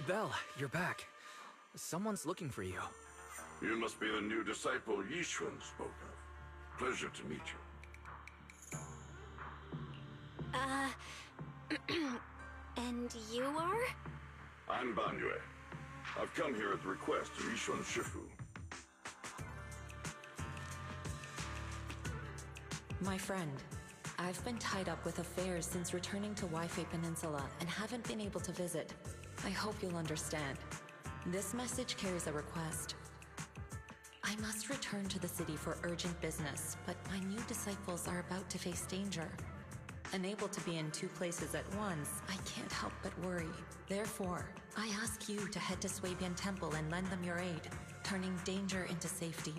Belle, you're back. Someone's looking for you. You must be the new disciple Yishuan spoke of. Pleasure to meet you. And you are? I'm Banyue. I've come here at the request of Yishuan Shifu. My friend, I've been tied up with affairs since returning to Waifei Peninsula and haven't been able to visit. I hope you'll understand. This message carries a request. I must return to the city for urgent business, but my new disciples are about to face danger. Unable to be in two places at once, I can't help but worry. Therefore, I ask you to head to Swabian Temple and lend them your aid, turning danger into safety.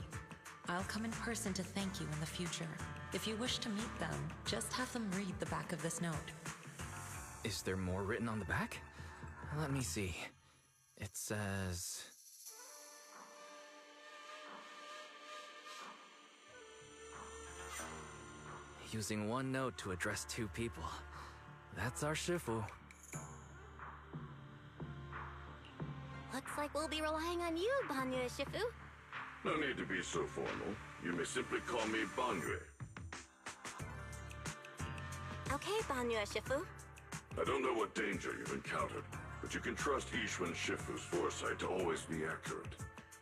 I'll come in person to thank you in the future. If you wish to meet them, just have them read the back of this note. Is there more written on the back? Let me see. It says... Using one note to address two people. That's our Shifu. Looks like we'll be relying on you, Banyue Shifu. No need to be so formal. You may simply call me Banyue. Okay, Banyue Shifu. I don't know what danger you've encountered, but you can trust Yishuan Shifu's foresight to always be accurate.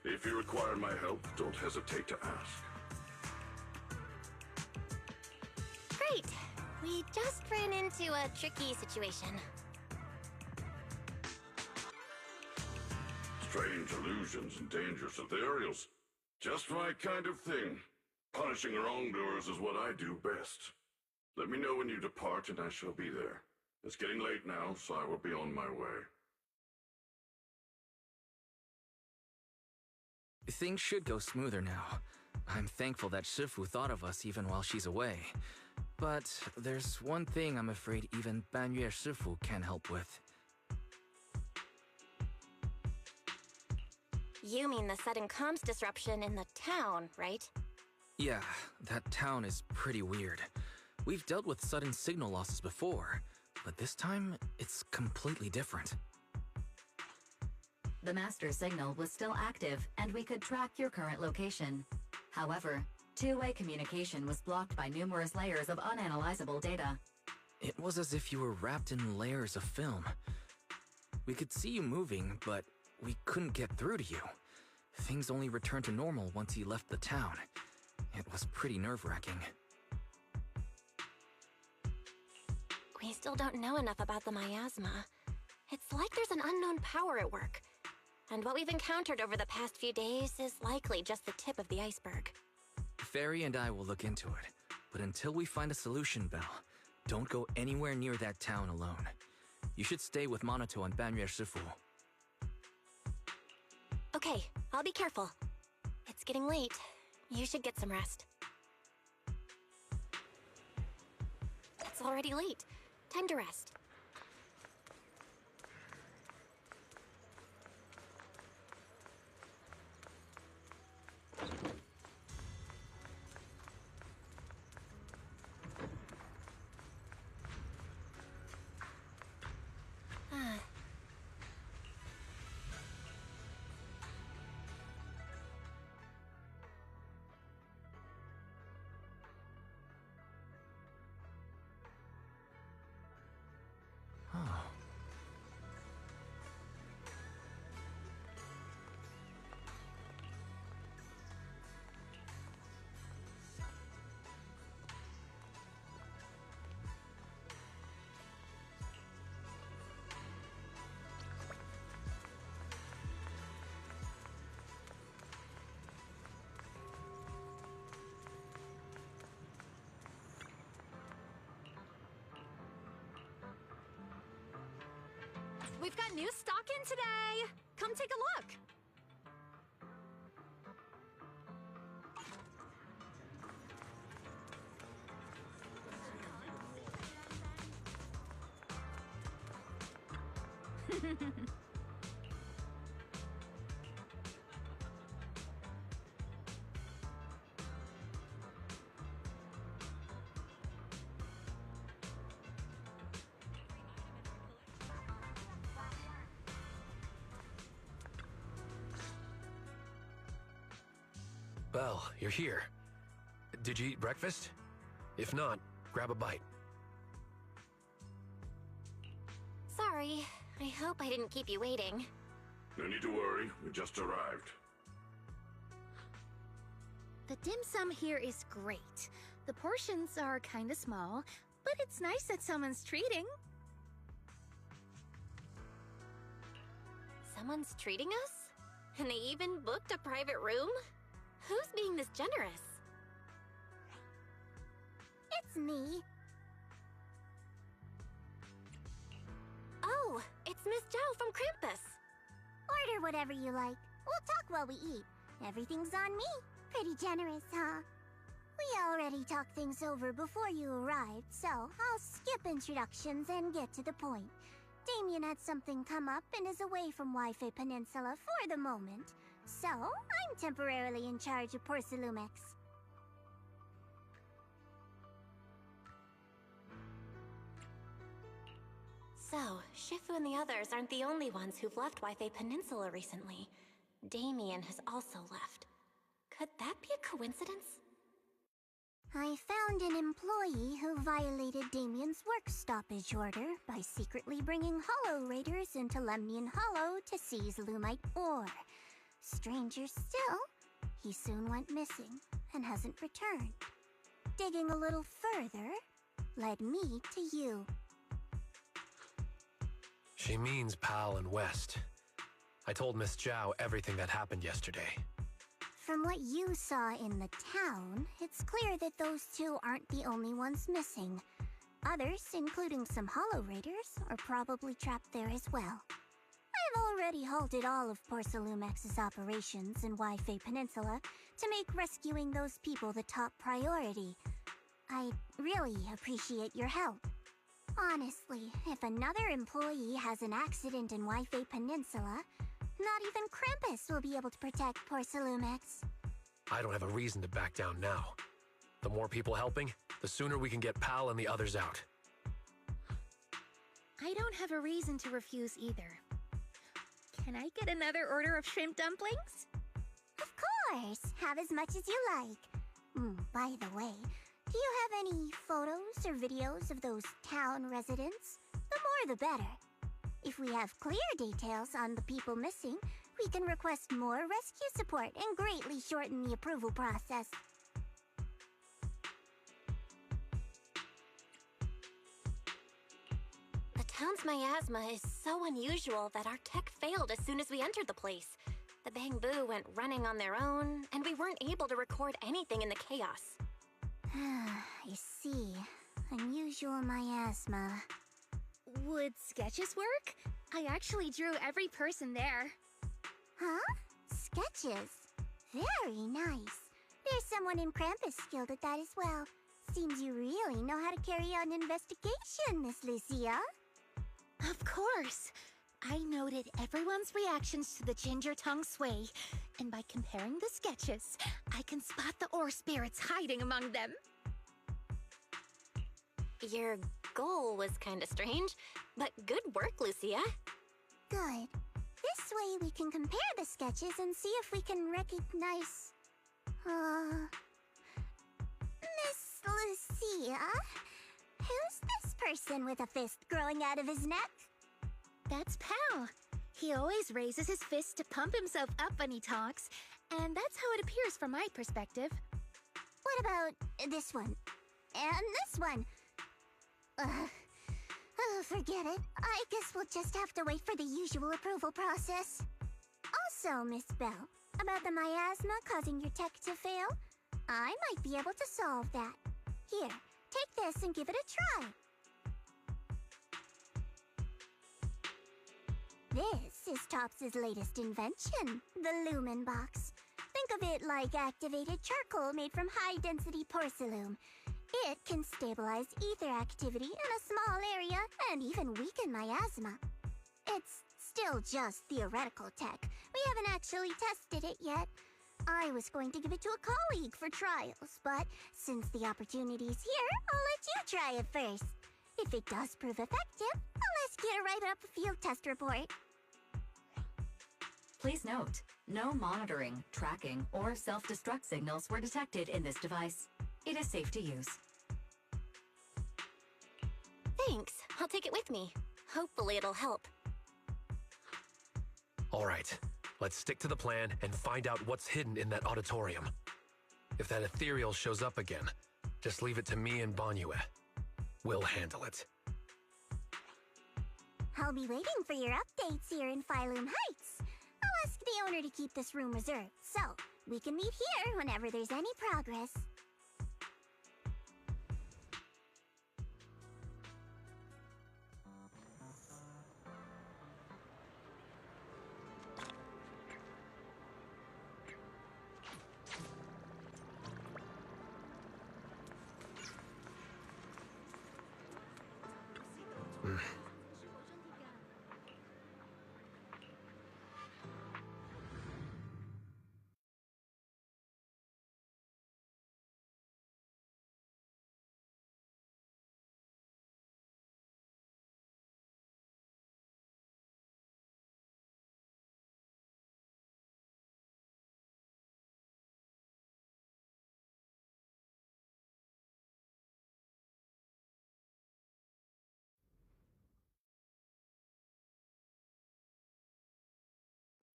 If you require my help, don't hesitate to ask. Great! We just ran into a tricky situation. Strange illusions and dangerous ethereals. Just my kind of thing. Punishing wrongdoers is what I do best. Let me know when you depart and I shall be there. It's getting late now, so I will be on my way. Things should go smoother now. I'm thankful that Shifu thought of us even while she's away. But there's one thing I'm afraid even Banyue Shifu can't help with. You mean the sudden comms disruption in the town, right? Yeah, that town is pretty weird. We've dealt with sudden signal losses before, but this time, it's completely different. The master signal was still active, and we could track your current location. However, two-way communication was blocked by numerous layers of unanalyzable data. It was as if you were wrapped in layers of film. We could see you moving, but we couldn't get through to you. Things only returned to normal once you left the town. It was pretty nerve-wracking. We still don't know enough about the miasma. It's like there's an unknown power at work. And what we've encountered over the past few days is likely just the tip of the iceberg. Fairy and I will look into it, but until we find a solution, Belle, don't go anywhere near that town alone. You should stay with Monato and Banyue Shifu. Okay, I'll be careful. It's getting late. You should get some rest. It's already late. Time to rest. Oh. We've got new stock in today! Come take a look! Belle, you're here. Did you eat breakfast? If not, grab a bite. Sorry. I hope I didn't keep you waiting. No need to worry, we just arrived. The dim sum here is great. The portions are kinda small, but it's nice that someone's treating. Someone's treating us? And they even booked a private room? Who's being this generous? It's me. Oh, it's Miss Zhao from Krampus. Order whatever you like. We'll talk while we eat. Everything's on me. Pretty generous, huh? We already talked things over before you arrived, so I'll skip introductions and get to the point. Damien had something come up and is away from Wi-Fi Peninsula for the moment. So, I'm temporarily in charge of Porcelumex. So, Shifu and the others aren't the only ones who've left Wi-Fi Peninsula recently. Damien has also left. Could that be a coincidence? I found an employee who violated Damien's work stoppage order by secretly bringing Hollow Raiders into Lemnian Hollow to seize Lumite ore. Stranger still, he soon went missing and hasn't returned. Digging a little further led me to you. She means Pal and West. I told Miss Zhao everything that happened yesterday. From what you saw in the town, it's clear that those two aren't the only ones missing. Others, including some Hollow Raiders, are probably trapped there as well. I've already halted all of Porcelumex's operations in Wi-Fi Peninsula to make rescuing those people the top priority. I really appreciate your help. Honestly, if another employee has an accident in Wi-Fi Peninsula, not even Krampus will be able to protect Porcelumex. I don't have a reason to back down now. The more people helping, the sooner we can get Pal and the others out. I don't have a reason to refuse either. Can I get another order of shrimp dumplings? Of course! Have as much as you like. By the way, do you have any photos or videos of those town residents? The more the better. If we have clear details on the people missing, we can request more rescue support and greatly shorten the approval process. The town's miasma is so unusual that our tech failed as soon as we entered the place. The Bamboo went running on their own, and we weren't able to record anything in the chaos. I see. Unusual miasma. Would sketches work? I actually drew every person there. Huh? Sketches? Very nice. There's someone in Krampus skilled at that as well. Seems you really know how to carry out an investigation, Miss Lucia. Of course. I noted everyone's reactions to the ginger tongue sway, and by comparing the sketches, I can spot the ore spirits hiding among them. Your goal was kinda strange, but good work, Lucia. Good. This way we can compare the sketches and see if we can recognize... Miss Lucia? Who's this person with a fist growing out of his neck? That's Pal. He always raises his fist to pump himself up when he talks, and that's how it appears from my perspective. What about this one? And this one? Forget it. I guess we'll just have to wait for the usual approval process. Also, Miss Belle, about the miasma causing your tech to fail, I might be able to solve that. Here, take this and give it a try. This is Tops's latest invention, the Lumen Box. Think of it like activated charcoal made from high-density porcelain. It can stabilize ether activity in a small area and even weaken miasma. It's still just theoretical tech. We haven't actually tested it yet. I was going to give it to a colleague for trials, but since the opportunity's here, I'll let you try it first. If it does prove effective, I'll ask you to write up a field test report. Please note, No monitoring, tracking, or self-destruct signals were detected in this device. It is safe to use. Thanks. I'll take it with me. Hopefully it'll help. All right, let's stick to the plan and find out what's hidden in that auditorium. If that ethereal shows up again, just leave it to me and Banyue. We'll handle it. I'll be waiting for your updates here in Phylum Heights. I'll ask the owner to keep this room reserved, so we can meet here whenever there's any progress.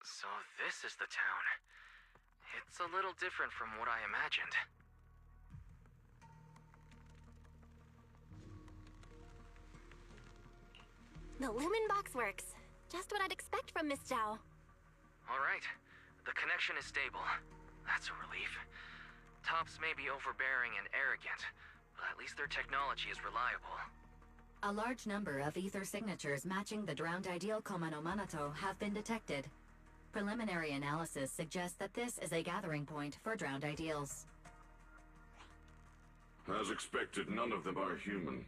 So this is the town. It's a little different from what I imagined. The Lumen box works. Just what I'd expect from Miss Zhao. All right. The connection is stable. That's a relief. Tops may be overbearing and arrogant, but at least their technology is reliable. A large number of ether signatures matching the drowned ideal Koma no Manato have been detected. Preliminary analysis suggests that this is a gathering point for drowned ideals. As expected, none of them are human.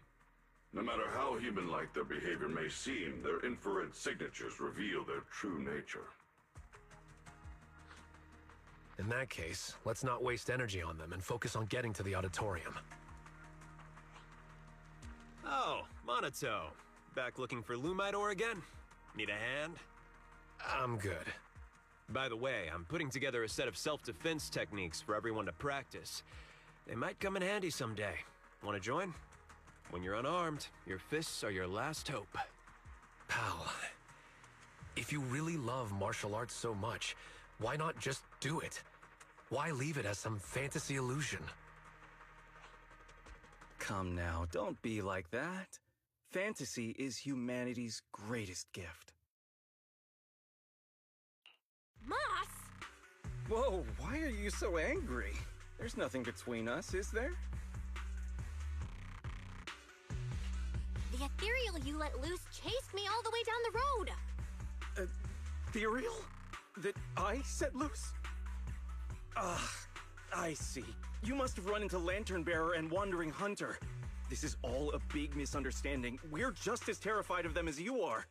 No matter how human-like their behavior may seem, their infrared signatures reveal their true nature. In that case, let's not waste energy on them and focus on getting to the auditorium. Oh, Monato. Back looking for Lumite ore again? Need a hand? I'm good. By the way, I'm putting together a set of self-defense techniques for everyone to practice. They might come in handy someday. Want to join? When you're unarmed, your fists are your last hope. Pal, if you really love martial arts so much, why not just do it? Why leave it as some fantasy illusion? Come now, don't be like that. Fantasy is humanity's greatest gift. Moss! Whoa, why are you so angry? There's nothing between us, is there? The ethereal you let loose chased me all the way down the road. Ethereal? That I set loose? I see. You must have run into Lantern Bearer and Wandering Hunter. This is all a big misunderstanding. We're just as terrified of them as you are.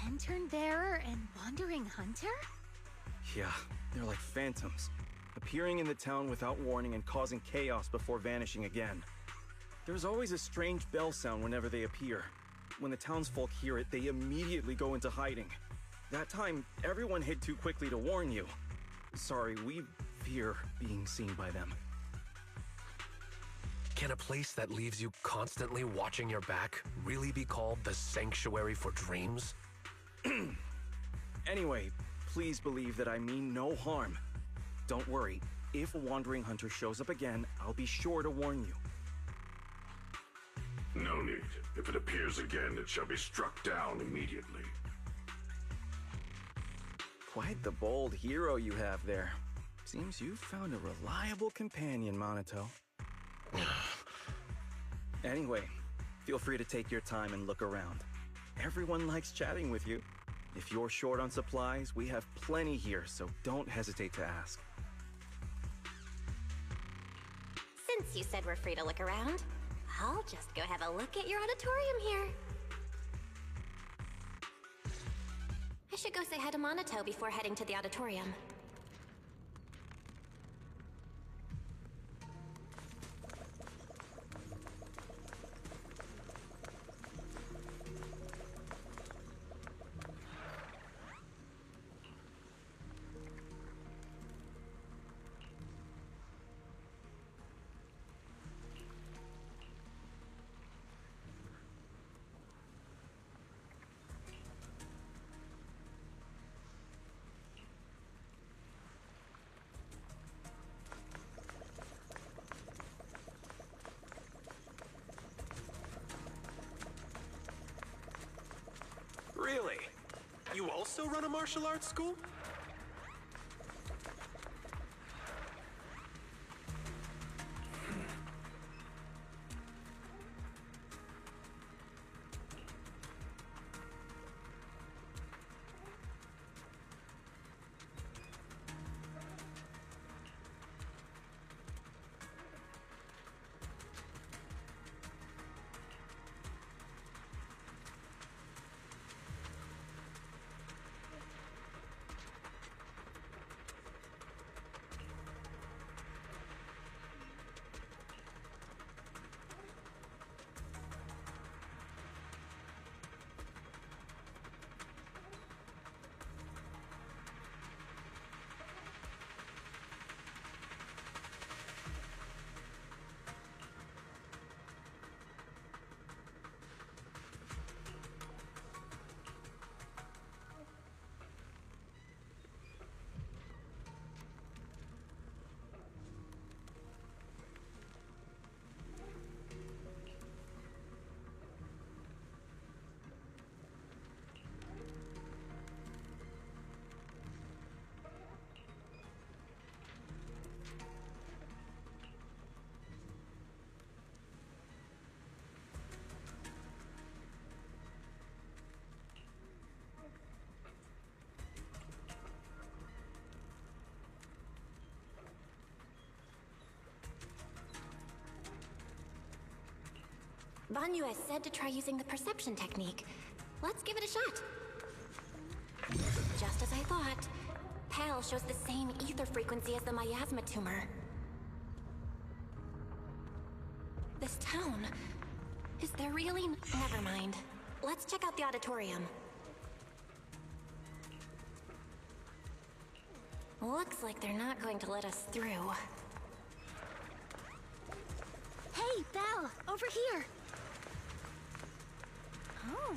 Lantern Bearer and Wandering Hunter? Yeah, they're like phantoms, appearing in the town without warning and causing chaos before vanishing again. There's always a strange bell sound whenever they appear. When the townsfolk hear it, they immediately go into hiding. That time, everyone hid too quickly to warn you. Sorry, we fear being seen by them. Can a place that leaves you constantly watching your back really be called the Sanctuary for Dreams? Anyway, please believe that I mean no harm. Don't worry, if a Wandering Hunter shows up again, I'll be sure to warn you. No need. If it appears again, it shall be struck down immediately. Quite the bold hero you have there. Seems you've found a reliable companion, Monato. Anyway, feel free to take your time and look around. Everyone likes chatting with you. If you're short on supplies, we have plenty here, so don't hesitate to ask. Since you said we're free to look around, I'll just go have a look at your auditorium here. I should go say hi to Monato before heading to the auditorium. also run a martial arts school? Banyu has said to try using the perception technique. Let's give it a shot. Just as I thought. Pal shows the same ether frequency as the miasma tumor. This town... Is there really... Never mind. Let's check out the auditorium. Looks like they're not going to let us through. Hey, Belle! Over here! Oh.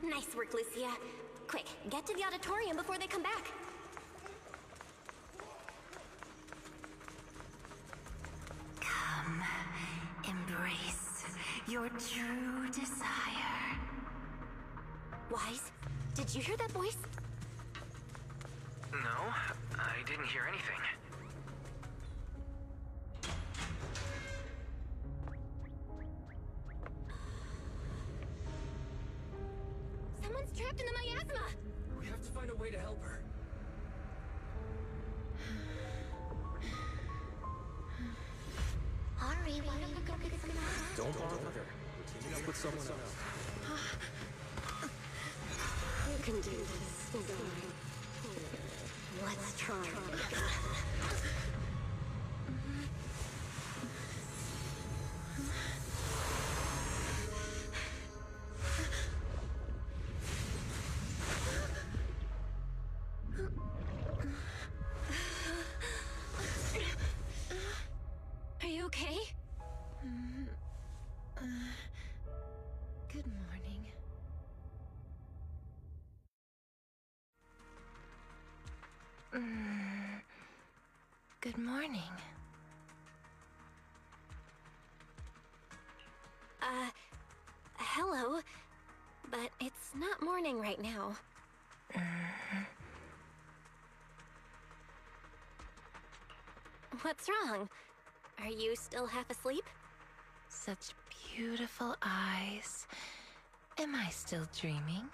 Nice work, Lucia. Quick, get to the auditorium before they come back. Come, embrace your true desire. Wise, did you hear that voice? No, I didn't hear anything. Someone's trapped in the miasma! We have to find a way to help her. Hurry, why don't we go get some more? Don't bother. We're teaming up with someone else. You can do this, darling. Let's try. Are you okay? Good morning. Good morning. Hello. But it's not morning right now. What's wrong? Are you still half asleep? Such beautiful eyes. Am I still dreaming?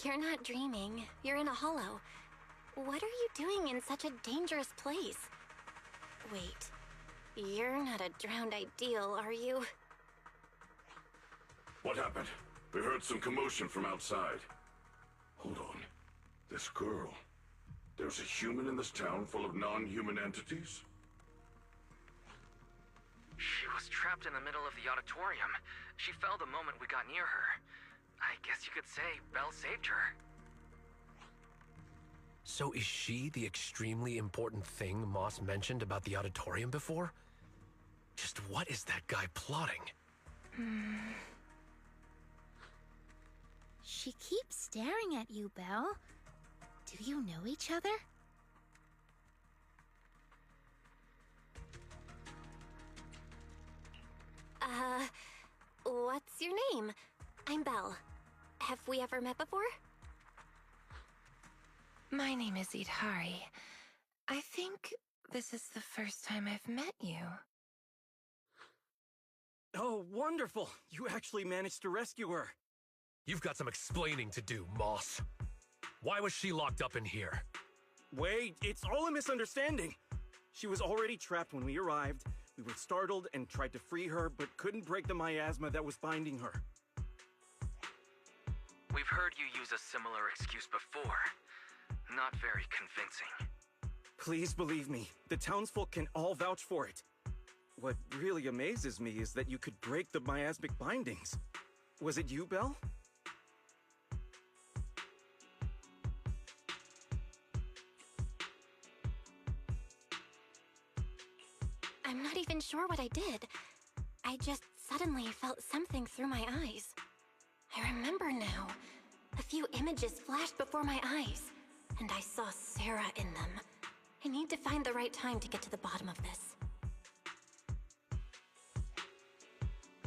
You're not dreaming. You're in a hollow. What are you doing in such a dangerous place? Wait. You're not a drowned ideal, are you? What happened? We heard some commotion from outside. Hold on. This girl. There's a human in this town full of non-human entities? She was trapped in the middle of the auditorium. She fell the moment we got near her. I guess you could say Belle saved her. So is she the extremely important thing Moss mentioned about the auditorium before? Just what is that guy plotting? She keeps staring at you, Belle. Do you know each other? What's your name? I'm Belle. Have we ever met before? My name is Idhari. I think this is the first time I've met you. Oh, wonderful! You actually managed to rescue her. You've got some explaining to do, Moss. Why was she locked up in here? Wait, it's all a misunderstanding. She was already trapped when we arrived. We were startled and tried to free her, but couldn't break the miasma that was binding her. We've heard you use a similar excuse before. Not very convincing. Please believe me, the townsfolk can all vouch for it. What really amazes me is that you could break the miasmic bindings. Was it you, Belle? I'm not even sure what I did. I just suddenly felt something through my eyes. I remember now. A few images flashed before my eyes, and I saw Sarah in them. I need to find the right time to get to the bottom of this.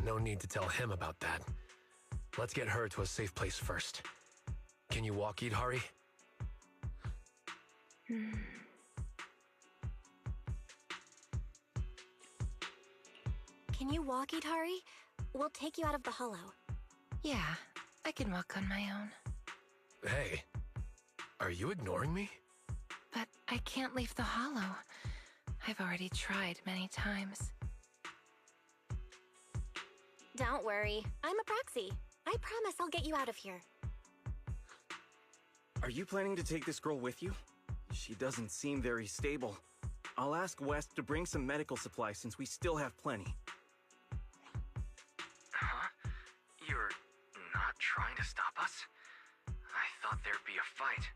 No need to tell him about that. Let's get her to a safe place first. Can you walk, Idhari? Can you walk, Idhari? We'll take you out of the hollow. Yeah, I can walk on my own. Hey, are you ignoring me? But I can't leave the hollow. I've already tried many times. Don't worry, I'm a proxy. I promise I'll get you out of here. Are you planning to take this girl with you? She doesn't seem very stable. I'll ask West to bring some medical supplies since we still have plenty. Huh? You're not trying to stop us? I thought there'd be a fight.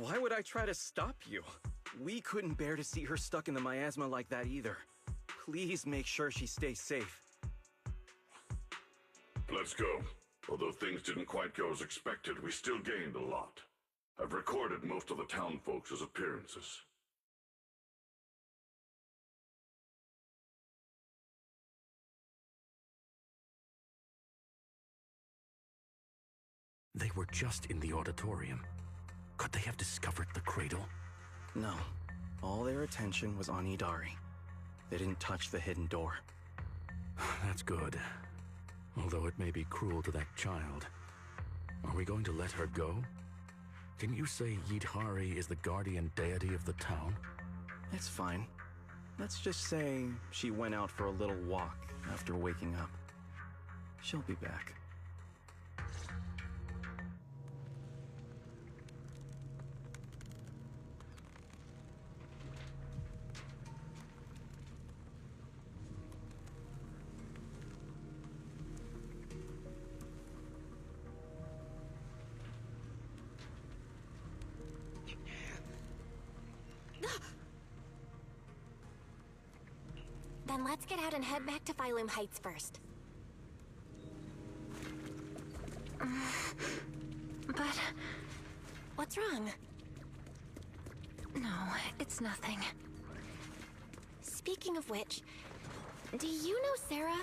Why would I try to stop you? We couldn't bear to see her stuck in the miasma like that either. Please make sure she stays safe. Let's go. Although things didn't quite go as expected, we still gained a lot. I've recorded most of the town folks' appearances. They were just in the auditorium. Could they have discovered the cradle? No. All their attention was on Idari. They didn't touch the hidden door. That's good. Although it may be cruel to that child. Are we going to let her go? Can you say Yidhari is the guardian deity of the town? It's fine. Let's just say she went out for a little walk after waking up. She'll be back. Then let's get out and head back to Phylum Heights first. But... What's wrong? no, it's nothing. Speaking of which, do you know Sarah?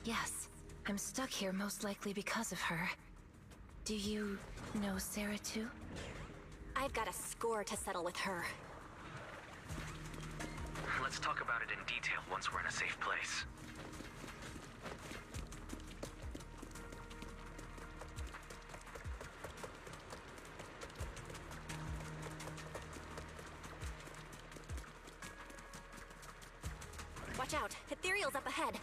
Yes, I'm stuck here most likely because of her. Do you know Sarah too? I've got a score to settle with her. Let's talk about it in detail once we're in a safe place. Watch out, Ethereal's up ahead.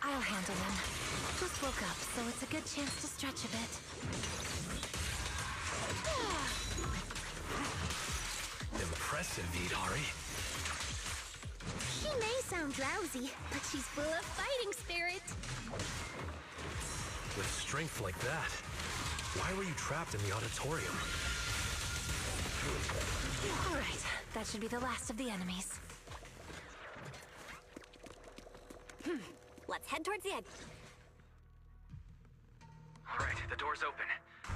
I'll handle him. Just woke up, so it's a good chance to stretch a bit. Impressive, Idari. She may sound drowsy, but she's full of fighting spirit. With strength like that, why were you trapped in the auditorium? All right, that should be the last of the enemies. Let's head towards the edge. All right, the door's open.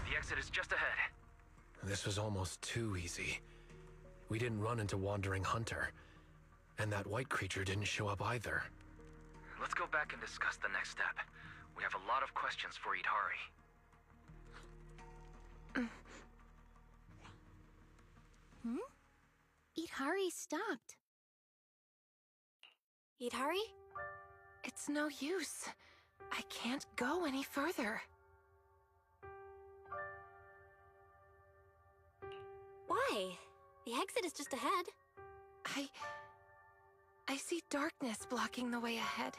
The exit is just ahead. This was almost too easy. We didn't run into Wandering Hunter. And that white creature didn't show up either. Let's go back and discuss the next step. We have a lot of questions for Idari. Idari stopped. Idari? It's no use. I can't go any further. Why? The exit is just ahead. I see darkness blocking the way ahead.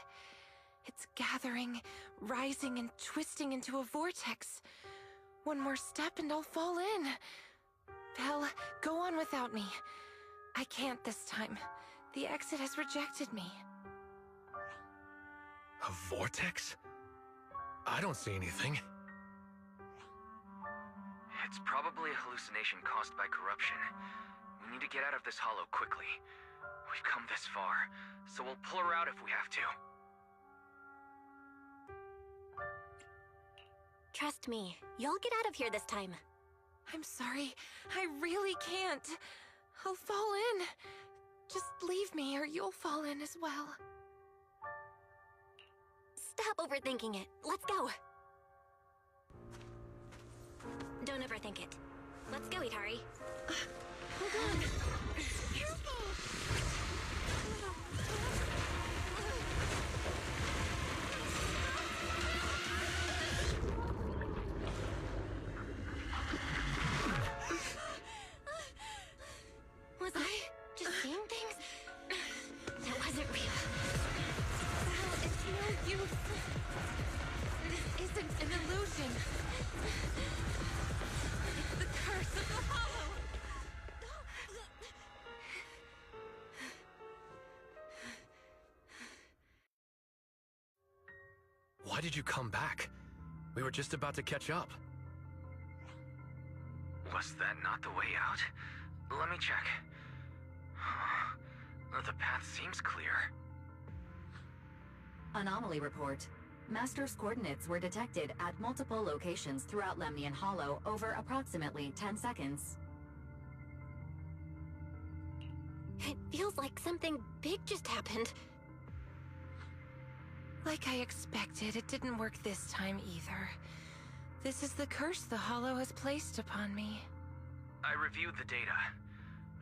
It's gathering, rising, and twisting into a vortex. One more step and I'll fall in. Hell, go on without me. I can't this time. The exit has rejected me. A vortex? I don't see anything. It's probably a hallucination caused by corruption. We need to get out of this hollow quickly. We've come this far, so we'll pull her out if we have to. Trust me, you'll get out of here this time. I'm sorry. I really can't. I'll fall in. Just leave me or you'll fall in as well. Stop overthinking it. Let's go. Don't overthink it. Let's go, Idari. Hold on. Was I just seeing things? That wasn't real. Val, it's no use. This isn't an illusion. It's the curse of the hollow. Why did you come back? We were just about to catch up. Was that not the way out? Let me check. The path seems clear. Anomaly report. Master's coordinates were detected at multiple locations throughout Lemnian Hollow over approximately 10 seconds. It feels like something big just happened. Like I expected, it didn't work this time either. This is the curse the Hollow has placed upon me. I reviewed the data.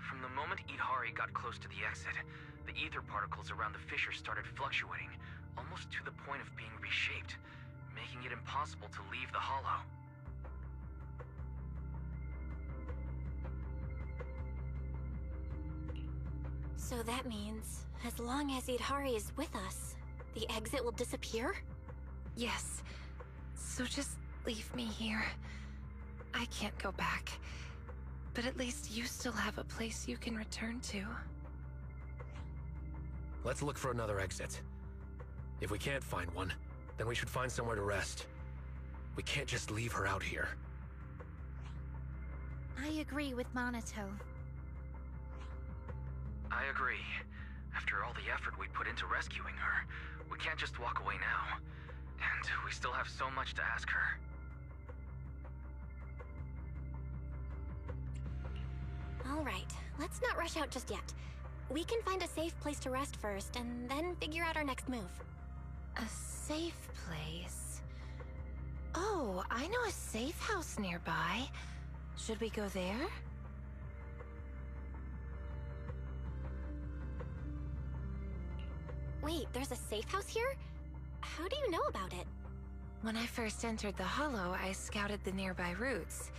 From the moment Idari got close to the exit, the ether particles around the fissure started fluctuating, almost to the point of being reshaped, making it impossible to leave the hollow. So that means, as long as Idari is with us, the exit will disappear? Yes. So just leave me here. I can't go back. But at least you still have a place you can return to. Let's look for another exit. If we can't find one, then we should find somewhere to rest. We can't just leave her out here. I agree with Monato. I agree. After all the effort we put into rescuing her, we can't just walk away now. And we still have so much to ask her. All right, let's not rush out just yet. We can find a safe place to rest first, and then figure out our next move. A safe place? Oh, I know a safe house nearby. Should we go there? Wait, there's a safe house here? How do you know about it? When I first entered the Hollow, I scouted the nearby routes.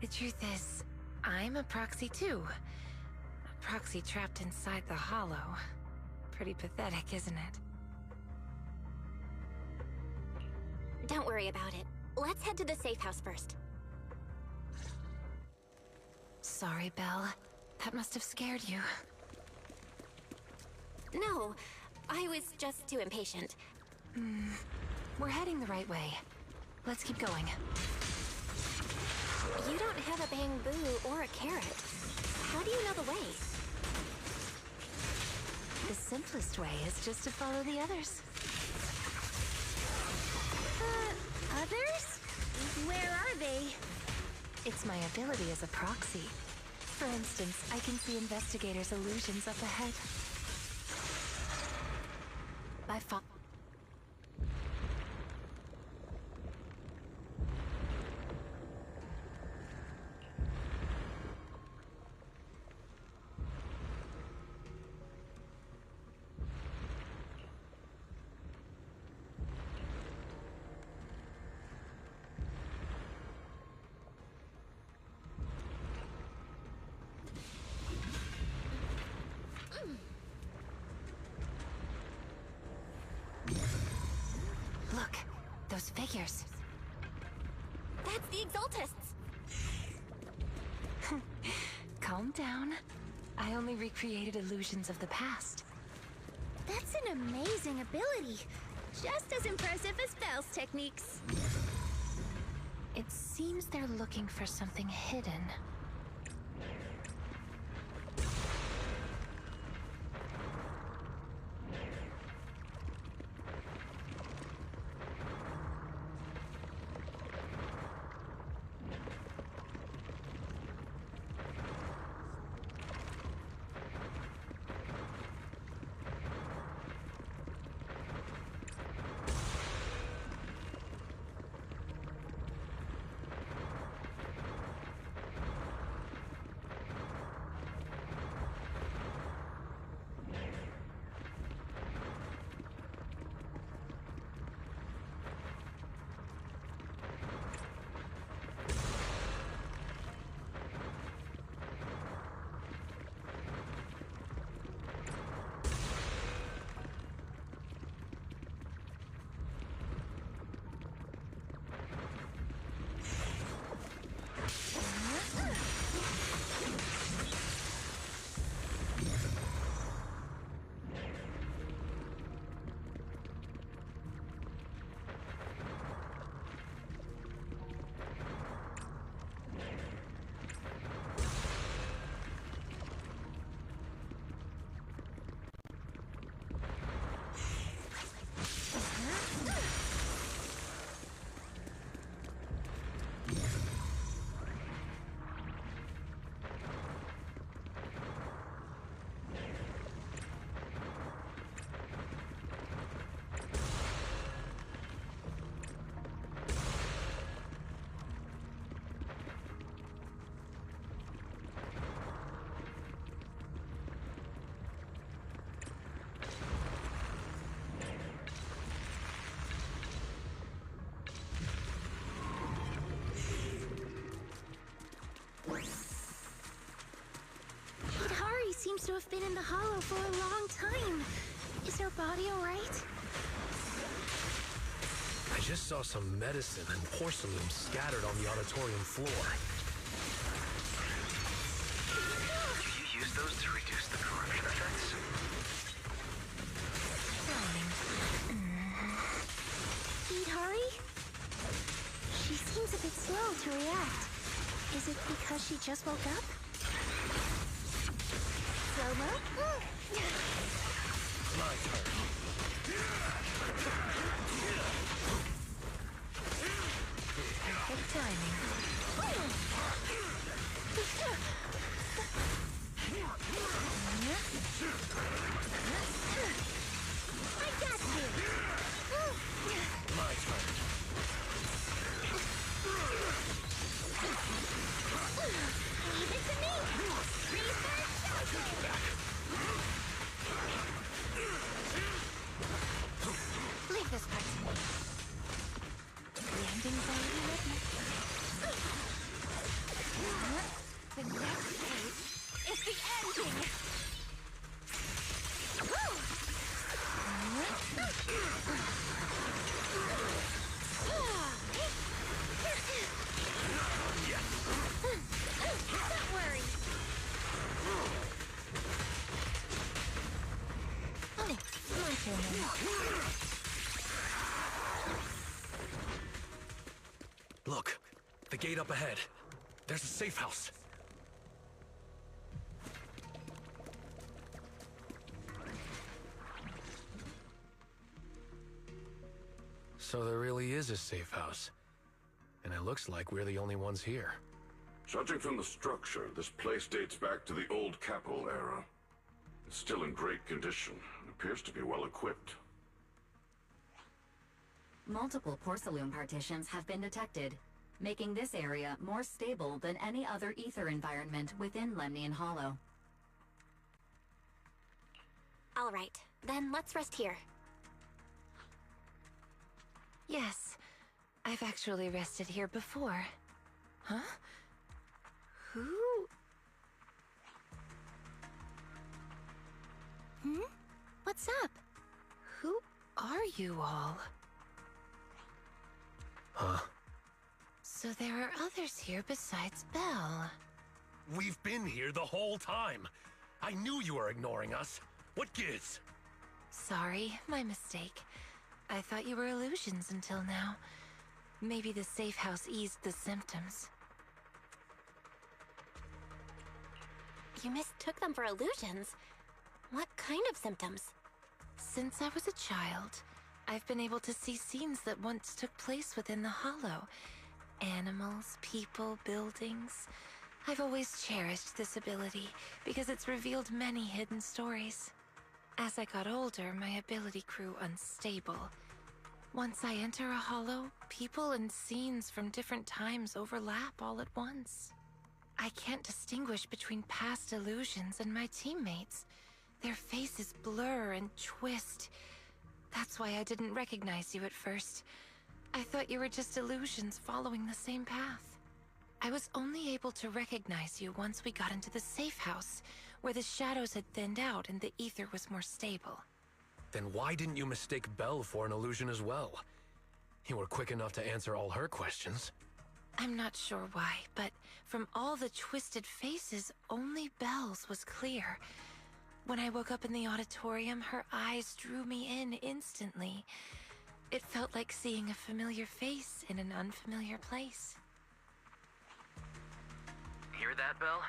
The truth is, I'm a proxy too. A proxy trapped inside the Hollow. Pretty pathetic, isn't it? Don't worry about it. Let's head to the safe house first. Sorry, Belle. That must have scared you. No, I was just too impatient. We're heading the right way. Let's keep going. You don't have a bamboo or a carrot. How do you know the way? The simplest way is just to follow the others. Others? Where are they? It's my ability as a proxy. For instance, I can see investigators' illusions up ahead. By Look, those figures. That's the Exaltists! Calm down. I only recreated illusions of the past. That's an amazing ability. Just as impressive as Belle's techniques. It seems they're looking for something hidden. Seems to have been in the Hollow for a long time. Is her body alright? I just saw some medicine and porcelain scattered on the auditorium floor. Do you use those to reduce the corruption effects? Hurry? She seems a bit slow to react. Is it because she just woke up? Slow-mo? My turn. Perfect timing. I got you! My turn. Leave it to me! Reverse shuffle! Back. Leave this part to me. The ending's already written. The next page is the ending! Don't worry! Oh, my turn then. Look, the gate up ahead. There's a safe house. So there really is a safe house. And it looks like we're the only ones here. Judging from the structure, this place dates back to the old Capel era. It's still in great condition and appears to be well equipped. Multiple porcelain partitions have been detected, making this area more stable than any other ether environment within Lemnian Hollow. All right, then let's rest here. Yes, I've actually rested here before. Huh? Who? What's up? Who are you all? Huh? So there are others here besides Belle. We've been here the whole time. I knew you were ignoring us. What gives? Sorry, my mistake. I thought you were illusions until now. Maybe the safe house eased the symptoms. You mistook them for illusions. What kind of symptoms? Since I was a child, I've been able to see scenes that once took place within the Hollow. Animals, people, buildings. I've always cherished this ability because it's revealed many hidden stories. As I got older, my ability grew unstable. Once I enter a Hollow, people and scenes from different times overlap all at once. I can't distinguish between past illusions and my teammates. Their faces blur and twist. That's why I didn't recognize you at first. I thought you were just illusions following the same path. I was only able to recognize you once we got into the safe house, where the shadows had thinned out and the ether was more stable. Then why didn't you mistake Belle for an illusion as well? You were quick enough to answer all her questions. I'm not sure why, but from all the twisted faces, only Belle's was clear. When I woke up in the auditorium, her eyes drew me in instantly. It felt like seeing a familiar face in an unfamiliar place. Hear that, Belle?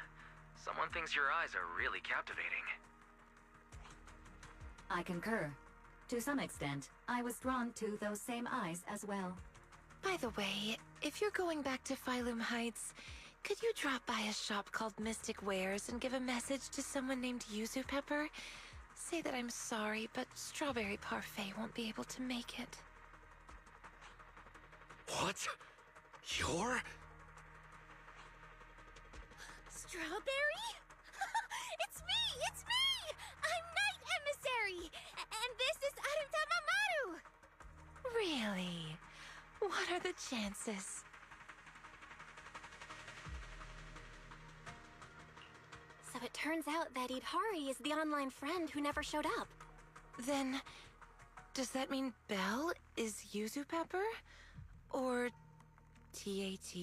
Someone thinks your eyes are really captivating. I concur. To some extent, I was drawn to those same eyes as well. By the way, if you're going back to Phylum Heights, could you drop by a shop called Mystic Wares and give a message to someone named Yuzu Pepper? Say that I'm sorry, but Strawberry Parfait won't be able to make it. What? You're? Strawberry? It's me! It's me! I'm Night Emissary! And this is Arutama Maru! Really? What are the chances? So it turns out that Idhari is the online friend who never showed up. Then, does that mean Belle is Yuzu Pepper? Or TAT?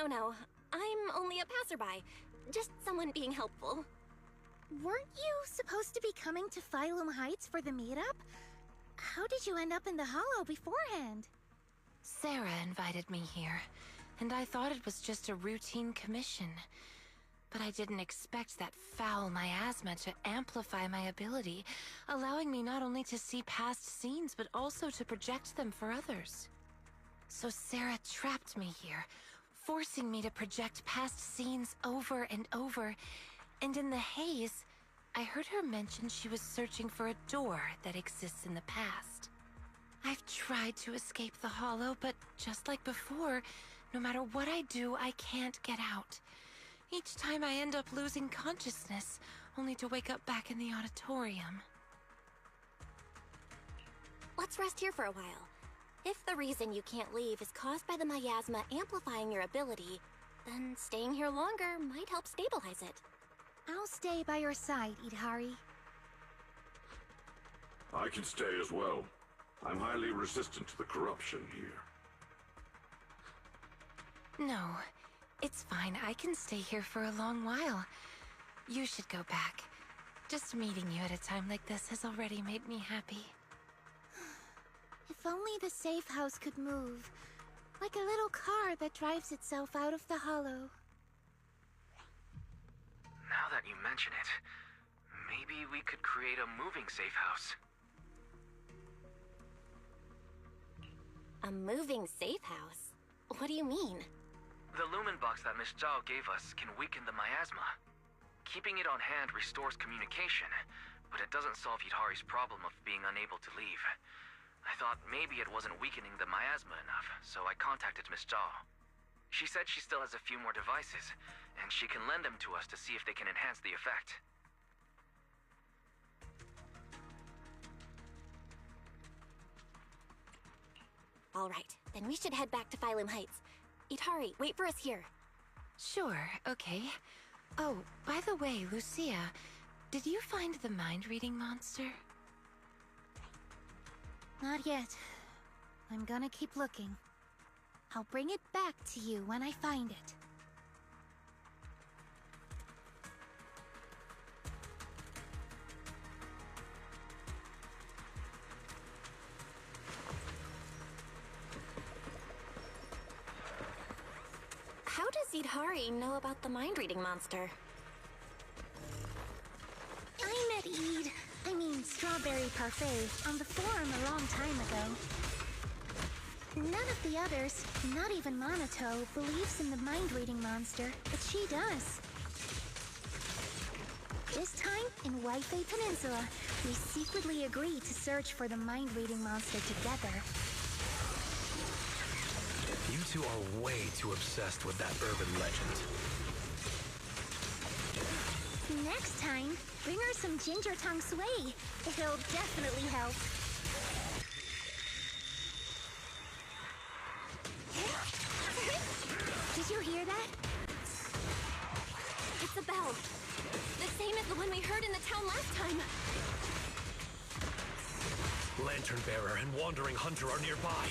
No. I'm only a passerby. Just someone being helpful. Weren't you supposed to be coming to Phylum Heights for the meetup? how did you end up in the Hollow beforehand? Sarah invited me here, and I thought it was just a routine commission. But I didn't expect that foul miasma to amplify my ability, allowing me not only to see past scenes, but also to project them for others. So Sarah trapped me here, forcing me to project past scenes over and over, and in the haze, I heard her mention she was searching for a door that exists in the past. I've tried to escape the Hollow, but just like before, no matter what I do, I can't get out. Each time I end up losing consciousness, only to wake up back in the auditorium. Let's rest here for a while. If the reason you can't leave is caused by the miasma amplifying your ability, then staying here longer might help stabilize it. I'll stay by your side, Idhari. I can stay as well. I'm highly resistant to the corruption here. No, it's fine. I can stay here for a long while. You should go back. Just meeting you at a time like this has already made me happy. If only the safe house could move. Like a little car that drives itself out of the Hollow. Now that you mention it, maybe we could create a moving safe house. A moving safe house? What do you mean? The lumen box that Miss Zhao gave us can weaken the miasma. Keeping it on hand restores communication, but it doesn't solve Yudhari's problem of being unable to leave. I thought maybe it wasn't weakening the miasma enough, so I contacted Miss Zhao. She said she still has a few more devices, and she can lend them to us to see if they can enhance the effect. All right, then we should head back to Phylum Heights. Idhari, wait for us here. Sure, okay. Oh, by the way, Lucia, did you find the mind-reading monster? Not yet. I'm gonna keep looking. I'll bring it back to you when I find it. How does Idhari know about the mind-reading monster? I met Strawberry Parfait, on the forum a long time ago. None of the others, not even Monato, believes in the mind-reading monster, but she does. This time, in Waifei Peninsula, we secretly agreed to search for the mind-reading monster together. You two are way too obsessed with that urban legend. Next time, bring her some ginger tong sui. It'll definitely help. Did you hear that? It's a bell. The same as the one we heard in the town last time. Lantern Bearer and Wandering Hunter are nearby.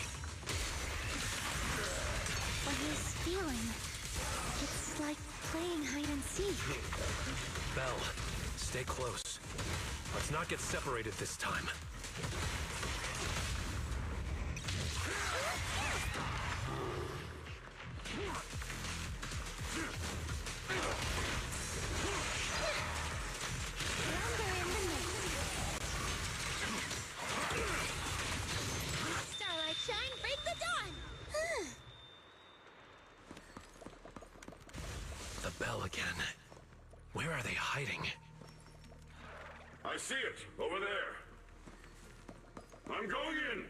What he's feeling. It's like playing hide and seek. Belle, stay close. Let's not get separated this time. Starlight shine, break the dawn! The bell again. Where are they hiding? I see it, over there. I'm going in.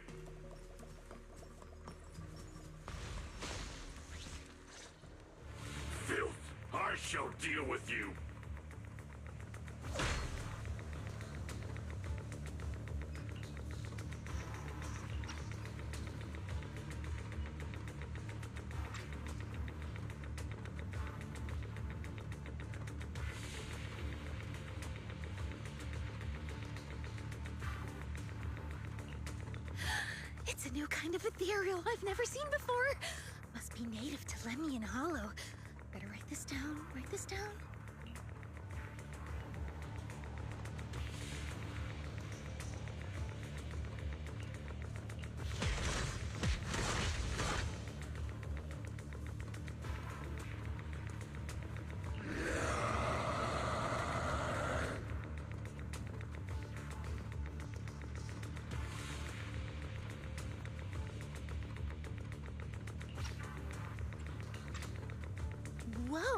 Filth, I shall deal with you. It's a new kind of ethereal I've never seen before. Must be native to Lemnian Hollow. Better write this down, write this down.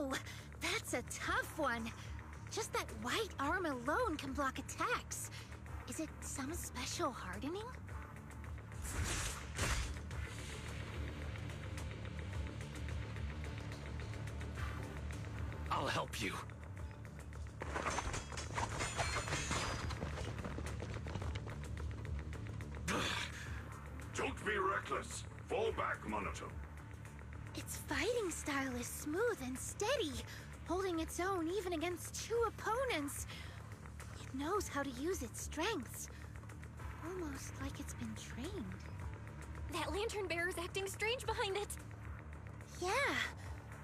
Whoa! That's a tough one. Just that white arm alone can block attacks. Is it some special hardening? I'll help you. Don't be reckless. Fall back, Monato. Its fighting style is smooth and steady, holding its own even against two opponents. It knows how to use its strengths. Almost like it's been trained. That lantern bearer's acting strange behind it. Yeah,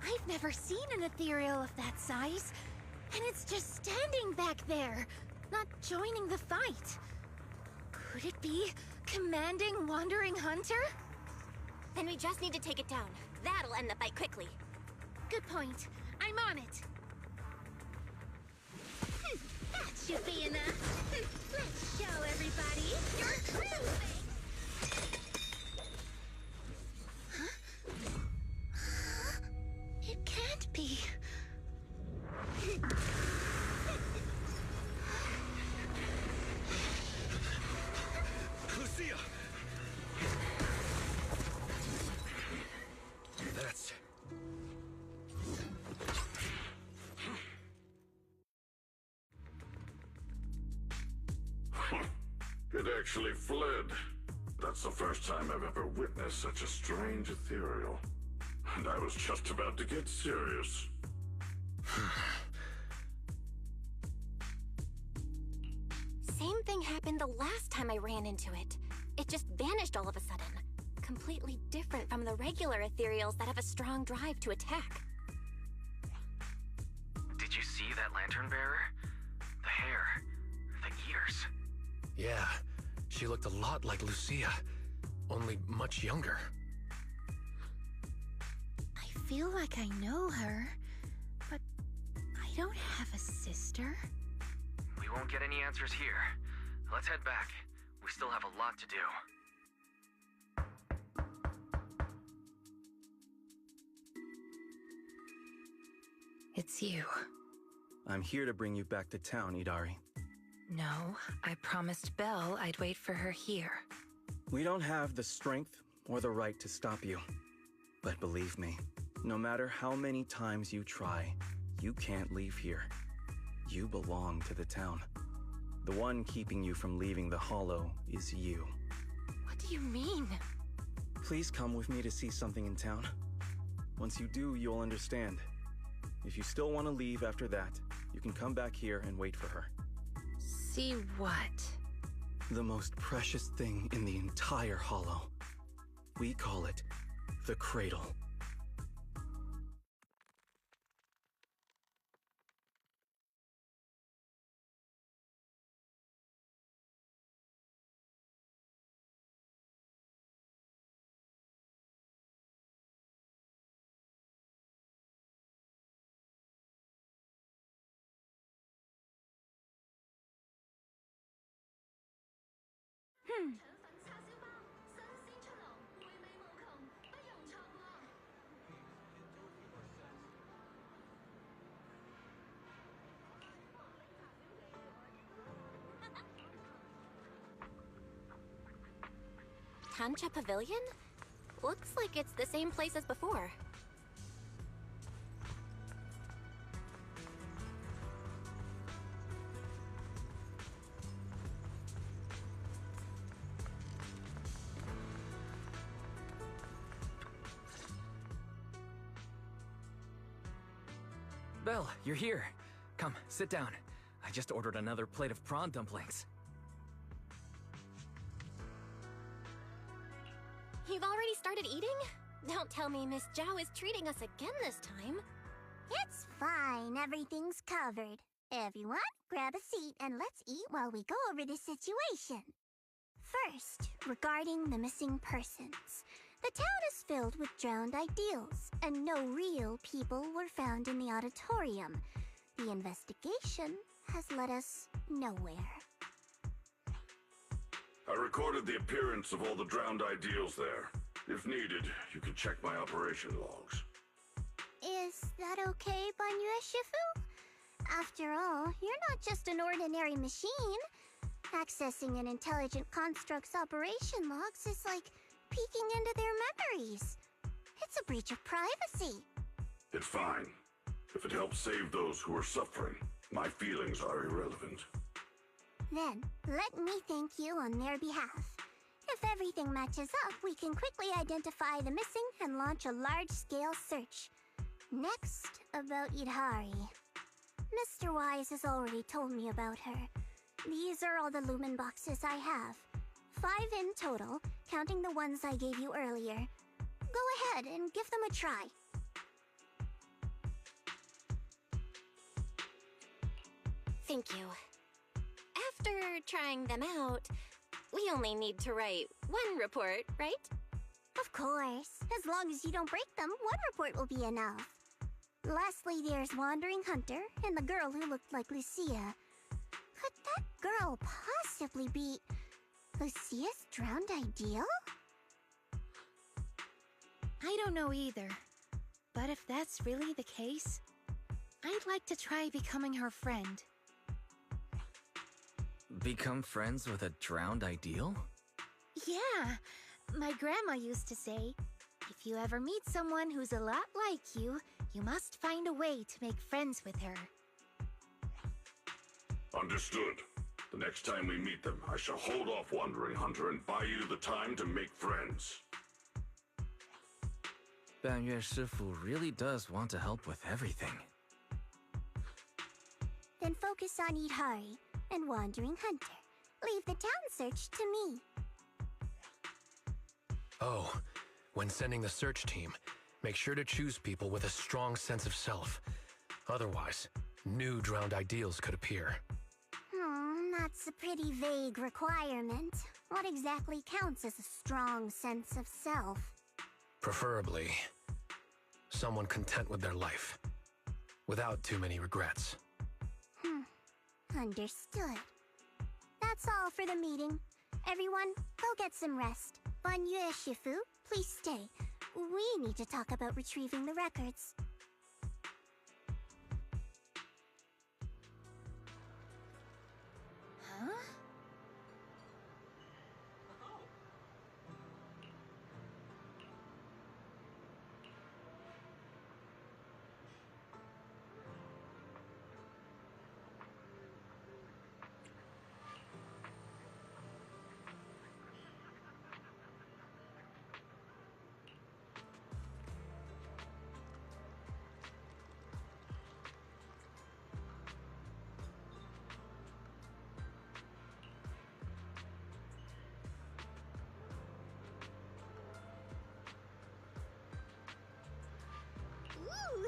I've never seen an ethereal of that size. And it's just standing back there, not joining the fight. Could it be Commanding Wandering Hunter? Then we just need to take it down. That'll end the fight quickly. Good point. I'm on it. That should be enough. Let's show everybody your true face. Huh? It can't be. Lucia! That's... It actually fled. That's the first time I've ever witnessed such a strange ethereal. And I was just about to get serious. Same thing happened the last time I ran into it. It just vanished all of a sudden. Completely different from the regular ethereals that have a strong drive to attack. Did you see that lantern bearer? The hair, the ears. Yeah, she looked a lot like Lucia, only much younger. I feel like I know her, but I don't have a sister. We won't get any answers here. Let's head back. We still have a lot to do. It's you. I'm here to bring you back to town, Idari. No, I promised Belle I'd wait for her here. We don't have the strength or the right to stop you. But believe me, no matter how many times you try, you can't leave here. You belong to the town. The one keeping you from leaving the Hollow is you. What do you mean? Please come with me to see something in town. Once you do, you'll understand. If you still want to leave after that, you can come back here and wait for her. See what? The most precious thing in the entire Hollow. We call it the Cradle. Tancha Pavilion? Looks like it's the same place as before. Belle, you're here. Come, sit down. I just ordered another plate of prawn dumplings. You've already started eating? Don't tell me Miss Zhao is treating us again this time. It's fine. Everything's covered. Everyone, grab a seat and let's eat while we go over the situation. First, regarding the missing persons. The town is filled with drowned ideals, and no real people were found in the auditorium. The investigation has led us nowhere. I recorded the appearance of all the drowned ideals there. If needed, you can check my operation logs. Is that okay, Banyue Shifu? After all, you're not just an ordinary machine. Accessing an intelligent construct's operation logs is like peeking into their memories. It's a breach of privacy. It's fine. If it helps save those who are suffering, my feelings are irrelevant. Then, let me thank you on their behalf. If everything matches up, we can quickly identify the missing and launch a large-scale search. Next, about Idhari. Mr. Wise has already told me about her. These are all the lumen boxes I have. 5 in total, counting the ones I gave you earlier. Go ahead and give them a try. Thank you. After trying them out, we only need to write 1 report, right? Of course. As long as you don't break them, 1 report will be enough. Lastly, there's Wandering Hunter and the girl who looked like Lucia. Could that girl possibly be Lucia's drowned ideal? I don't know either. But if that's really the case, I'd like to try becoming her friend. Become friends with a drowned ideal? Yeah, my grandma used to say, if you ever meet someone who's a lot like you, you must find a way to make friends with her. Understood. The next time we meet them, I shall hold off Wandering Hunter and buy you the time to make friends. Banyue Shifu really does want to help with everything. Then focus on Idhari and Wandering Hunter. Leave the town search to me. Oh, when sending the search team, make sure to choose people with a strong sense of self. Otherwise, new drowned ideals could appear. That's a pretty vague requirement. What exactly counts as a strong sense of self? Preferably, someone content with their life, without too many regrets. Understood. That's all for the meeting. Everyone, go get some rest. Banyue Shifu, please stay. We need to talk about retrieving the records. Huh? Ooh!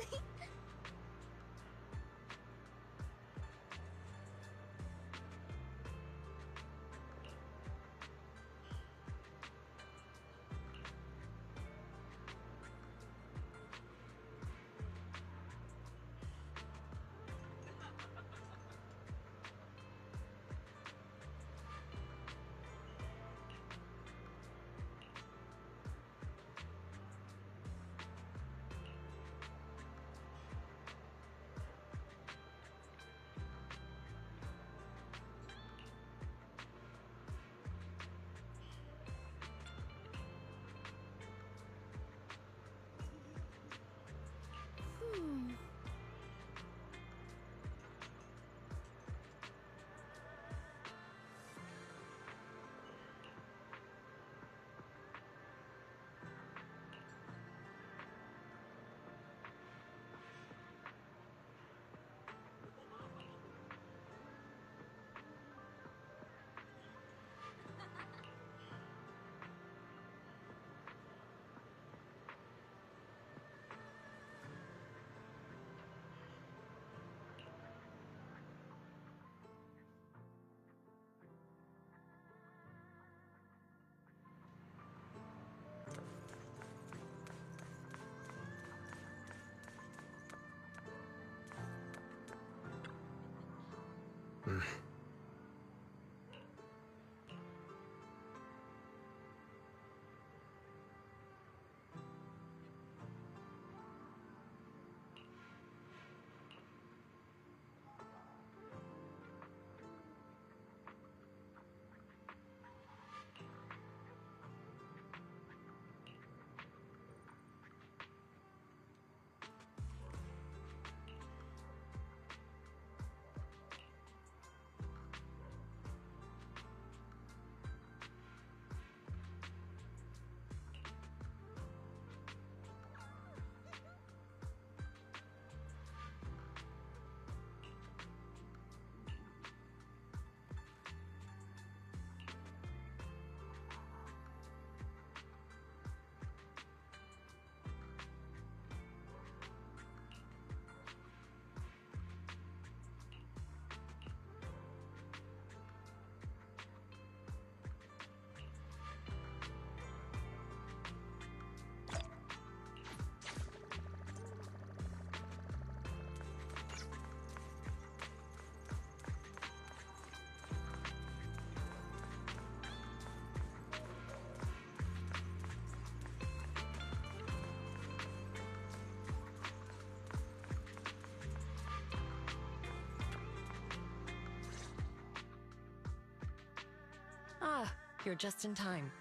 You're just in time.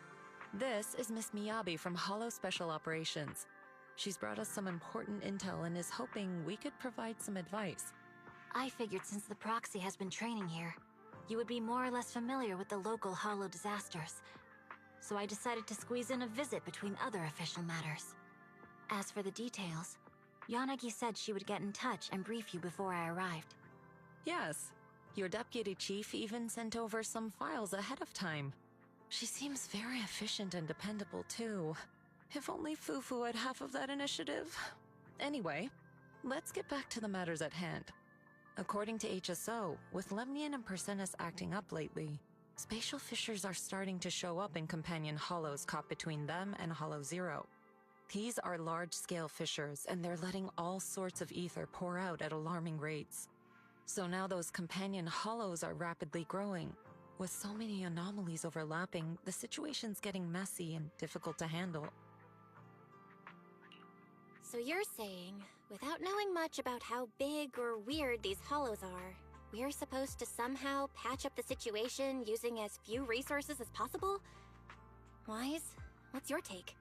This is Miss Miyabi from Hollow Special Operations. She's brought us some important intel and is hoping we could provide some advice. I figured since the proxy has been training here, you would be more or less familiar with the local Hollow disasters. So I decided to squeeze in a visit between other official matters. As for the details, Yanagi said she would get in touch and brief you before I arrived. Yes, your deputy chief even sent over some files ahead of time. She seems very efficient and dependable too. If only Fufu had half of that initiative. Anyway, let's get back to the matters at hand. According to HSO, with Lemnian and Persenis acting up lately, spatial fissures are starting to show up in companion hollows caught between them and Hollow Zero. These are large-scale fissures, and they're letting all sorts of ether pour out at alarming rates. So now those companion hollows are rapidly growing. With so many anomalies overlapping, the situation's getting messy and difficult to handle. So you're saying, without knowing much about how big or weird these hollows are, we're supposed to somehow patch up the situation using as few resources as possible? Wise, what's your take?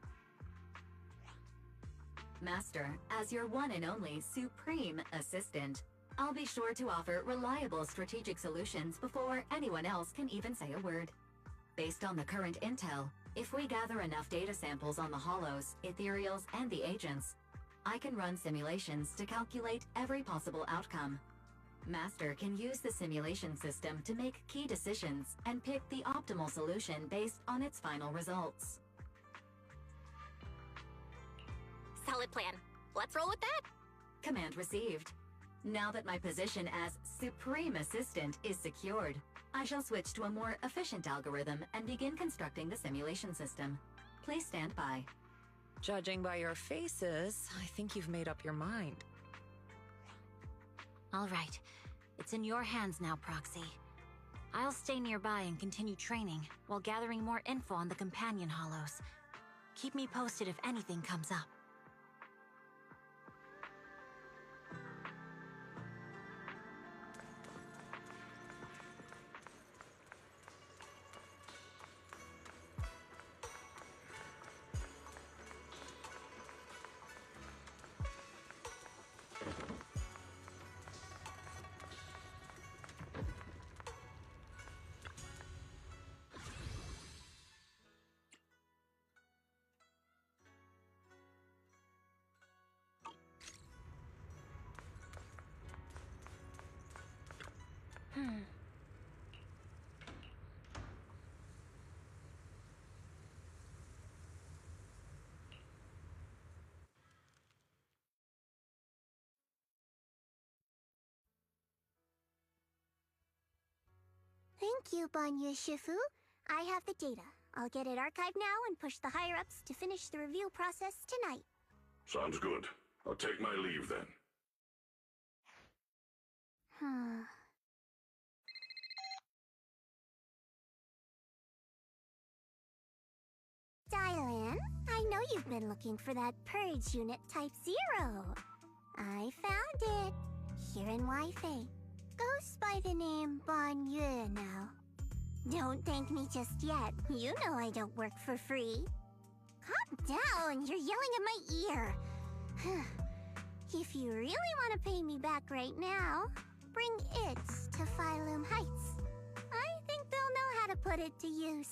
Master, as your one and only supreme assistant, I'll be sure to offer reliable strategic solutions before anyone else can even say a word. Based on the current intel, if we gather enough data samples on the hollows, ethereals, and the agents, I can run simulations to calculate every possible outcome. Master can use the simulation system to make key decisions and pick the optimal solution based on its final results. Solid plan. Let's roll with that. Command received. Now that my position as Supreme Assistant is secured, I shall switch to a more efficient algorithm and begin constructing the simulation system. Please stand by. Judging by your faces, I think you've made up your mind. All right. It's in your hands now, Proxy. I'll stay nearby and continue training while gathering more info on the companion hollows. Keep me posted if anything comes up. Thank you, Banyu Shifu. I have the data. I'll get it archived now and push the higher-ups to finish the review process tonight. Sounds good. I'll take my leave then. Dylan, I know you've been looking for that purge unit Type 0. I found it. Here in Wi-Fi. Goes by the name Banyu now. Don't thank me just yet. You know I don't work for free. Calm down, you're yelling at my ear. If you really want to pay me back right now, bring it to Phylum Heights. I think they'll know how to put it to use.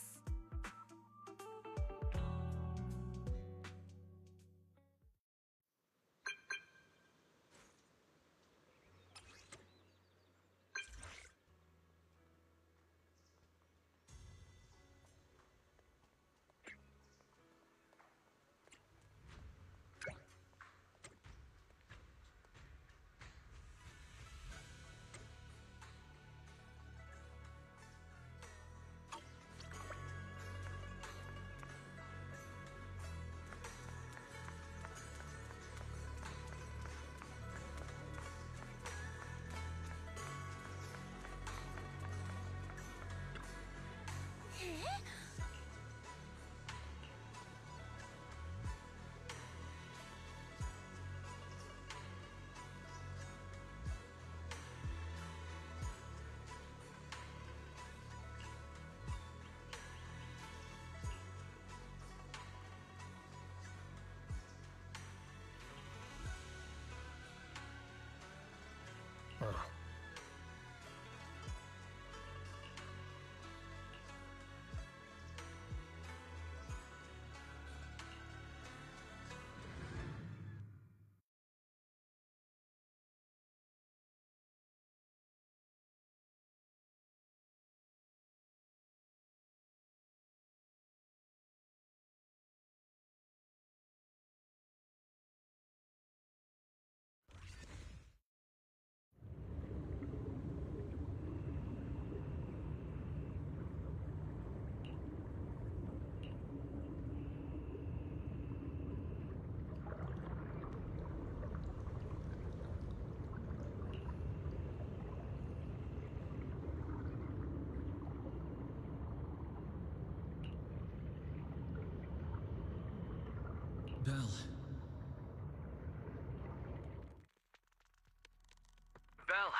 Belle.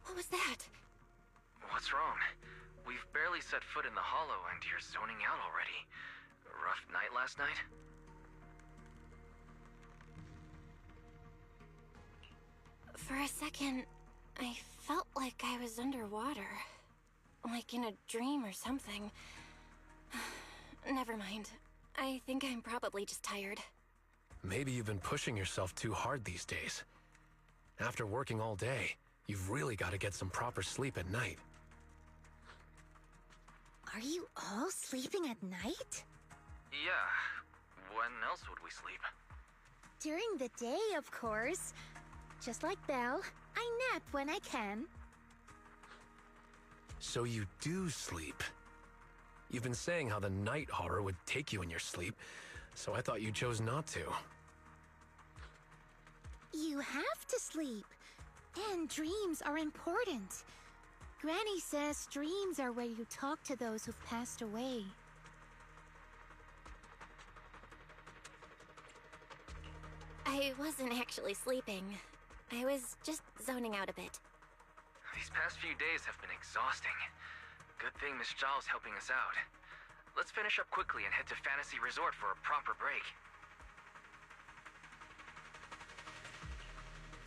What was that? What's wrong? We've barely set foot in the hollow and you're zoning out already. Rough night last night? For a second, I felt like I was underwater. Like in a dream or something. Never mind. I think I'm probably just tired. Maybe you've been pushing yourself too hard these days. After working all day, you've really got to get some proper sleep at night. Are you all sleeping at night? Yeah. When else would we sleep? During the day, of course. Just like Belle, I nap when I can. So you do sleep. You've been saying how the night horror would take you in your sleep, so I thought you chose not to. You have to sleep. And dreams are important. Granny says dreams are where you talk to those who've passed away. I wasn't actually sleeping. I was just zoning out a bit. These past few days have been exhausting. Good thing Miss Zhao's helping us out. Let's finish up quickly and head to Fantasy Resort for a proper break.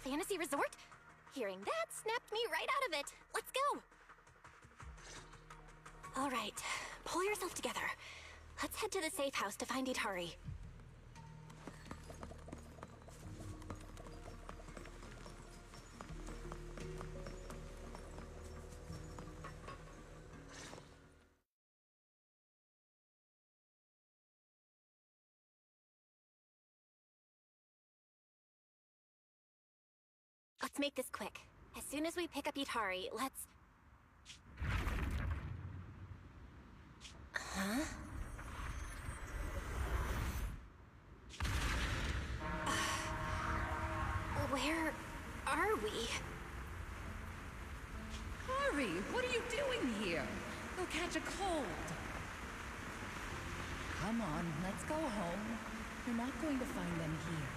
Fantasy Resort? Hearing that snapped me right out of it. Let's go! All right, pull yourself together. Let's head to the safe house to find Itari. Let's make this quick. As soon as we pick up Itari, let's... Huh? Where are we? Hurry! What are you doing here? You'll catch a cold. Come on, let's go home. You're not going to find them here.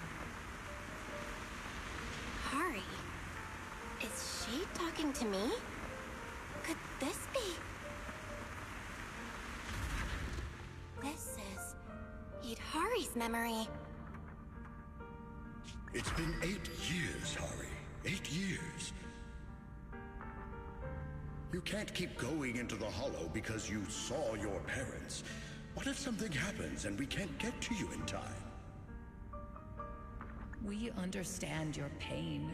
Hari? Is she talking to me? Could this be? This is Itari's memory. It's been 8 years, Hari. 8 years. You can't keep going into the Hollow because you saw your parents. What if something happens and we can't get to you in time? We understand your pain.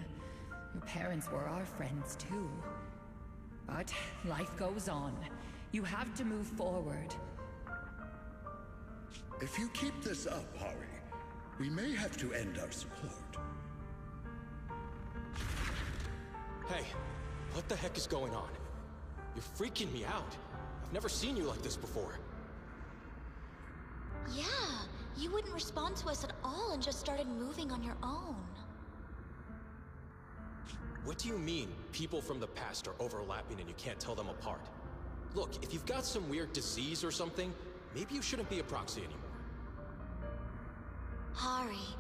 Your parents were our friends too. But life goes on. You have to move forward. If you keep this up, Hari, we may have to end our support. Hey, what the heck is going on? You're freaking me out. I've never seen you like this before. Yeah, you wouldn't respond to us at all and just started moving on your own. What do you mean, people from the past are overlapping and you can't tell them apart? Look, if you've got some weird disease or something, maybe you shouldn't be a proxy anymore. Hari,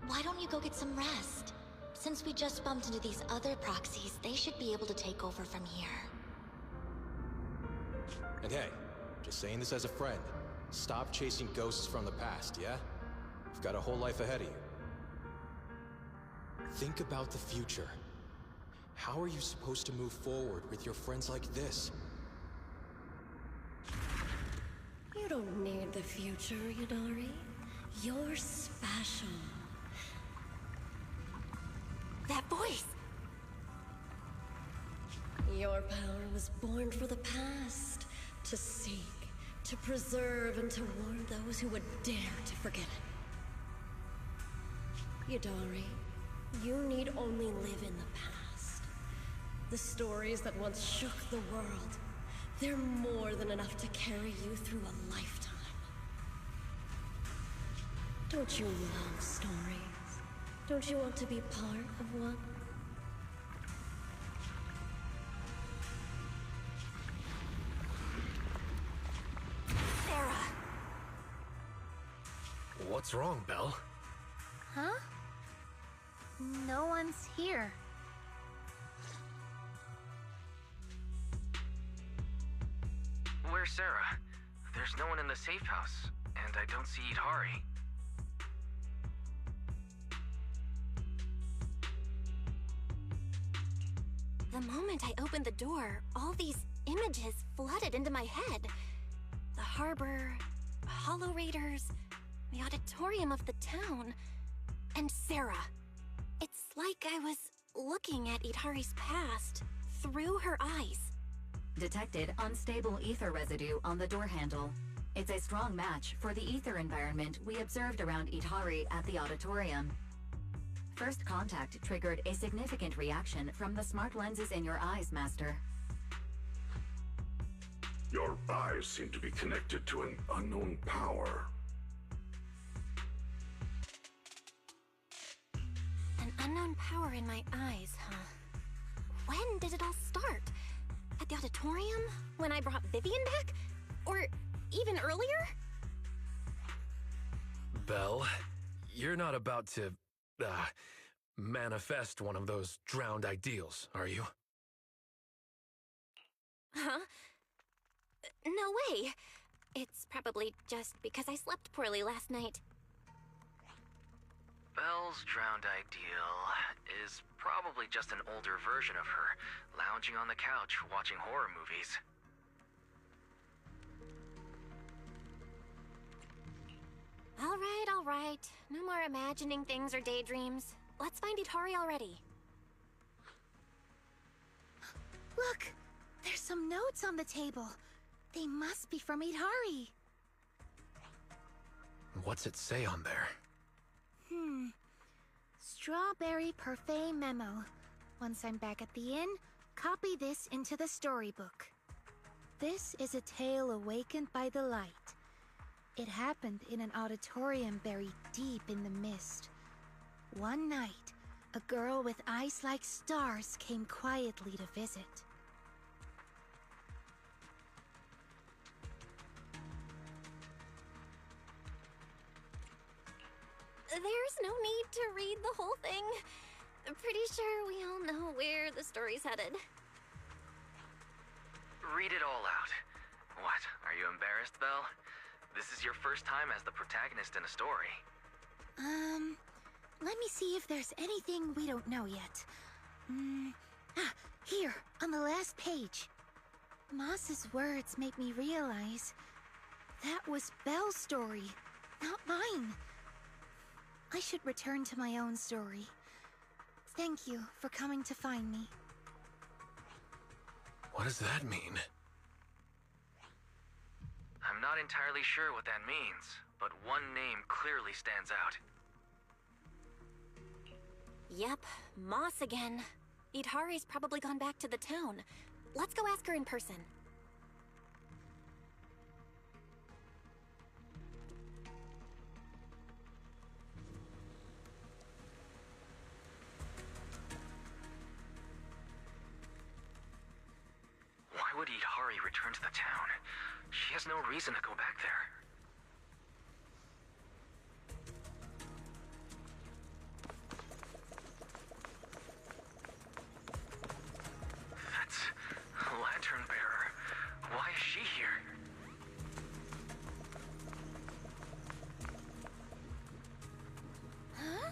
why don't you go get some rest? Since we just bumped into these other proxies, they should be able to take over from here. And hey, just saying this as a friend, stop chasing ghosts from the past, yeah? You've got a whole life ahead of you. Think about the future. How are you supposed to move forward with your friends like this? You don't need the future, Yadari. You're special. That voice! Your power was born for the past, to seek, to preserve, and to warn those who would dare to forget it. Yadari, you need only live in the past. The stories that once shook the world, they're more than enough to carry you through a lifetime. Don't you love stories? Don't you want to be part of one? What's wrong, Belle? Huh? No one's here. Where's Sarah? There's no one in the safe house, and I don't see Idhari. The moment I opened the door, all these images flooded into my head. The harbor, Hollow Raiders, the auditorium of the town, and Sarah. It's like I was looking at Idhari's past through her eyes. Detected unstable ether residue on the door handle. It's a strong match for the ether environment we observed around Idhari at the auditorium. First contact triggered a significant reaction from the smart lenses in your eyes, Master. Your eyes seem to be connected to an unknown power. An unknown power in my eyes, huh? When did it all start? At the auditorium? When I brought Vivian back? Or even earlier? Belle, you're not about to, manifest one of those drowned ideals, are you? Huh? No way. It's probably just because I slept poorly last night. Belle's drowned ideal is probably just an older version of her, lounging on the couch watching horror movies. All right. No more imagining things or daydreams. Let's find Idhari already. Look! There's some notes on the table. They must be from Idhari. What's it say on there? Strawberry Parfait memo. Once I'm back at the inn, copy this into the storybook. This is a tale awakened by the light. It happened in an auditorium buried deep in the mist. One night, a girl with eyes like stars came quietly to visit. There's no need to read the whole thing. I'm pretty sure we all know where the story's headed. Read it all out. What, are you embarrassed, Belle? This is your first time as the protagonist in a story. Let me see if there's anything we don't know yet. Here, on the last page. Moss's words make me realize that was Belle's story, not mine. I should return to my own story. Thank you for coming to find me. What does that mean? I'm not entirely sure what that means, but one name clearly stands out. Yep, Moss again. Idhari's probably gone back to the town. Let's go ask her in person. Why would Idhari return to the town? She has no reason to go back there. That's a lantern bearer. Why is she here? Huh?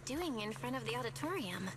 doing in front of the auditorium?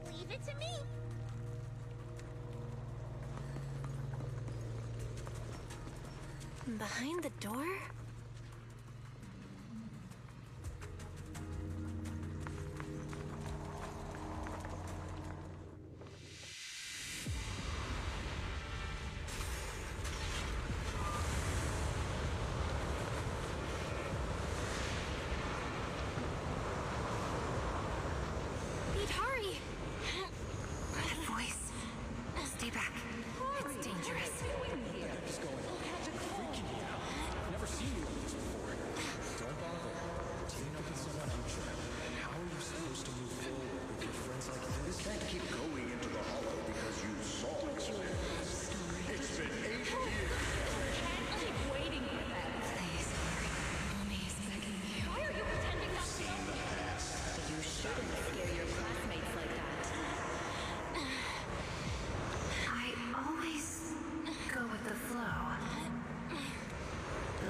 Leave it to me! Behind the door? Hurry! That voice. Stay back. It's dangerous. What is going on? Freaking me out. I've never seen you like this before. Don't bother. Team up with someone I'm sure. And how are you supposed to move forward with your friends like this? You can't keep going into the hollow because you saw your parents. It's been 8 years. Keep waiting for that. Please, Mommy is begging you. Why are you pretending not to know me? You shouldn't scare your classmates like that. I always go with the flow.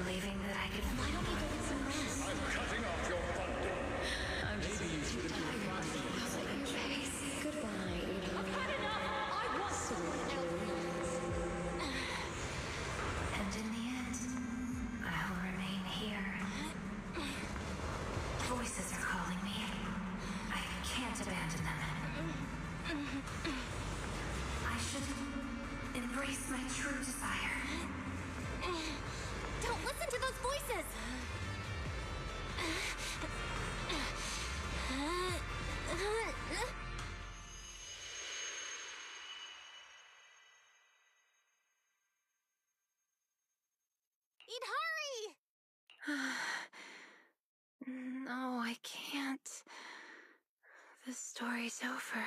Believing that I can... Why don't you go get some rest? I'm cutting off your funding. I'm just too tired to follow your pace. Goodbye, Eden. I've had enough. I want Sweet dreams. And in the end, I will remain here. Voices are calling me. I can't abandon them. I should embrace my true desire. Don't listen to those voices! Hurry! No, I can't. The story's over.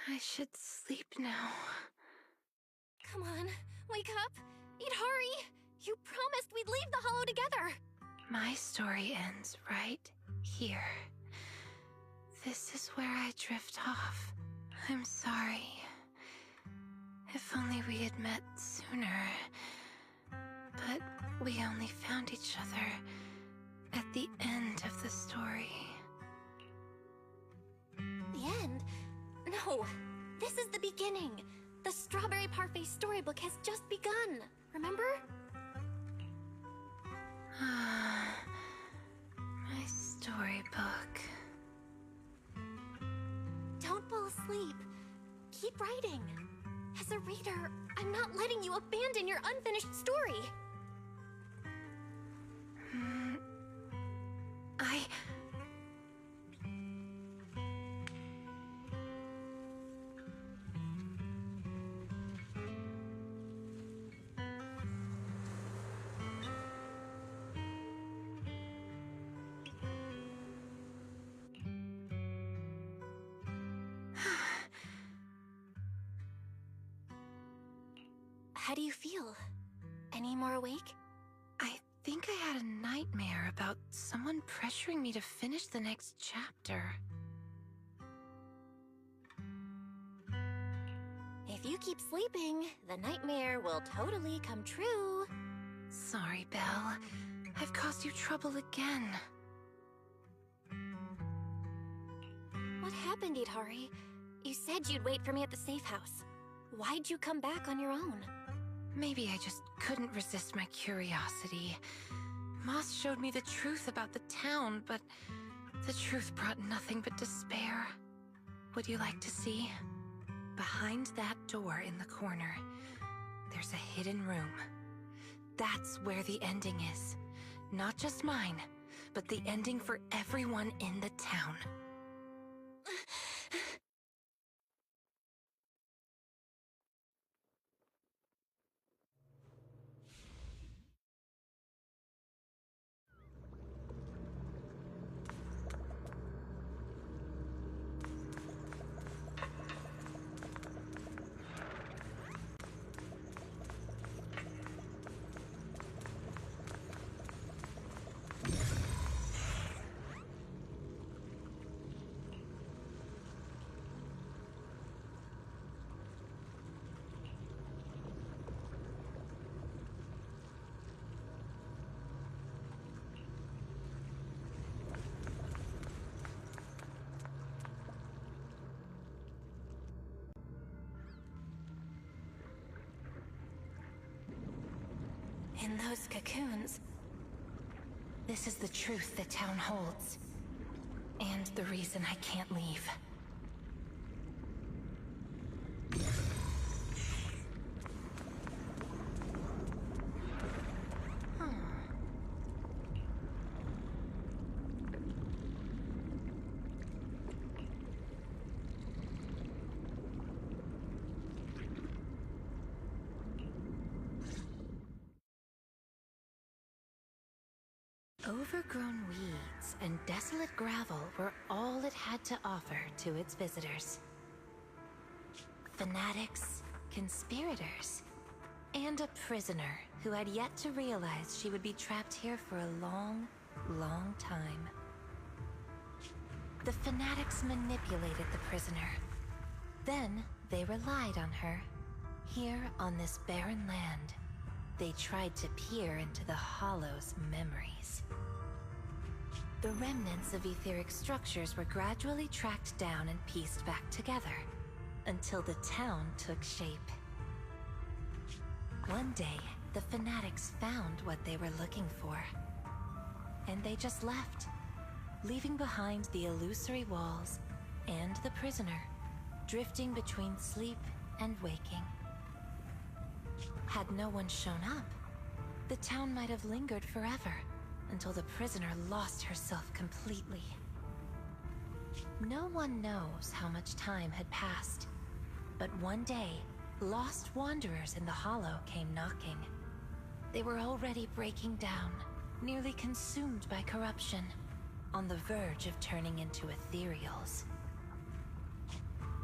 I should sleep now. Come on, wake up! Hurry! You promised we'd leave the hollow together! My story ends right here. This is where I drift off. I'm sorry. If only we had met sooner. But we only found each other at the end of the story. The end? No, this is the beginning. The Strawberry Parfait storybook has just begun, remember? My storybook. Don't fall asleep. Keep writing. As a reader, I'm not letting you abandon your unfinished story. How do you feel? Any more awake? I think I had a nightmare about someone pressuring me to finish the next chapter. If you keep sleeping, the nightmare will totally come true. Sorry, Belle. I've caused you trouble again. What happened, Idhari? You said you'd wait for me at the safe house. Why'd you come back on your own? Maybe I just couldn't resist my curiosity. Moss showed me the truth about the town, but the truth brought nothing but despair. Would you like to see? Behind that door in the corner, there's a hidden room. That's where the ending is. Not just mine, but the ending for everyone in the town. In those cocoons, this is the truth the town holds. And the reason I can't leave. Overgrown weeds and desolate gravel were all it had to offer to its visitors. Fanatics, conspirators, and a prisoner who had yet to realize she would be trapped here for a long, long time. The fanatics manipulated the prisoner. Then they relied on her. Here on this barren land, they tried to peer into the Hollow's memories. The remnants of etheric structures were gradually tracked down and pieced back together, until the town took shape. One day, the fanatics found what they were looking for. And they just left, leaving behind the illusory walls and the prisoner, drifting between sleep and waking. Had no one shown up, the town might have lingered forever, until the prisoner lost herself completely. No one knows how much time had passed, but one day, lost wanderers in the Hollow came knocking. They were already breaking down, nearly consumed by corruption, on the verge of turning into ethereals.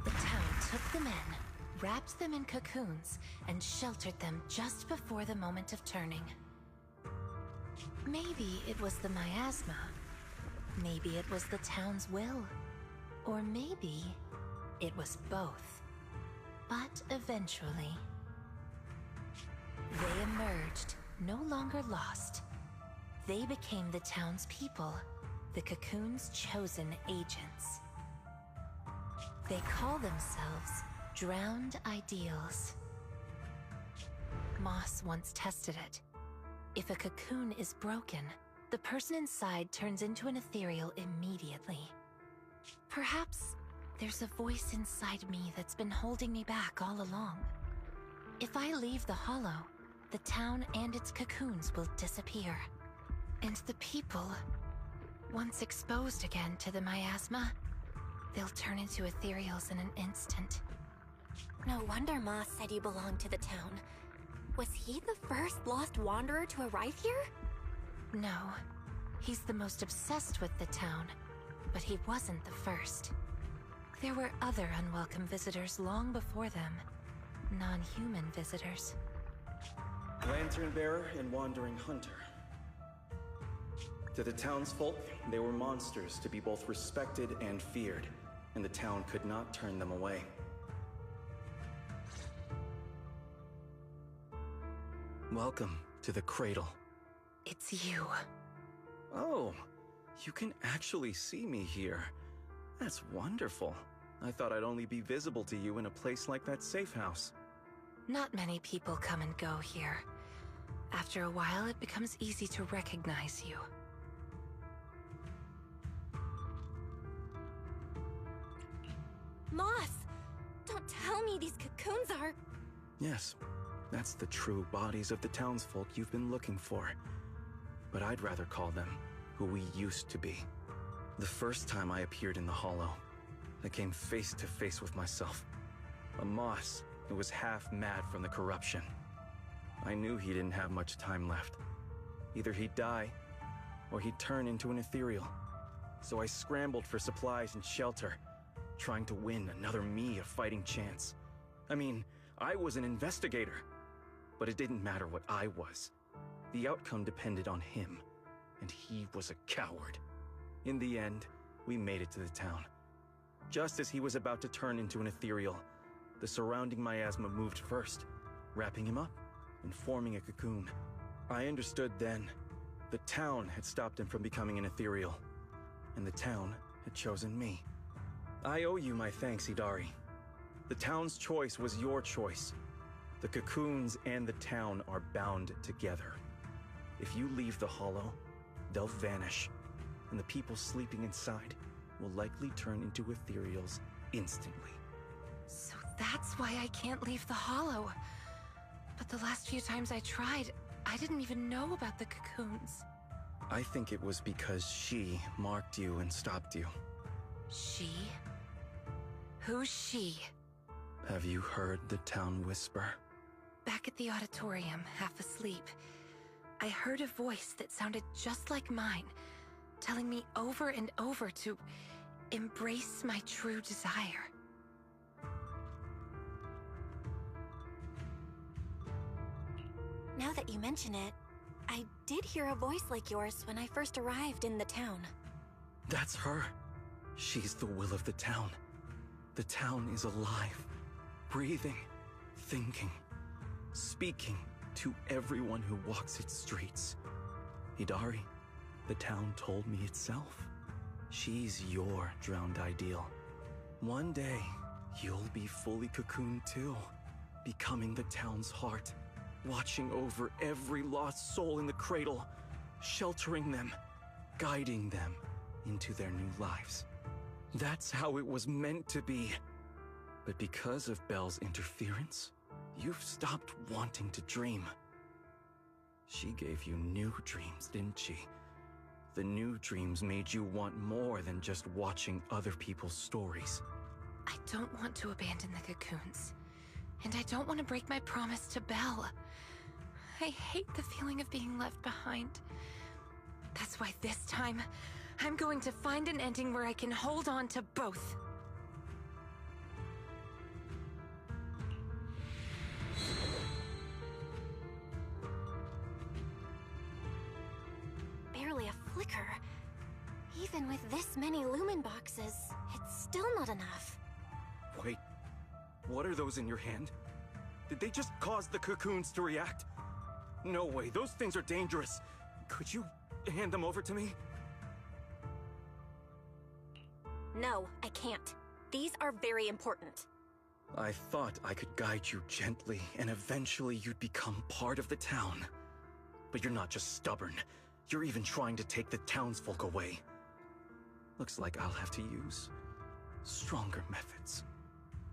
The town took them in, wrapped them in cocoons, and sheltered them just before the moment of turning. Maybe it was the miasma. Maybe it was the town's will. Or maybe it was both. But eventually, they emerged, no longer lost. They became the town's people, the cocoon's chosen agents. They call themselves Drowned Ideals. Moss once tested it. If a cocoon is broken, the person inside turns into an ethereal immediately. Perhaps there's a voice inside me that's been holding me back all along. If I leave the Hollow, the town and its cocoons will disappear. And the people, once exposed again to the miasma, they'll turn into ethereals in an instant. No wonder Moss said you belonged to the town. Was he the first lost wanderer to arrive here? No. He's the most obsessed with the town, but he wasn't the first. There were other unwelcome visitors long before them. Non-human visitors. Lantern bearer and wandering hunter. To the townsfolk, they were monsters to be both respected and feared, and the town could not turn them away. Welcome to the cradle. It's you. Oh, you can actually see me here. That's wonderful. I thought I'd only be visible to you in a place like that safe house. Not many people come and go here. After a while, it becomes easy to recognize you. Moss! Don't tell me these cocoons are... Yes, that's the true bodies of the townsfolk you've been looking for. But I'd rather call them who we used to be. The first time I appeared in the Hollow, I came face to face with myself. A Moss who was half mad from the corruption. I knew he didn't have much time left. Either he'd die, or he'd turn into an ethereal. So I scrambled for supplies and shelter, trying to win another me a fighting chance. I mean, I was an investigator, but it didn't matter what I was. The outcome depended on him, and he was a coward. In the end, we made it to the town. Just as he was about to turn into an ethereal, the surrounding miasma moved first, wrapping him up and forming a cocoon. I understood then. The town had stopped him from becoming an ethereal, and the town had chosen me. I owe you my thanks, Idari. The town's choice was your choice. The cocoons and the town are bound together. If you leave the Hollow, they'll vanish, and the people sleeping inside will likely turn into ethereals instantly. So that's why I can't leave the Hollow. But the last few times I tried, I didn't even know about the cocoons. I think it was because she marked you and stopped you. She? Who's she? Have you heard the town whisper? Back at the auditorium, half asleep, I heard a voice that sounded just like mine, telling me over and over to embrace my true desire. Now that you mention it, I did hear a voice like yours when I first arrived in the town. That's her. She's the will of the town. The town is alive, breathing, thinking, speaking to everyone who walks its streets. Hidari, the town told me itself. She's your drowned ideal. One day, you'll be fully cocooned too, becoming the town's heart, watching over every lost soul in the cradle, sheltering them, guiding them into their new lives. That's how it was meant to be. But because of Belle's interference, you've stopped wanting to dream. She gave you new dreams, didn't she? The new dreams made you want more than just watching other people's stories. I don't want to abandon the cocoons. And I don't want to break my promise to Belle. I hate the feeling of being left behind. That's why this time, I'm going to find an ending where I can hold on to both. Barely a flicker. Even with this many lumen boxes, it's still not enough. Wait, what are those in your hand? Did they just cause the cocoons to react? No way, those things are dangerous. Could you hand them over to me? No, I can't. These are very important. I thought I could guide you gently, and eventually you'd become part of the town. But you're not just stubborn. You're even trying to take the townsfolk away. Looks like I'll have to use stronger methods.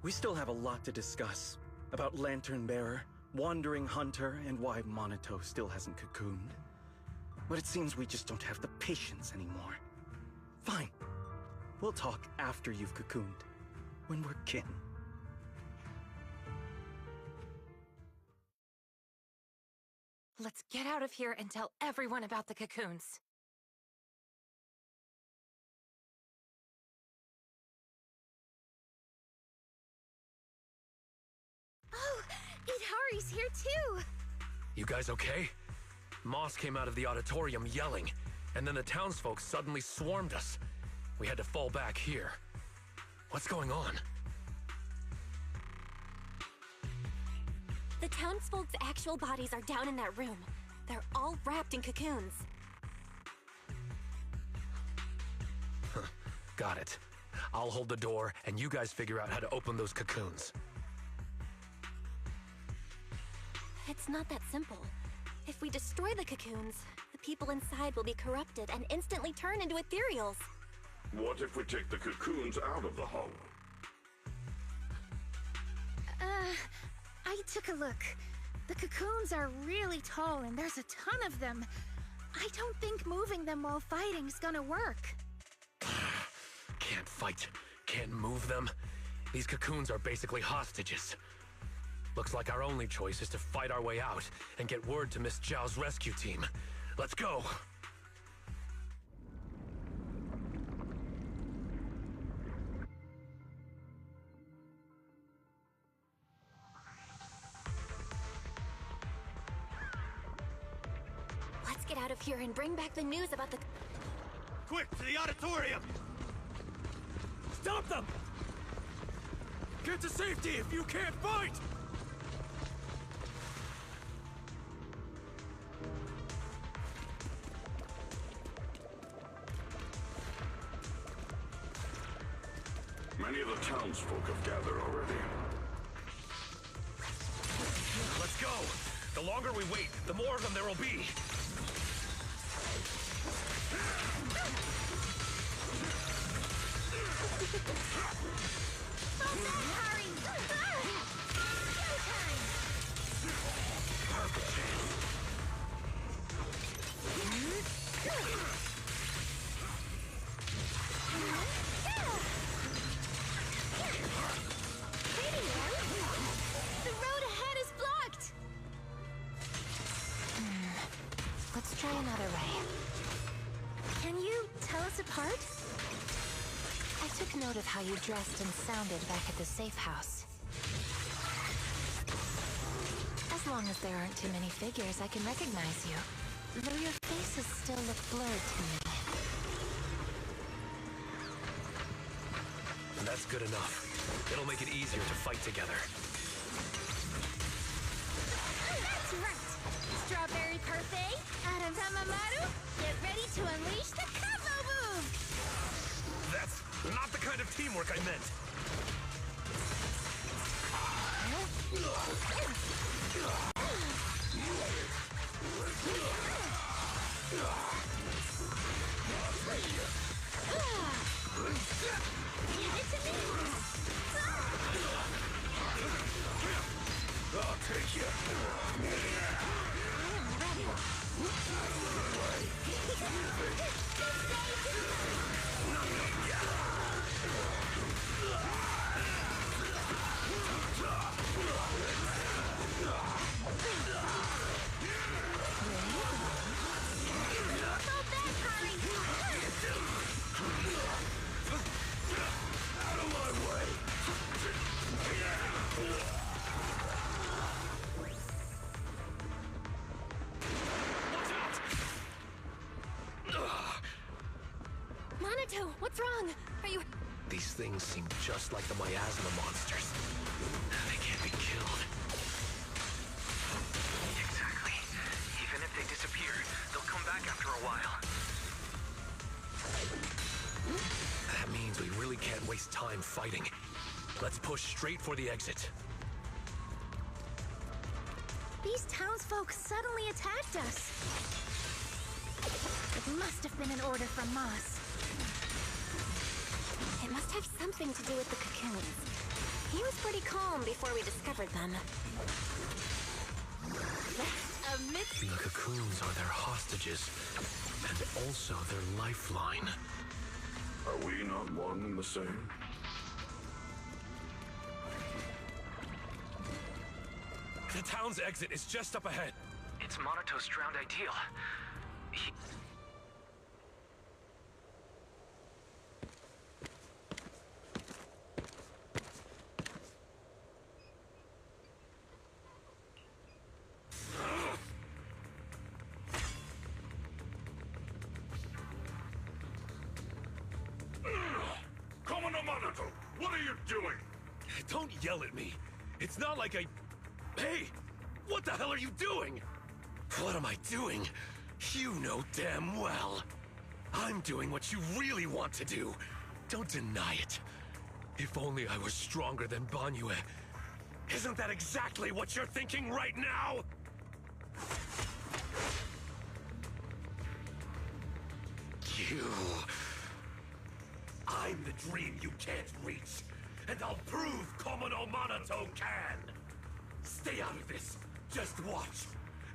We still have a lot to discuss about Lantern Bearer, Wandering Hunter, and why Monato still hasn't cocooned. But it seems we just don't have the patience anymore. Fine. We'll talk after you've cocooned, when we're kin. Let's get out of here and tell everyone about the cocoons. Oh, Idari's here too! You guys okay? Moss came out of the auditorium yelling, and then the townsfolk suddenly swarmed us. We had to fall back here. What's going on? The townsfolk's actual bodies are down in that room. They're all wrapped in cocoons. Got it. I'll hold the door, and you guys figure out how to open those cocoons. It's not that simple. If If we destroy the cocoons, the people inside will be corrupted and instantly turn into ethereals. What if we take the cocoons out of the hollow? I took a look. The cocoons are really tall and there's a ton of them. I don't think moving them while fighting's gonna work. Can't fight, can't move them. These cocoons are basically hostages. Looks like our only choice is to fight our way out and get word to Miss Zhao's rescue team. Let's go! Let's get out of here and bring back the news about the... Quick, to the auditorium! Stop them! Get to safety if you can't fight! Many of the townsfolk have gathered already. Let's go! The longer we wait, the more of them there will be! The road ahead is blocked! Let's try another way. Can you tell us apart? I took note of how you dressed and sounded back at the safe house. As long as there aren't too many figures, I can recognize you. Though your faces still look blurred to me. That's good enough. It'll make it easier to fight together. That's right! Strawberry Parfait, Adam Tamamaru, get ready to unleash the combo move! That's not the kind of teamwork I meant. Give it to me! I'll take you. Out of my way. Monato, what's wrong? Are you... These things seem just like the miasma monsters. They can't be killed. Exactly. Even if they disappear, they'll come back after a while. That means we really can't waste time fighting. Let's push straight for the exit. These townsfolk suddenly attacked us. It must have been an order from Moss. It must have something to do with the cocoons. He was pretty calm before we discovered them. Amidst... The cocoons are their hostages, and also their lifeline. Are we not one and the same? The town's exit is just up ahead. It's Monato's drowned ideal. Commander Monato, what are you doing? Don't yell at me. It's not like I... Hey! What the hell are you doing? What am I doing? You know damn well. I'm doing what you really want to do. Don't deny it. If only I was stronger than Banyue. Isn't that exactly what you're thinking right now? I'm the dream you can't reach, and I'll prove Komono Monoto can! Stay out of this. Just watch.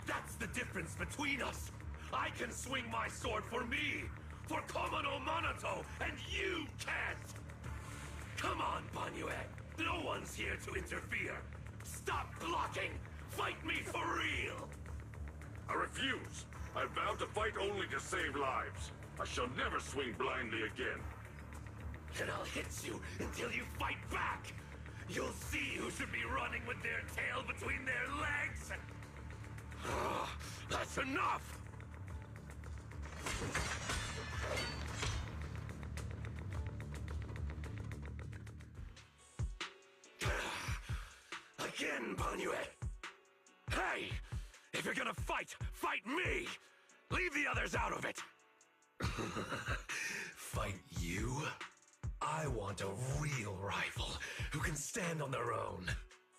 That's the difference between us. I can swing my sword for me, for Komono Monoto, and you can't! Come on, Banyue. No one's here to interfere. Stop blocking! Fight me for real! I refuse. I vow to fight only to save lives. I shall never swing blindly again. Then I'll hit you until you fight back! You'll see who should be running with their tail between their legs! That's enough! Again, Banyue! Hey! If you're gonna fight, fight me! Leave the others out of it! Fight you? I want a real rival who can stand on their own.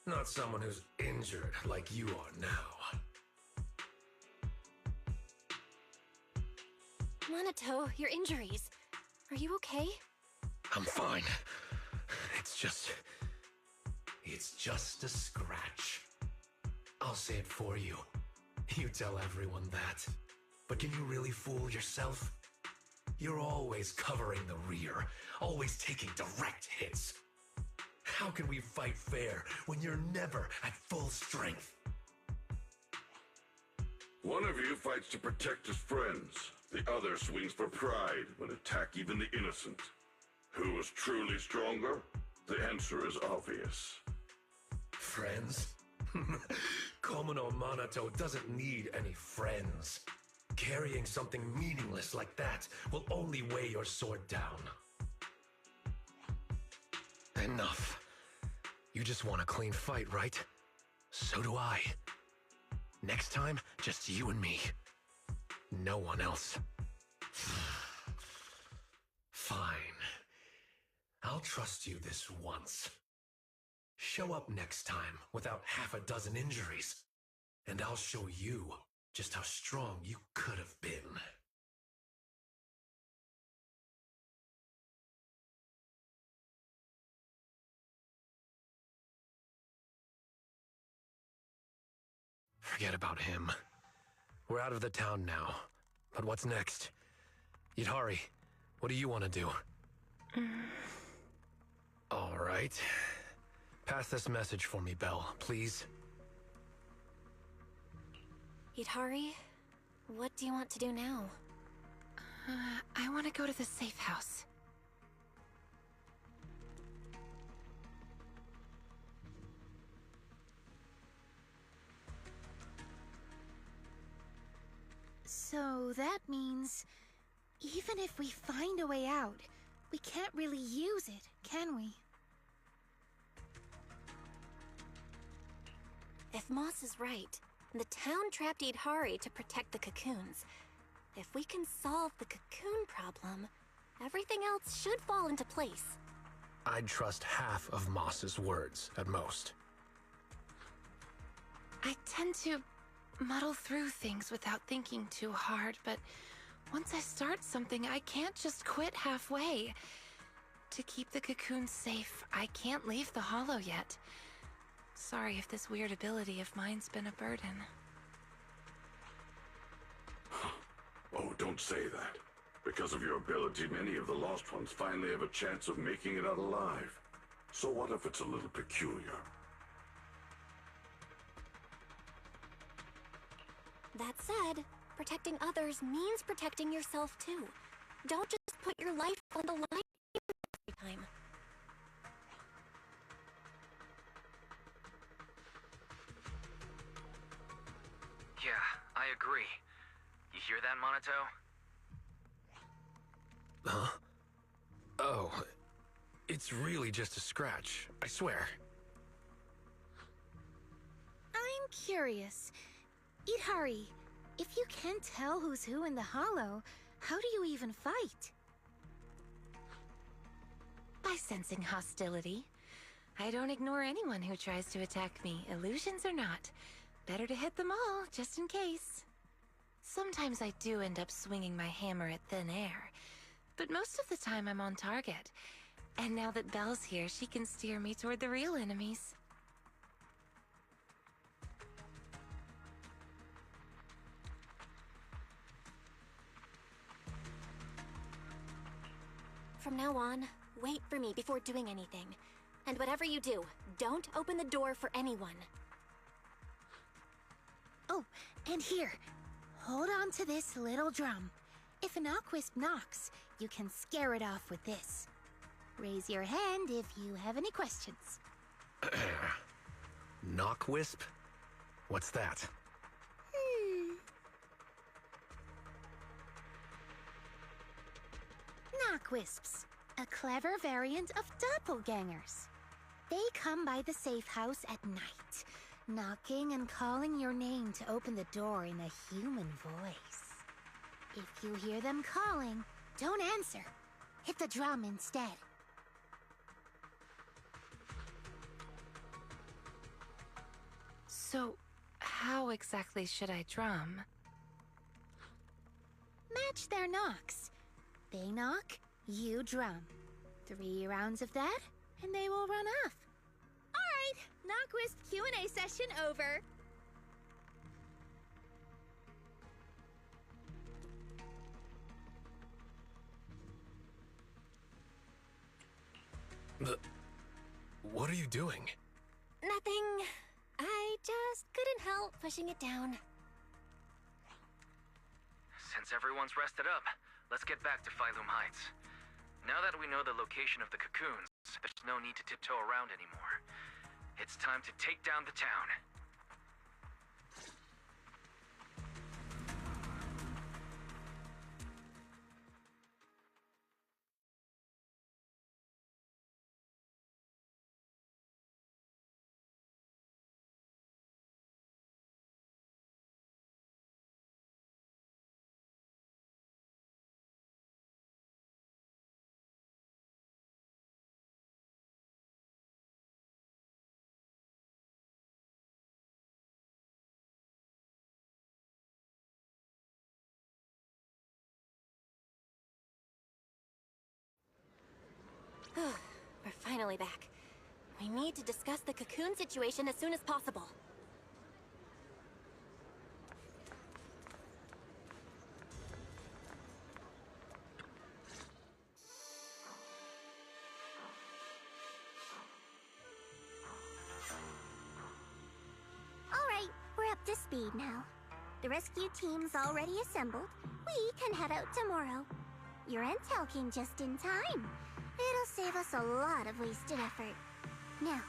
Not someone who's injured like you are now. Monoto, your injuries. Are you okay? I'm fine. It's just a scratch. I'll say it for you. You tell everyone that. But can you really fool yourself? You're always covering the rear, always taking direct hits. How can we fight fair when you're never at full strength? One of you fights to protect his friends. The other swings for pride when attack even the innocent. Who is truly stronger? The answer is obvious. Friends? Komono Monoto doesn't need any friends. Carrying something meaningless like that will only weigh your sword down. Enough. You just want a clean fight, right? So do I. Next time, just you and me. No one else. Fine. I'll trust you this once. Show up next time without half a dozen injuries, and I'll show you just how strong you could have been. Forget about him. We're out of the town now. But what's next? Yidhari, what do you want to do? All right. Pass this message for me, Belle, please. Yidhari, what do you want to do now? I want to go to the safe house. So that means, even if we find a way out, we can't really use it, can we? If Moss is right, the town trapped Yidhari to protect the cocoons. If we can solve the cocoon problem, everything else should fall into place. I'd trust half of Moss's words, at most. I tend to muddle through things without thinking too hard, but once I start something, I can't just quit halfway. To keep the cocoon safe, I can't leave the hollow yet. Sorry if this weird ability of mine's been a burden. Oh, don't say that. Because of your ability, many of the lost ones finally have a chance of making it out alive. So what if it's a little peculiar? That said, protecting others means protecting yourself too. Don't just put your life on the line every time. Yeah, I agree. You hear that, Monoto? Huh? Oh, it's really just a scratch, I swear. I'm curious. Yidhari, if you can't tell who's who in the hollow, how do you even fight? By sensing hostility. I don't ignore anyone who tries to attack me, illusions or not. Better to hit them all, just in case. Sometimes I do end up swinging my hammer at thin air, but most of the time I'm on target. And now that Belle's here, she can steer me toward the real enemies. From now on, wait for me before doing anything. And whatever you do, don't open the door for anyone. Oh, and here. Hold on to this little drum. If an Knockwisp knocks, you can scare it off with this. Raise your hand if you have any questions. Knockwisp? What's that? Knockwisps, a clever variant of doppelgangers. They come by the safe house at night, knocking and calling your name to open the door in a human voice. If you hear them calling, don't answer. Hit the drum instead. So, how exactly should I drum? Match their knocks. They knock, you drum. 3 rounds of that, and they will run off. Alright, Knockwisp Q&A session over. What are you doing? Nothing. I just couldn't help pushing it down. Since everyone's rested up, let's get back to Phylum Heights. Now that we know the location of the cocoons, there's no need to tiptoe around anymore. It's time to take down the town. We're finally back. We need to discuss the cocoon situation as soon as possible. Alright, we're up to speed now. The rescue team's already assembled. We can head out tomorrow. Your intel came just in time. It'll save us a lot of wasted effort. Now,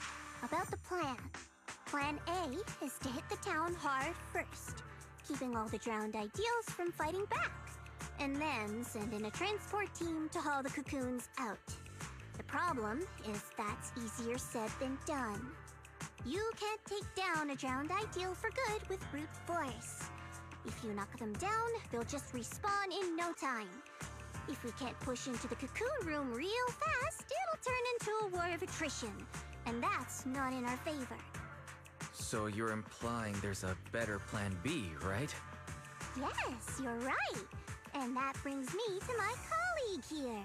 about the plan. Plan A is to hit the town hard first, keeping all the drowned ideals from fighting back, and then send in a transport team to haul the cocoons out. The problem is that's easier said than done. You can't take down a drowned ideal for good with brute force. If you knock them down, they'll just respawn in no time. If we can't push into the cocoon room real fast, it'll turn into a war of attrition. And that's not in our favor. So you're implying there's a better plan B, right? Yes, you're right. And that brings me to my colleague here.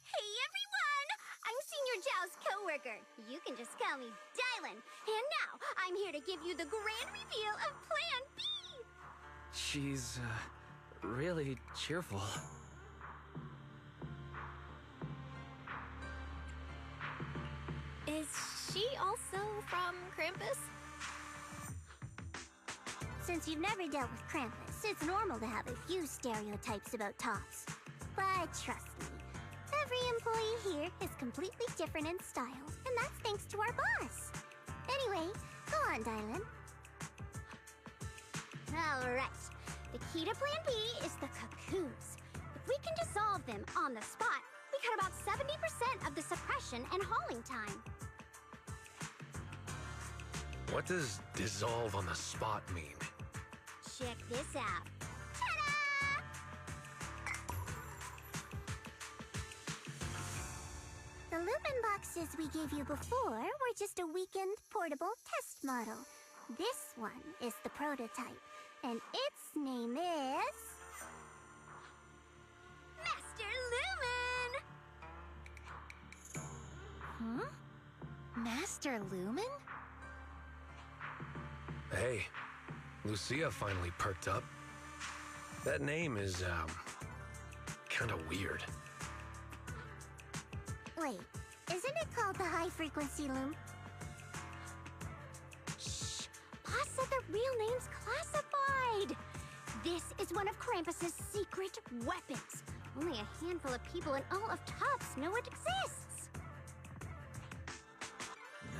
Hey everyone! I'm Senior Zhao's co-worker. You can just call me Dylan. And now, I'm here to give you the grand reveal of Plan B! She's, really cheerful. Is she also from Krampus? Since you've never dealt with Krampus, it's normal to have a few stereotypes about tops. But trust me, every employee here is completely different in style, and that's thanks to our boss. Anyway, go on, Dylan. Alright, the key to Plan B is the cocoons. If we can dissolve them on the spot, we cut about 70% of the suppression and hauling time. What does dissolve on the spot mean? Check this out. The Lupin boxes we gave you before were just a weakened, portable test model. This one is the prototype, and its name is... Master Lumen! Master Lumen? Hey, Lucia finally perked up. That name is, kinda weird. Wait, isn't it called the high-frequency loom? Shh! Boss said the real name's classified! This is one of Krampus's secret weapons. Only a handful of people in all of Tops know it exists.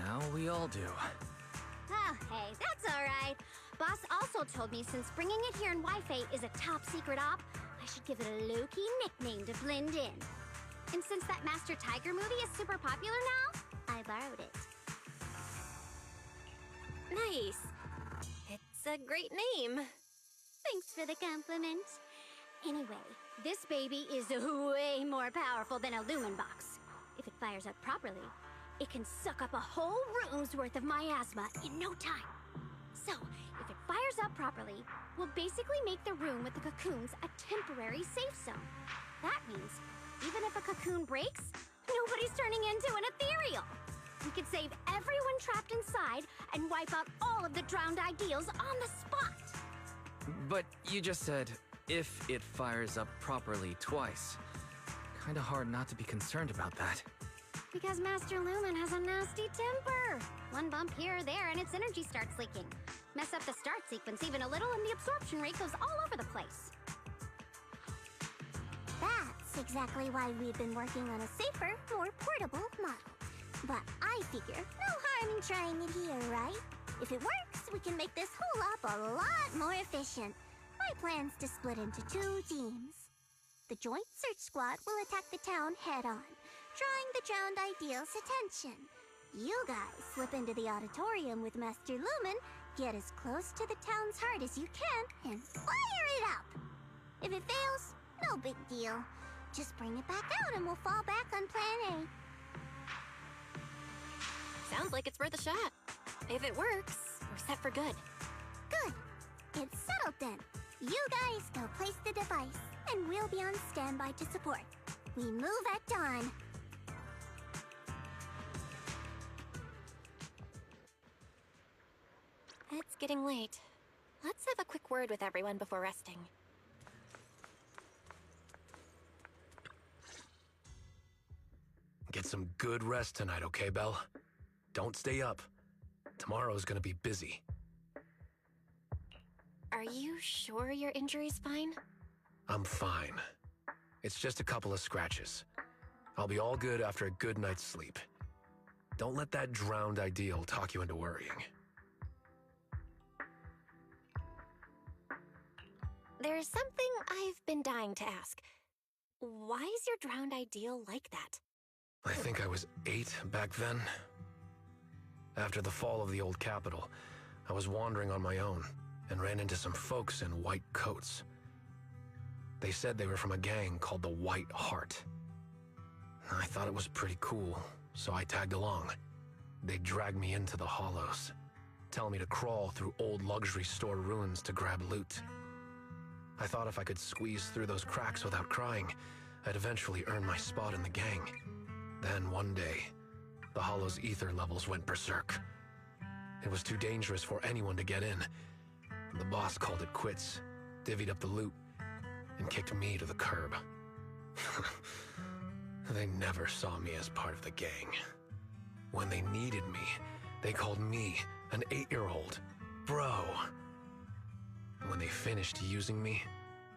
Now we all do. Oh, hey, that's alright. Boss also told me since bringing it here in Wi-Fi is a top secret op, I should give it a low-key nickname to blend in. And since that Master Tiger movie is super popular now, I borrowed it. Nice. It's a great name. Thanks for the compliment. Anyway, this baby is way more powerful than a Lumen box. If it fires up properly, it can suck up a whole room's worth of miasma in no time. So, if it fires up properly, we'll basically make the room with the cocoons a temporary safe zone. That means, even if a cocoon breaks, nobody's turning into an ethereal. We could save everyone trapped inside and wipe out all of the drowned ideals on the spot. But you just said, if it fires up properly twice. Kinda hard not to be concerned about that. Because Master Lumen has a nasty temper. One bump here or there and its energy starts leaking. Mess up the start sequence even a little and the absorption rate goes all over the place. That's exactly why we've been working on a safer, more portable model. But I figure no harm in trying it here, right? If it works, we can make this whole op a lot more efficient. My plan's to split into 2 teams. The Joint Search Squad will attack the town head-on, drawing the drowned ideal's attention. You guys slip into the auditorium with Master Lumen, get as close to the town's heart as you can, and fire it up! If it fails, no big deal. Just bring it back out and we'll fall back on Plan A. Sounds like it's worth a shot. If it works, we're set for good. Good. It's settled then. You guys go place the device, and we'll be on standby to support. We move at dawn. It's getting late. Let's have a quick word with everyone before resting. Get some good rest tonight, okay, Belle? Don't stay up. Tomorrow's gonna be busy. Are you sure your injury's fine? I'm fine. It's just a couple of scratches. I'll be all good after a good night's sleep. Don't let that drowned ideal talk you into worrying. There's something I've been dying to ask. Why is your drowned ideal like that? I think I was 8 back then. After the fall of the old capital, I was wandering on my own and ran into some folks in white coats. They said they were from a gang called the White Heart. I thought it was pretty cool, so I tagged along. They dragged me into the hollows, telling me to crawl through old luxury store ruins to grab loot. I thought if I could squeeze through those cracks without crying, I'd eventually earn my spot in the gang. Then one day, the hollow's ether levels went berserk. It was too dangerous for anyone to get in. The boss called it quits, divvied up the loot, and kicked me to the curb. They never saw me as part of the gang. When they needed me, they called me, an 8-year-old, bro. When they finished using me,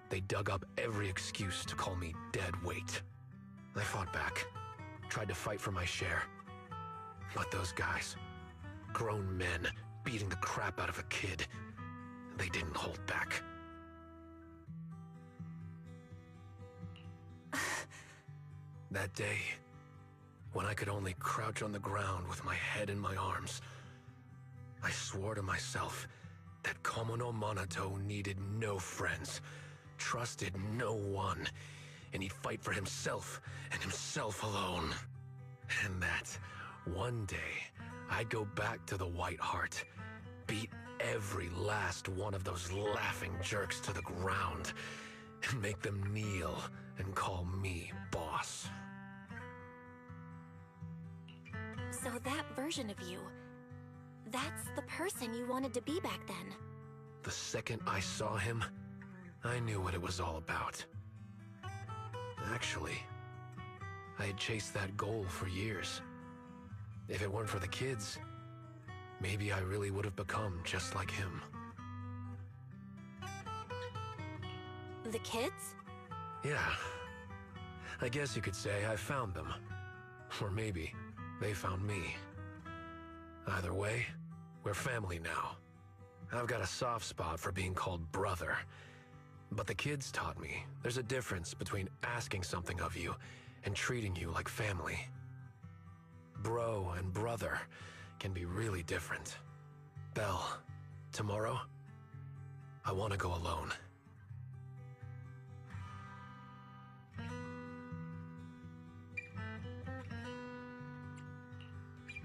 they dug up every excuse to call me dead weight. I fought back, tried to fight for my share. But those guys, grown men beating the crap out of a kid, they didn't hold back. That day, when I could only crouch on the ground with my head in my arms, I swore to myself that Komono Monato needed no friends, trusted no one, and he'd fight for himself and himself alone. And that one day, I'd go back to the White Heart beat every last one of those laughing jerks to the ground and make them kneel and call me boss. So that version of you, that's the person you wanted to be back then. The second I saw him, I knew what it was all about. Actually, I had chased that goal for years. If it weren't for the kids, maybe I really would have become just like him. The kids? Yeah. I guess you could say I found them. Or maybe they found me. Either way, we're family now. I've got a soft spot for being called brother. But the kids taught me there's a difference between asking something of you and treating you like family. Bro and brother can be really different. Belle, tomorrow, I want to go alone.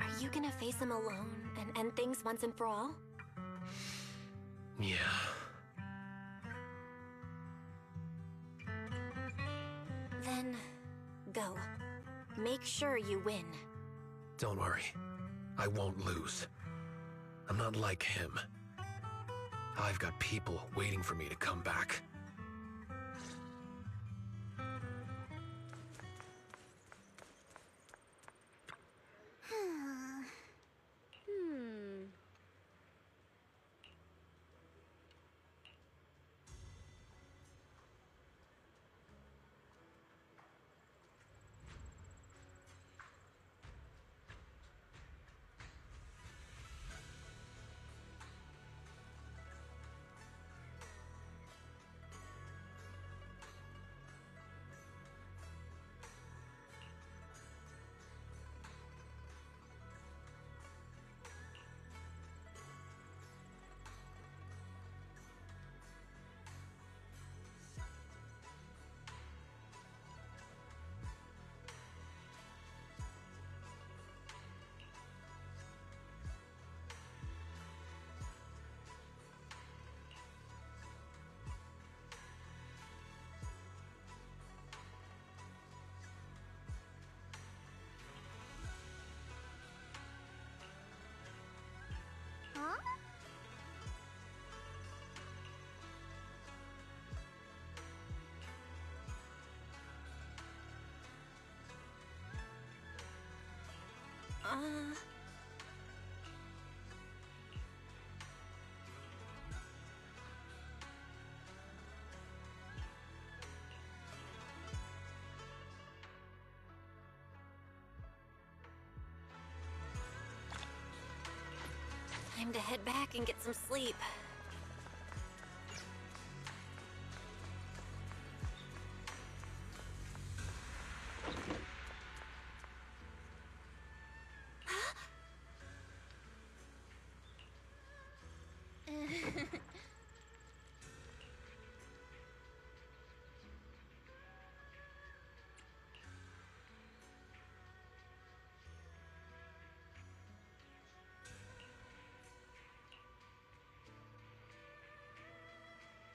Are you gonna face him alone and end things once and for all? Yeah. Then, go. Make sure you win. Don't worry. I won't lose. I'm not like him. I've got people waiting for me to come back. Huh? Time to head back and get some sleep.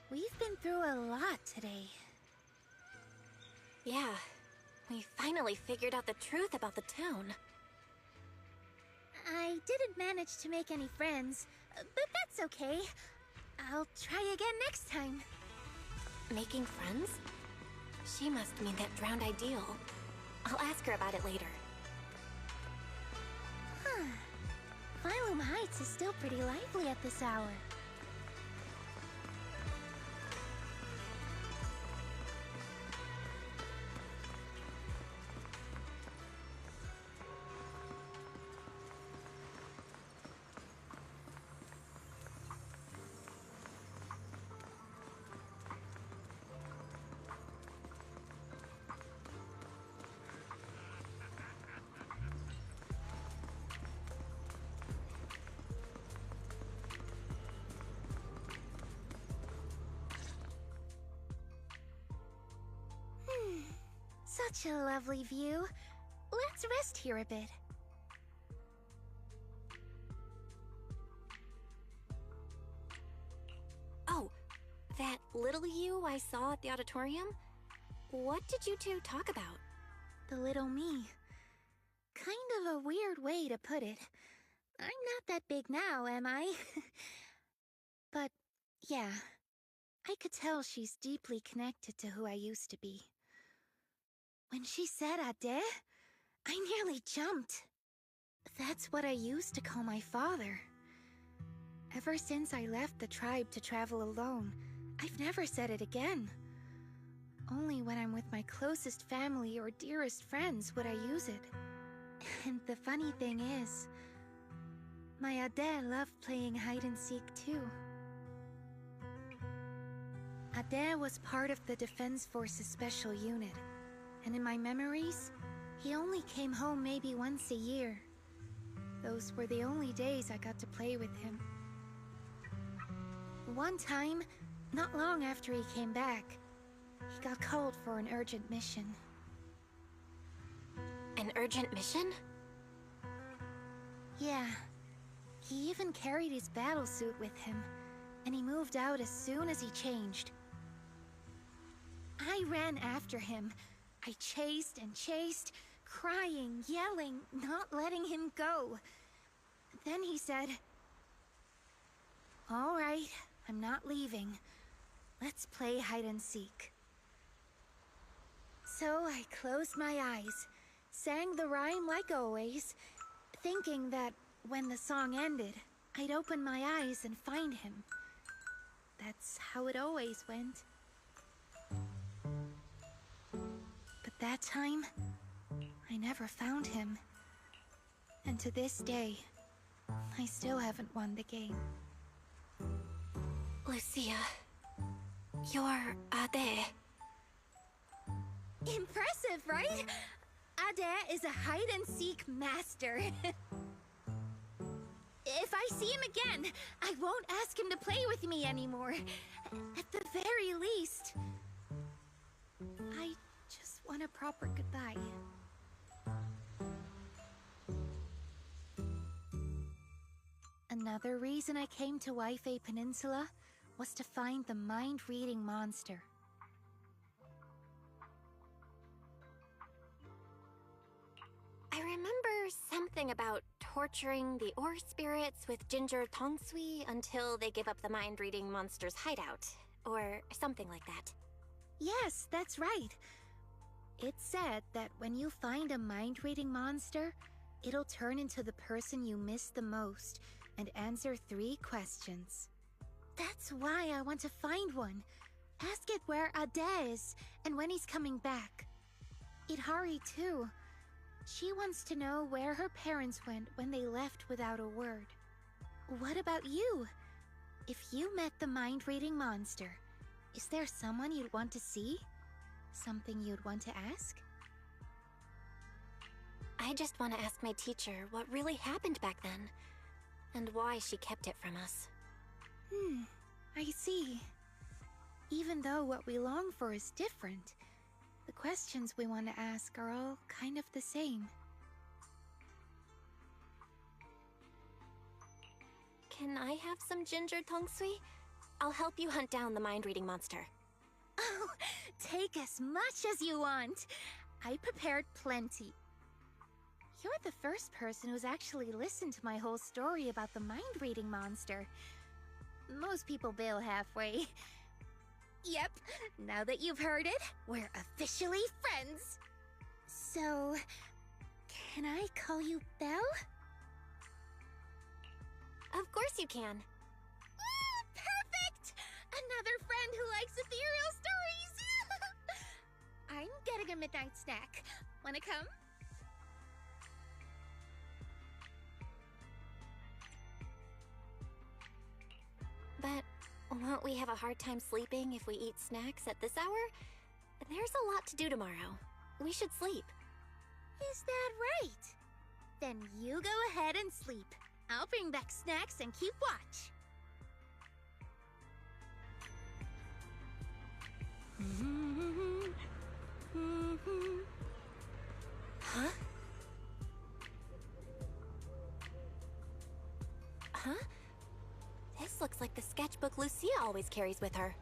We've been through a lot today. Yeah, we finally figured out the truth about the town. I didn't manage to make any friends, but that's okay. I'll try again next time. Making friends? She must mean that drowned ideal. I'll ask her about it later. Huh. Phylum Heights is still pretty lively at this hour. Such a lovely view. Let's rest here a bit. little you I saw at the auditorium? What did you two talk about? The little me. Kind of a weird way to put it. I'm not that big now, am I? But, yeah. I could tell she's deeply connected to who I used to be. When she said Ade, I nearly jumped. That's what I used to call my father. Ever since I left the tribe to travel alone, I've never said it again. Only when I'm with my closest family or dearest friends would I use it. And the funny thing is, my Ade loved playing hide-and-seek too. Ade was part of the Defense Force's special unit, and in my memories, he only came home maybe once a year. Those were the only days I got to play with him. One time, not long after he came back, he got called for an urgent mission. An urgent mission? Yeah. He even carried his battlesuit with him, and he moved out as soon as he changed. I ran after him. I chased and chased, crying, yelling, not letting him go. Then he said, "All right, I'm not leaving. Let's play hide-and-seek." So I closed my eyes, sang the rhyme like always, thinking that when the song ended, I'd open my eyes and find him. That's how it always went. But that time, I never found him. And to this day, I still haven't won the game. Lucia, you're Ade. Impressive, right? Ade is a hide-and-seek master. If I see him again, I won't ask him to play with me anymore. At the very least, I just want a proper goodbye. Another reason I came to Waifei Peninsula was to find the mind-reading monster. I remember something about torturing the ore spirits with ginger tongsui until they give up the mind-reading monster's hideout, or something like that. Yes, that's right. It's said that when you find a mind-reading monster, it'll turn into the person you miss the most and answer 3 questions. That's why I want to find one. Ask it where Ade is and when he's coming back. Idhari too. She wants to know where her parents went when they left without a word. What about you? If you met the mind-reading monster, is there someone you'd want to see? Something you'd want to ask? I just want to ask my teacher what really happened back then, and why she kept it from us. I see. Even though what we long for is different, the questions we want to ask are all kind of the same. Can I have some ginger tongsui? I'll help you hunt down the mind-reading monster. Oh, take as much as you want. I prepared plenty. You're the first person who's actually listened to my whole story about the mind-reading monster. Most people bail halfway. Yep, now that you've heard it, we're officially friends. So, can I call you Belle? Of course you can. Perfect! Another friend who likes ethereal stories! I'm getting a midnight snack. Wanna come? But won't we have a hard time sleeping if we eat snacks at this hour? There's a lot to do tomorrow. We should sleep. Is that right? Then you go ahead and sleep. I'll bring back snacks and keep watch. Huh? Huh? This looks like the sketchbook Lucia always carries with her.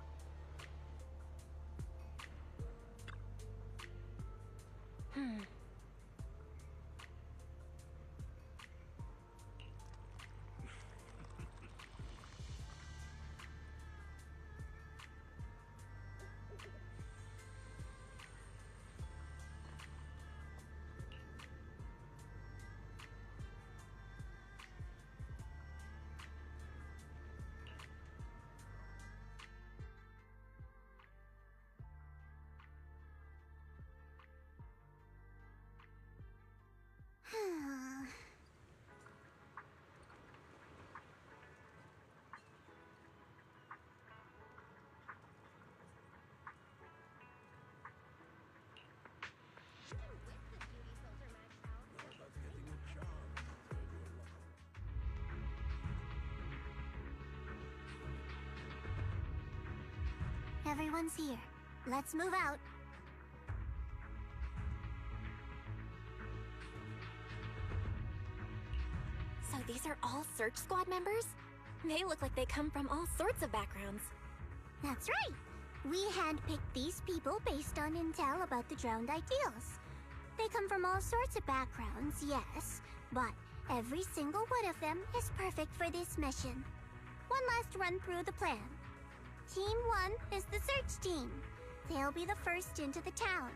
Everyone's here. Let's move out. So these are all Search Squad members? They look like they come from all sorts of backgrounds. That's right. We handpicked these people based on intel about the drowned ideals. They come from all sorts of backgrounds, yes, but every single one of them is perfect for this mission. One last run through the plan. Team 1 is the search team. They'll be the first into the town.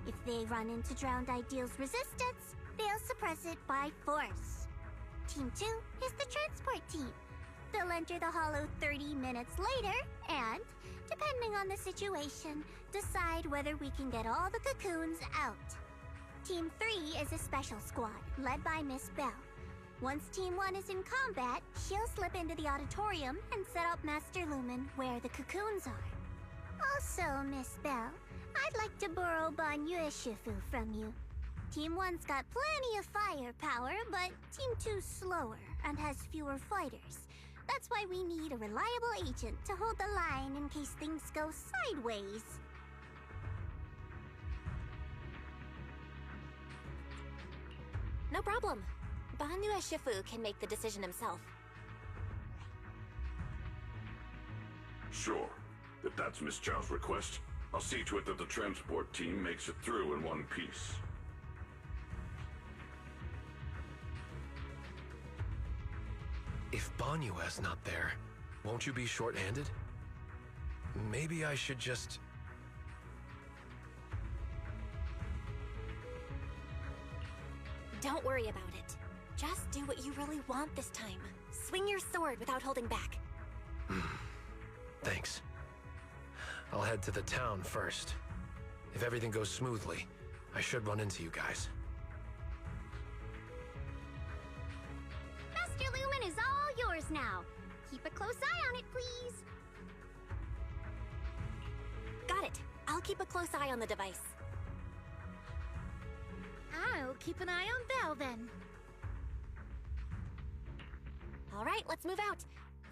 If they run into drowned ideals resistance, they'll suppress it by force. Team 2 is the transport team. They'll enter the hollow 30 minutes later and, depending on the situation, decide whether we can get all the cocoons out. Team 3 is a special squad, led by Miss Bell. Once Team 1 is in combat, she'll slip into the auditorium and set up Master Lumen where the cocoons are. Also, Miss Bell, I'd like to borrow Banyue Shifu from you. Team 1's got plenty of firepower, but Team 2's slower and has fewer fighters. That's why we need a reliable agent to hold the line in case things go sideways. No problem. Banyue Shifu can make the decision himself. Sure. If that's Miss Zhao's request, I'll see to it that the transport team makes it through in one piece. If Banyue's not there, won't you be short-handed? Maybe I should just... Don't worry about it. Just do what you really want this time. Swing your sword without holding back. Thanks. I'll head to the town first. If everything goes smoothly, I should run into you guys. Master Lumen is all yours now. Keep a close eye on it, please. Got it. I'll keep a close eye on the device. I'll keep an eye on Belle then. All right, let's move out.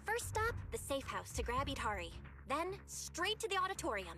First stop, the safe house to grab Itari. Then, straight to the auditorium.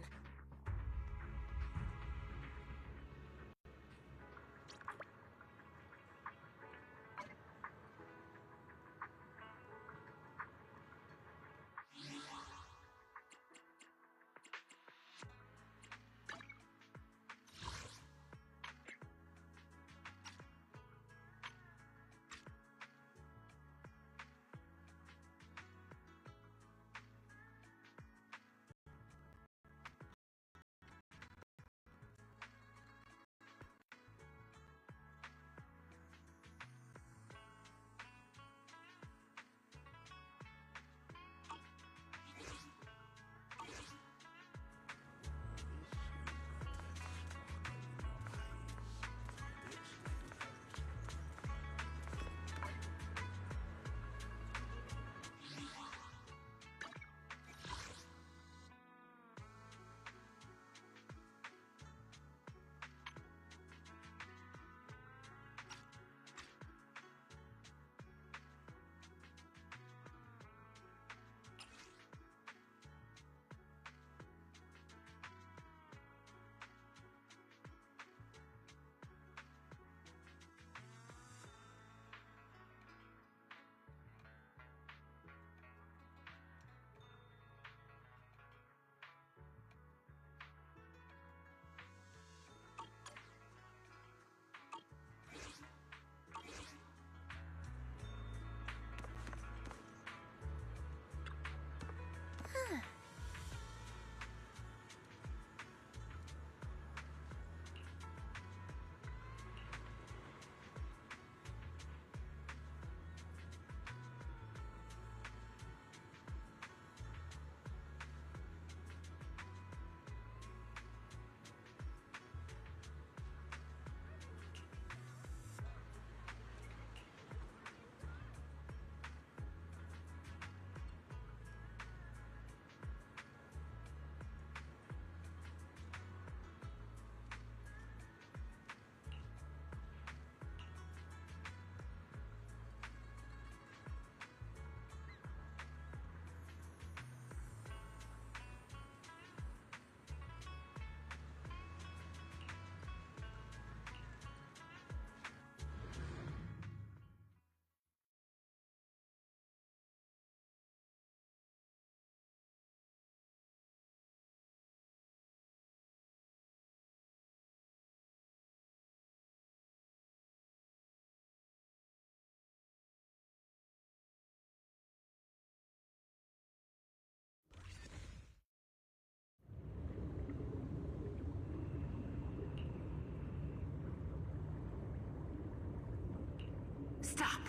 Stop!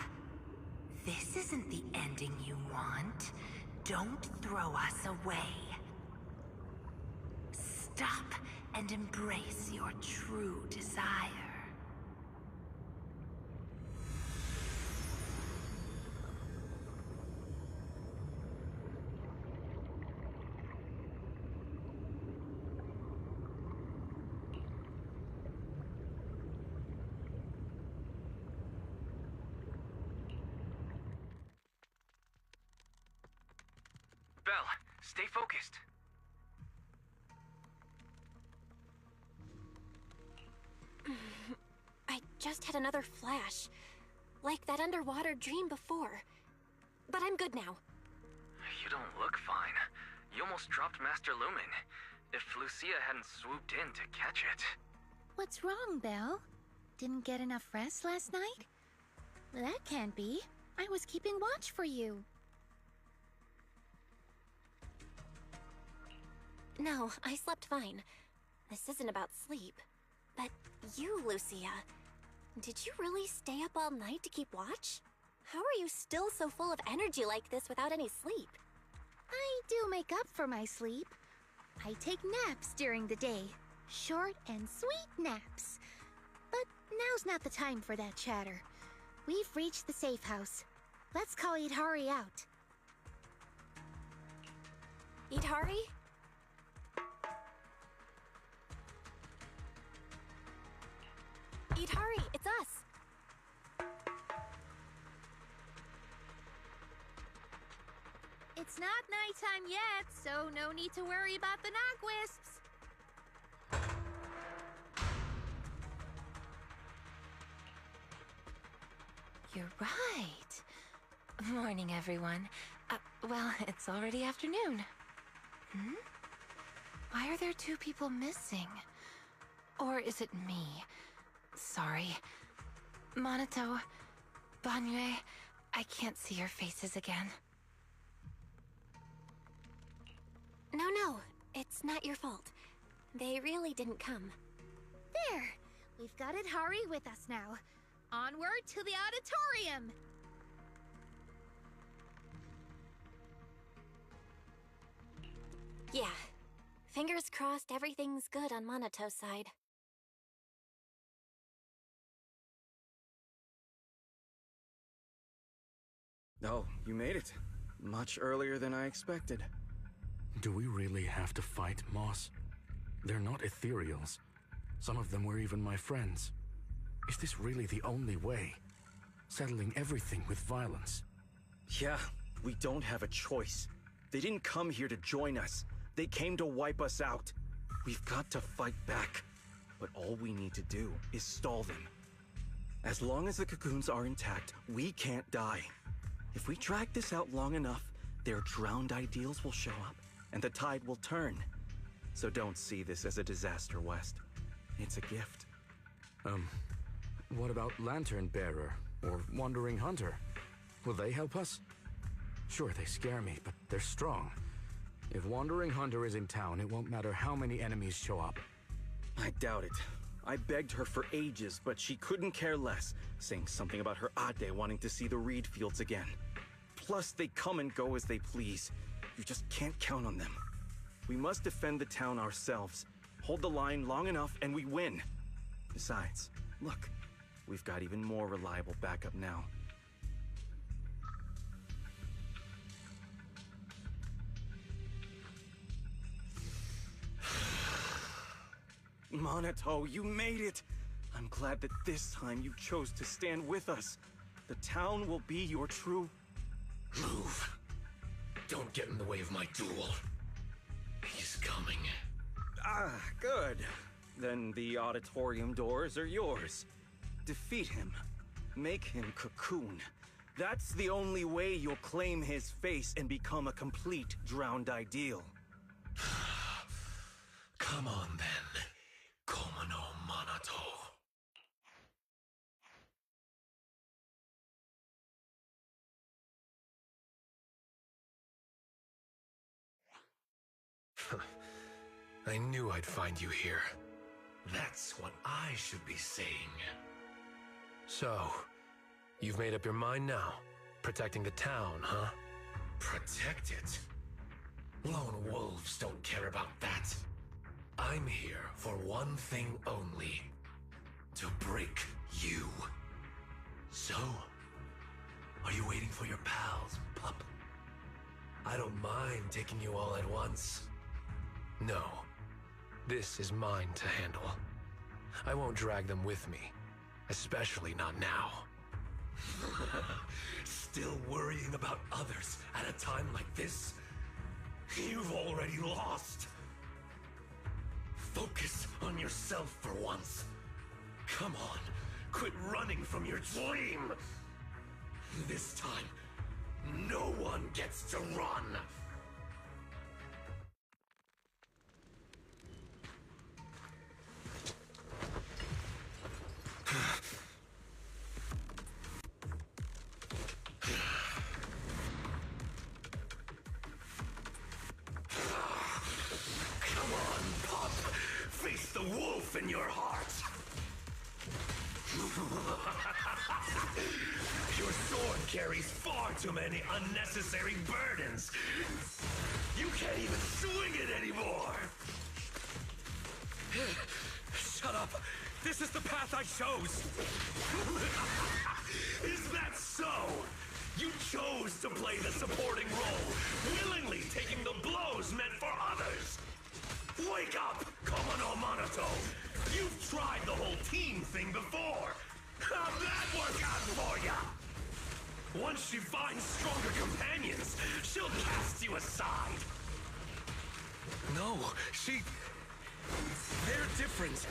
This isn't the ending you want. Don't throw us away. Stop and embrace your true desire. Belle, stay focused. I just had another flash. Like that underwater dream before. But I'm good now. You don't look fine. You almost dropped Master Lumen. If Lucia hadn't swooped in to catch it. What's wrong, Belle? Didn't get enough rest last night? That can't be. I was keeping watch for you. No, I slept fine. This isn't about sleep. But you, Lucia, did you really stay up all night to keep watch? How are you still so full of energy like this without any sleep? I do make up for my sleep. I take naps during the day. Short and sweet naps. But now's not the time for that chatter. We've reached the safe house. Let's call Idhari out. Idhari? Idhari, it's us! It's not nighttime yet, so no need to worry about the knock wisps. You're right. Morning, everyone. Well, it's already afternoon. Hmm? Why are there two people missing? Or is it me? Sorry. Monato, Banyue, I can't see your faces again. No, it's not your fault. They really didn't come. There! We've got Idhari with us now. Onward to the auditorium! Yeah. Fingers crossed everything's good on Monato's side. Oh, you made it. Much earlier than I expected. Do we really have to fight, Moss? They're not ethereals. Some of them were even my friends. Is this really the only way? Settling everything with violence? Yeah, we don't have a choice. They didn't come here to join us. They came to wipe us out. We've got to fight back. But all we need to do is stall them. As long as the cocoons are intact, we can't die. If we drag this out long enough, their drowned ideals will show up, and the tide will turn. So don't see this as a disaster, West. It's a gift. What about Lantern Bearer or Wandering Hunter? Will they help us? Sure, they scare me, but they're strong. If Wandering Hunter is in town, it won't matter how many enemies show up. I doubt it. I begged her for ages, but she couldn't care less, saying something about her Ade wanting to see the reed fields again. Plus, they come and go as they please. You just can't count on them. We must defend the town ourselves. Hold the line long enough and we win. Besides, look, we've got even more reliable backup now. Monato, you made it! I'm glad that this time you chose to stand with us. The town will be your true... Move. Don't get in the way of my duel. He's coming. Ah, good. Then the auditorium doors are yours. Defeat him. Make him cocoon. That's the only way you'll claim his face and become a complete drowned ideal. Come on, then. Komo no Monato. I knew I'd find you here. That's what I should be saying. So, You've made up your mind now. Protecting the town, huh? Protect it? Lone wolves don't care about that. I'm here for one thing only. To break you. So, are you waiting for your pals, pup? I don't mind taking you all at once. No. This is mine to handle. I won't drag them with me. Especially not now. Still worrying about others at a time like this? You've already lost. Focus on yourself for once. Come on, quit running from your dream. This time, no one gets to run. Come on, pup. Face the wolf in your heart. Your sword carries far too many unnecessary burdens. You can't even swing it anymore. Shut up. This is the path I chose. Is that so? You chose to play the supporting role, willingly taking the blows meant for others. Wake up, Komono Monoto. You've tried the whole team thing before. How'd that work out for ya? Once she finds stronger companions, she'll cast you aside. No, they're different.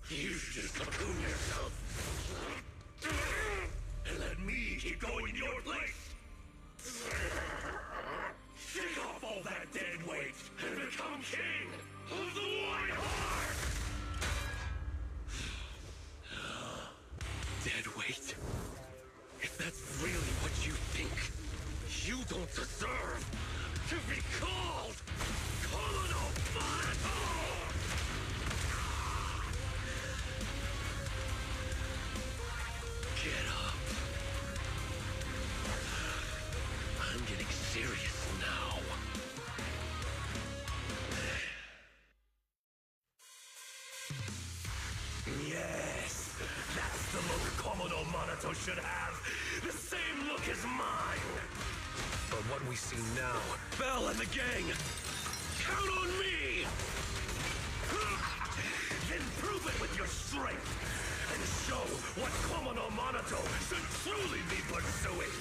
You just cocoon yourself. And let me keep going in your place. Shake off all that dead weight and become king of the White Heart! Dead weight? If that's really what you think, you don't deserve to be called Komono Monoto! Get up. I'm getting serious now. Yes, that's the look Komono Monoto should have. The same look as mine. But what we see now, Belle and the gang, count on me! Then prove it with your strength. And show what Komono Monoto should truly be pursuing!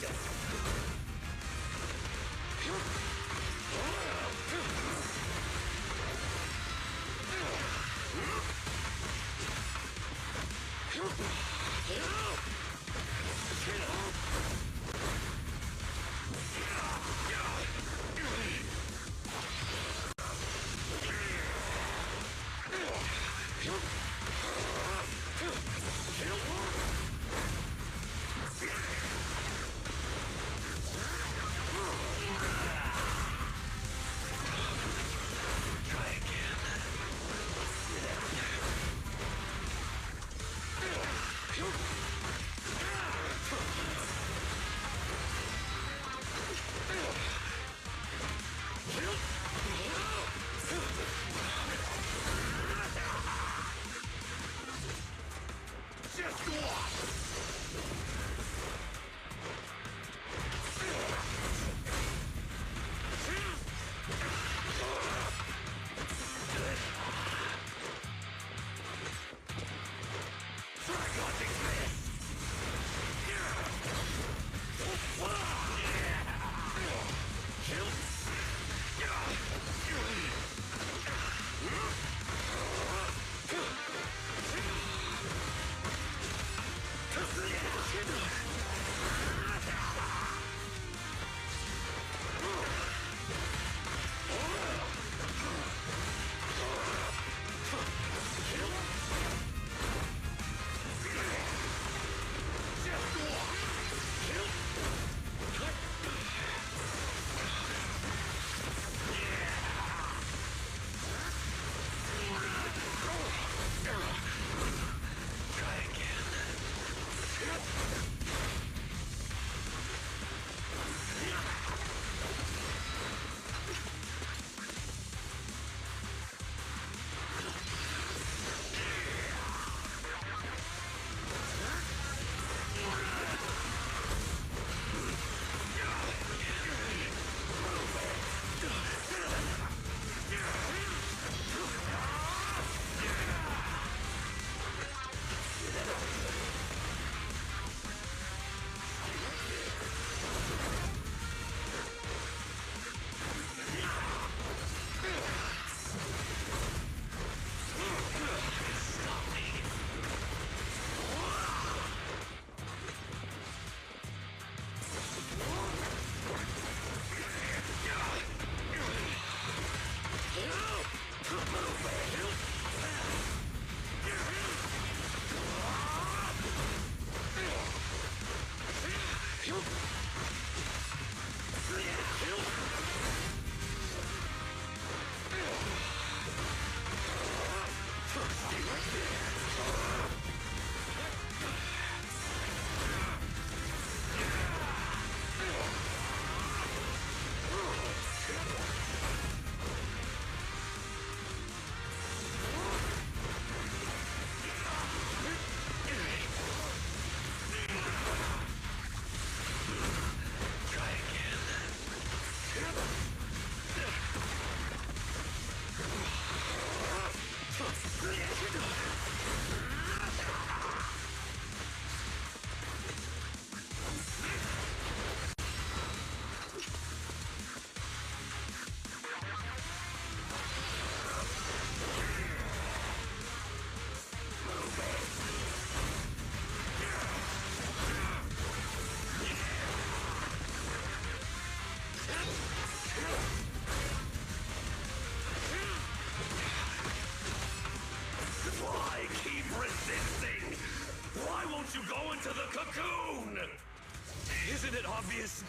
obvious?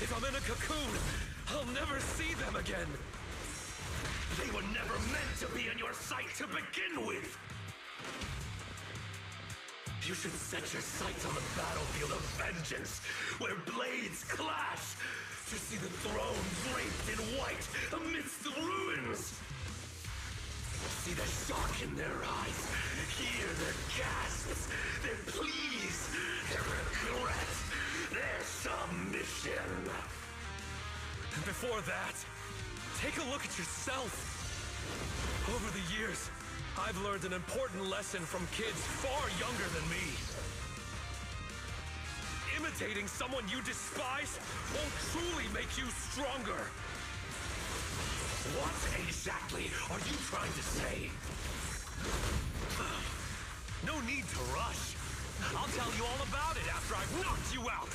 If I'm in a cocoon, I'll never see them again. They were never meant to be in your sight to begin with. You should set your sights on the battlefield of vengeance, where blades clash, to see the throne draped in white amidst the ruins. See the shock in their eyes, hear their gasps, their pleas, their regret, their submission. And before that, take a look at yourself. Over the years, I've learned an important lesson from kids far younger than me. Imitating someone you despise won't truly make you stronger. What exactly are you trying to say? No need to rush. I'll tell you all about it after I've knocked you out.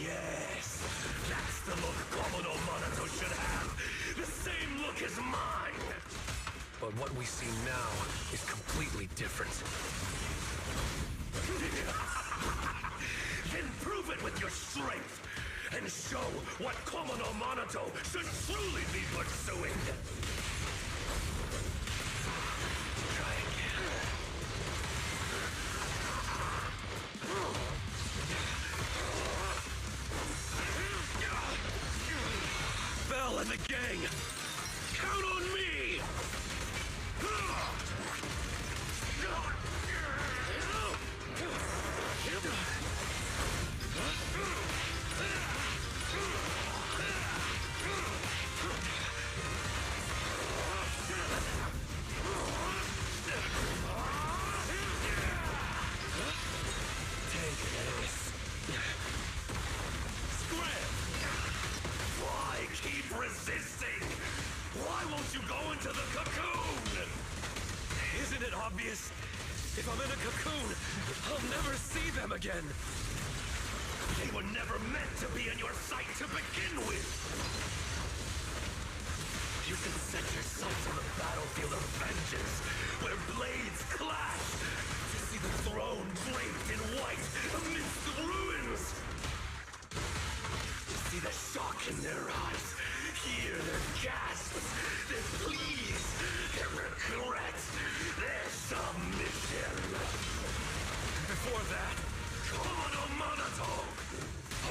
Yes, that's the look Commodore Monato should have. The same look as mine. But what we see now is completely different. Then prove it with your strength, and show what Commodore Monato should truly be pursuing. Try again. Bell and the gang, count on me! Take this. Scram! Why keep resisting? Why won't you go into the cocoon? Isn't it obvious? If I'm in a cocoon, I'll never see them again. They were never meant to be in your sight to begin with. You can set your sights on the battlefield of vengeance, where blades clash, to see the throne draped in white amidst the ruins. See the shock in their eyes, hear their gasps, their pleas, their regret, their submission. Before that, Commodore Monato,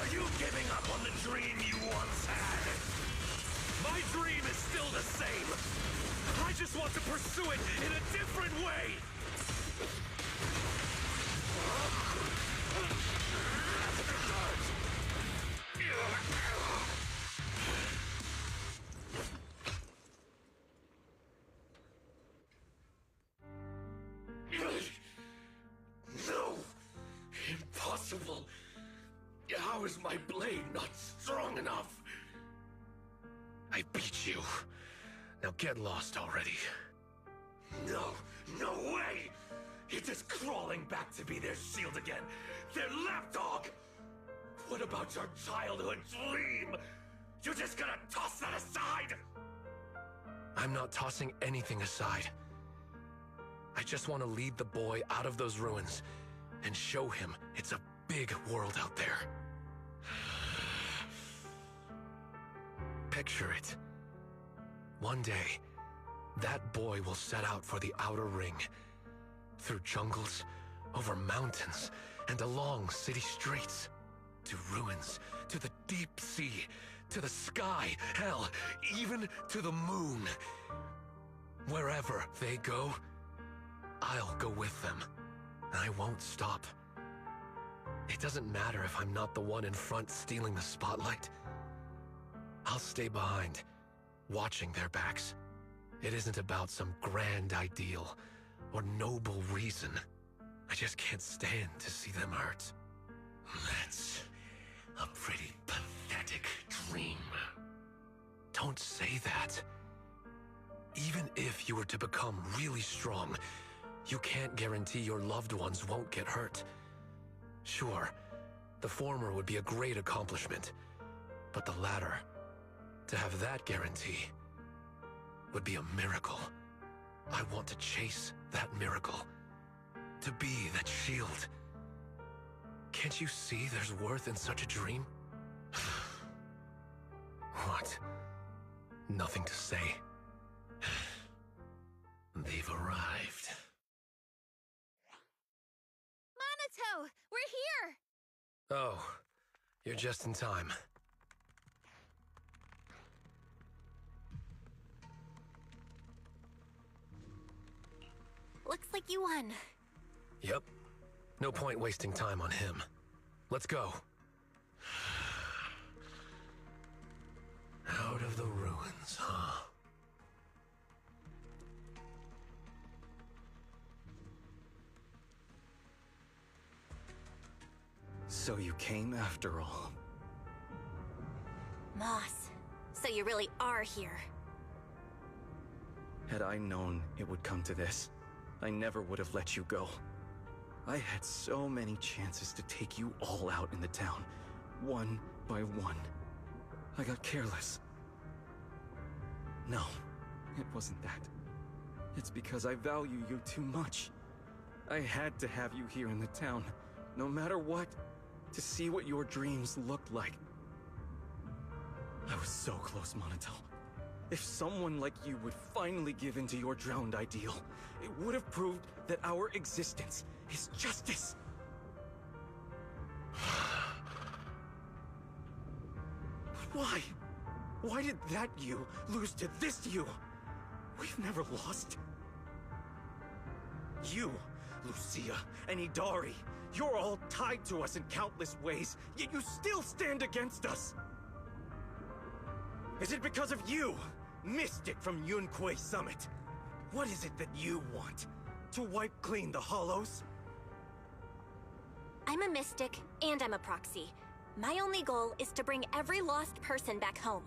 are you giving up on the dream you once had? My dream is still the same. I just want to pursue it in a different way. No! Impossible! How is my blade not strong enough? I beat you. Now get lost already. No, no way! You're just crawling back to be their shield again. Their lapdog! What about your childhood dream? You're just gonna toss that aside? I'm not tossing anything aside. I just want to lead the boy out of those ruins and show him it's a big world out there. Picture it. One day, that boy will set out for the outer ring. Through jungles, over mountains, and along city streets. To ruins, to the deep sea, to the sky, hell, even to the moon. Wherever they go, I'll go with them. And I won't stop. It doesn't matter if I'm not the one in front stealing the spotlight. I'll stay behind, watching their backs. It isn't about some grand ideal or noble reason. I just can't stand to see them hurt. That's a pretty pathetic dream. Don't say that. Even if you were to become really strong, you can't guarantee your loved ones won't get hurt. Sure, the former would be a great accomplishment, but the latter, to have that guarantee, would be a miracle. I want to chase that miracle, to be that shield. Can't you see there's worth in such a dream? What? Nothing to say. They've arrived. Monato! We're here! Oh, you're just in time. Looks like you won. Yep. No point wasting time on him. Let's go. Out of the ruins, huh? So you came after all. Moss, so you really are here. Had I known it would come to this, I never would have let you go. I had so many chances to take you all out in the town, one by one. I got careless. No, it wasn't that. It's because I value you too much. I had to have you here in the town, no matter what, to see what your dreams looked like. I was so close, Monato. If someone like you would finally give in to your drowned ideal, it would have proved that our existence is justice. Why? Why did that you lose to this you? We've never lost. You, Lucia, and Idari, you're all tied to us in countless ways, yet you still stand against us. Is it because of you, Mystic from Yunquei Summit? What is it that you want? To wipe clean the Hollows? I'm a mystic, and I'm a proxy. My only goal is to bring every lost person back home.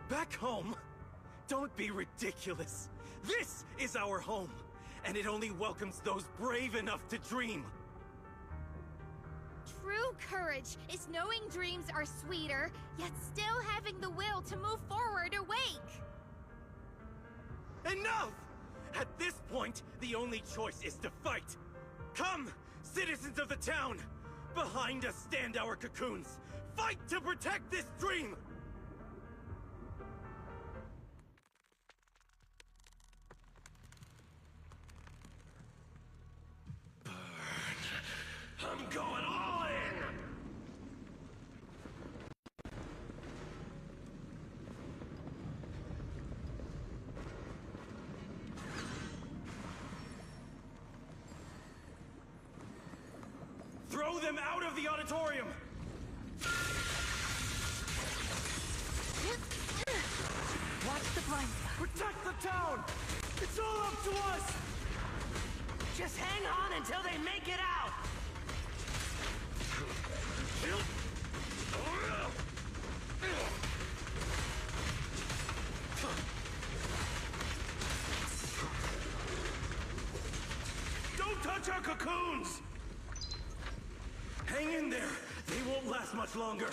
Back home? Don't be ridiculous. This is our home, and it only welcomes those brave enough to dream. True courage is knowing dreams are sweeter, yet still having the will to move forward awake. Enough! At this point, the only choice is to fight. Come, citizens of the town! Behind us stand our cocoons. Fight to protect this dream! I'm going all in! Throw them out of the auditorium! Watch the blind spot. Protect the town! It's all up to us! Just hang on until they make it out! Don't touch our cocoons! Hang in there! They won't last much longer!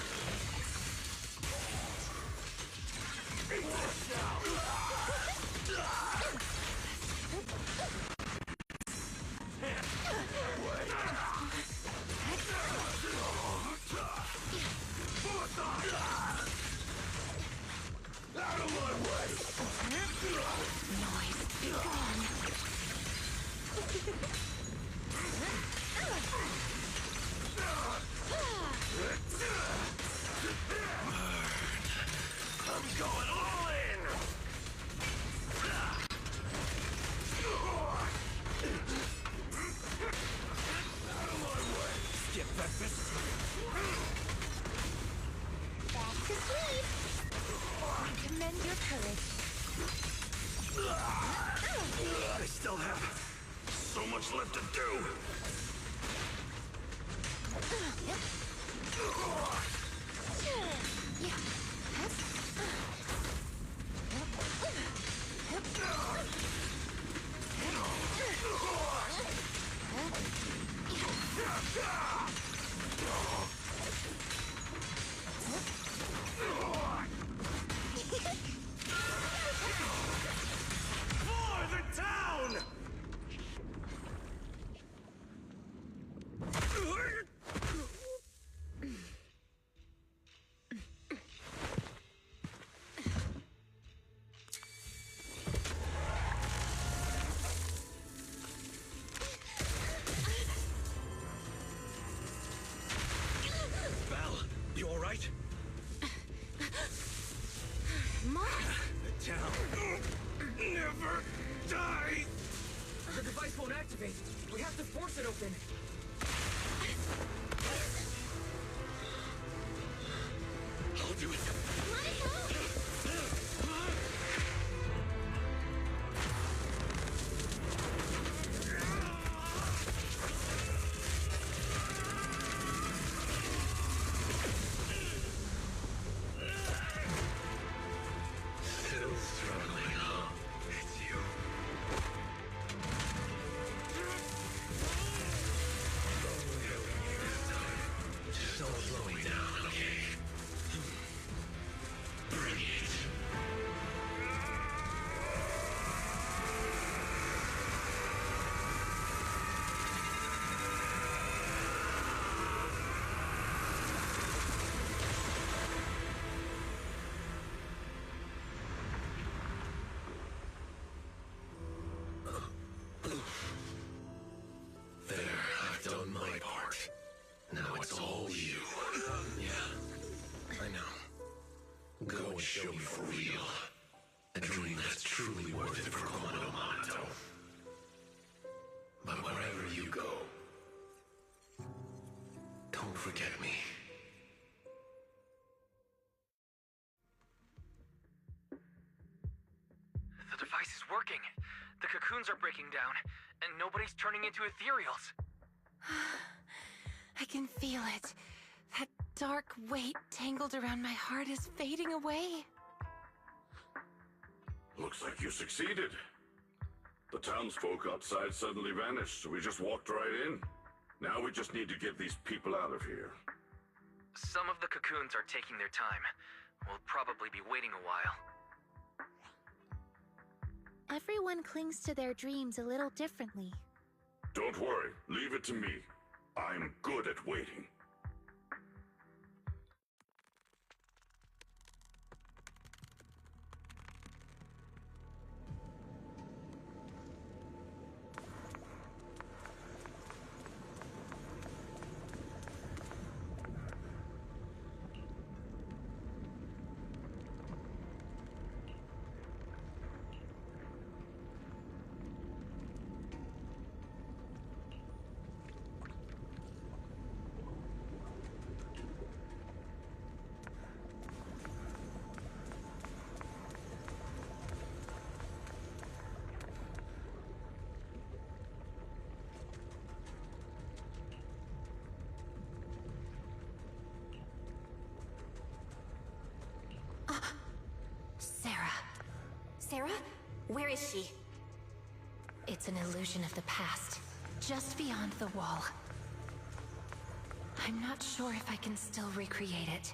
Out of my way! Noise, be gone. I'm going all in! Out of my way! Skip breakfast. Back to sleep. I commend your courage. I still have so much left to do. right? Moss! The town never dies! The device won't activate. We have to force it open. I'll do it. Let it go! Still struggling, huh? It's you. Just don't slow me down, okay? Bring it. There, I've done my part. Now it's all you. Yeah, I know. Go and show me for real. A dream that's truly worth it for Komodo Monato. But wherever you go, don't forget me. The device is working. The cocoons are breaking down, and nobody's turning into ethereals. I can feel it. That dark weight tangled around my heart is fading away. Looks like you succeeded. The townsfolk outside suddenly vanished, so we just walked right in. Now we just need to get these people out of here. Some of the cocoons are taking their time. We'll probably be waiting a while. Everyone clings to their dreams a little differently. Don't worry, leave it to me. I'm good at waiting. Sarah? Where is she? It's an illusion of the past, just beyond the wall. I'm not sure if I can still recreate it,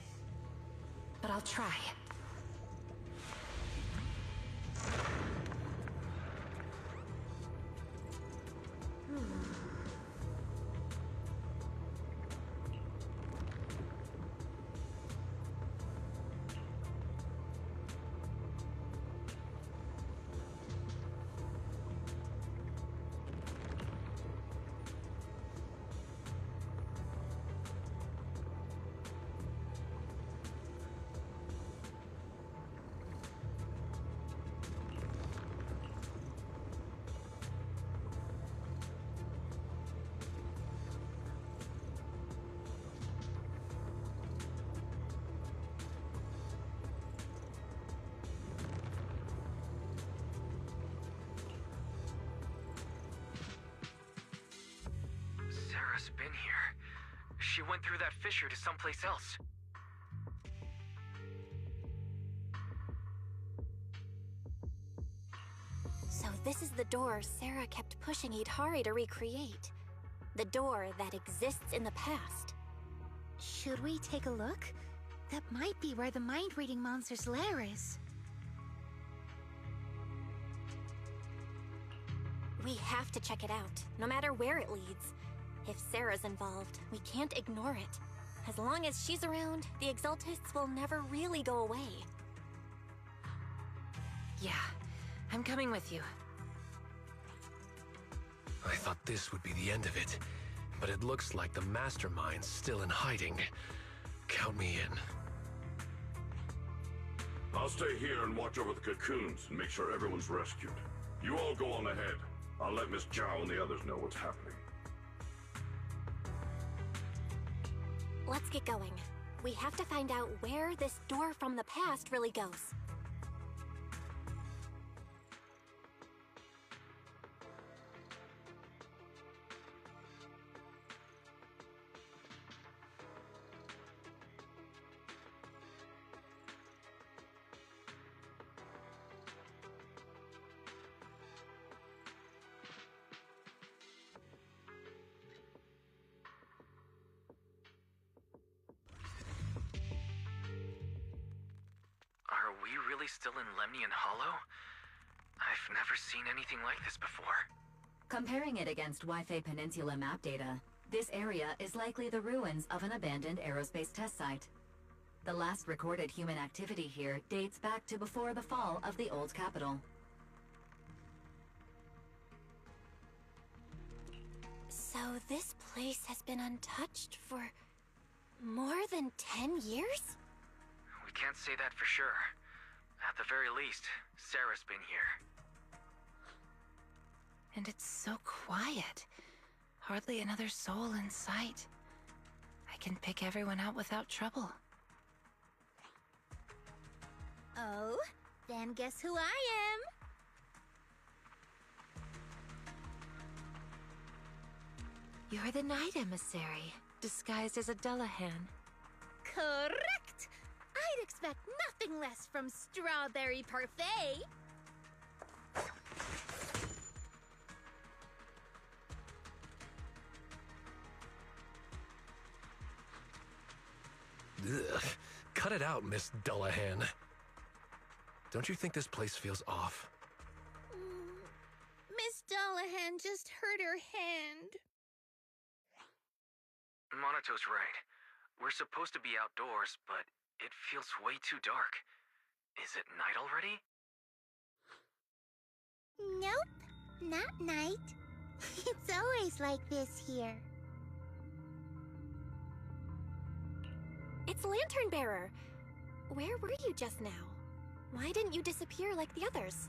but I'll try. Sarah's been here. She went through that fissure to someplace else. So this is the door Sarah kept pushing Idhari to recreate. The door that exists in the past. Should we take a look? That might be where the mind-reading monster's lair is. We have to check it out, no matter where it leads. If Sarah's involved, we can't ignore it. As long as she's around, the Exaltists will never really go away. Yeah, I'm coming with you. I thought this would be the end of it, but it looks like the mastermind's still in hiding. Count me in. I'll stay here and watch over the cocoons and make sure everyone's rescued. You all go on ahead. I'll let Miss Zhao and the others know what's happening. Let's get going. We have to find out where this door from the past really goes. Are we really still in Lemnian Hollow? I've never seen anything like this before. Comparing it against Wi-Fi Peninsula map data, this area is likely the ruins of an abandoned aerospace test site. The last recorded human activity here dates back to before the fall of the old capital. So this place has been untouched for more than 10 years? We can't say that for sure. At the very least, Sarah's been here. And it's so quiet. Hardly another soul in sight. I can pick everyone out without trouble. Oh, then guess who I am? You're the Night Emissary, disguised as a Dullahan. Correct! I'd expect nothing less from Strawberry Parfait. Ugh. Cut it out, Miss Dullahan. Don't you think this place feels off? Miss Dullahan just hurt her hand. Monato's right. We're supposed to be outdoors, but it feels way too dark. Is it night already? Nope, not night. It's always like this here. It's Lantern Bearer. Where were you just now? Why didn't you disappear like the others?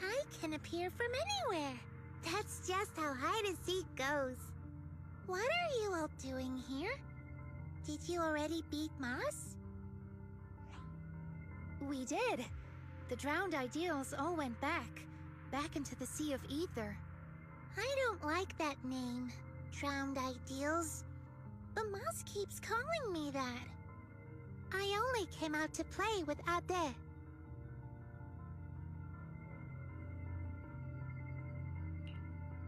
I can appear from anywhere. That's just how hide-and-seek goes. What are you all doing here? Did you already beat Moss? We did. The drowned ideals all went back into the Sea of Ether. I don't like that name, Drowned Ideals. But Moss keeps calling me that. I only came out to play with Ade.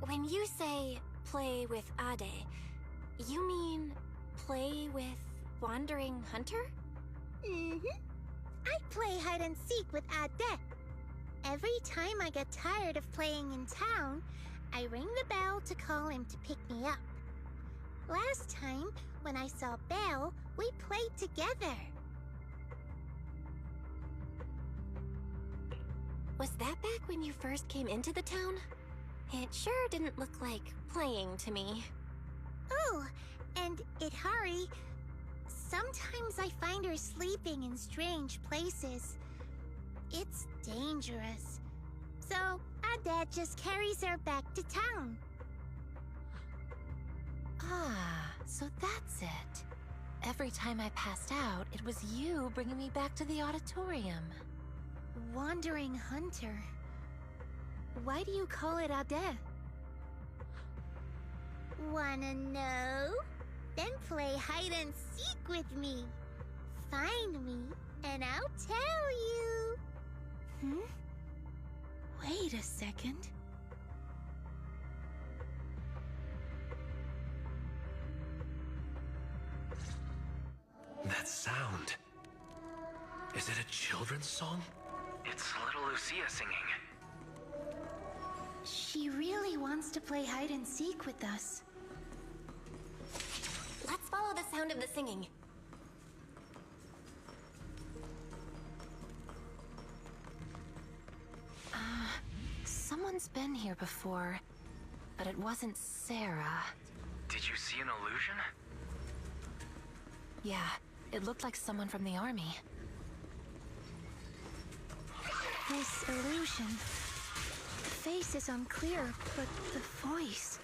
When you say play with Ade, you mean play with Wandering Hunter? Mm-hmm. I play hide-and-seek with Ade. Every time I get tired of playing in town, I ring the bell to call him to pick me up. Last time, when I saw Belle, we played together. Was that back when you first came into the town? It sure didn't look like playing to me. Oh, and Idhari, sometimes I find her sleeping in strange places. It's dangerous. So, Ade just carries her back to town. Ah, so that's it. Every time I passed out, it was you bringing me back to the auditorium. Wandering Hunter. Why do you call it Ade? Wanna know? Then play hide-and-seek with me. Find me, and I'll tell you. Wait a second. That sound. Is it a children's song? It's little Lucia singing. She really wants to play hide-and-seek with us. Let's follow the sound of the singing. Someone's been here before, but it wasn't Sarah. Did you see an illusion? Yeah, It looked like someone from the army. This illusion. The face is unclear, but the voice...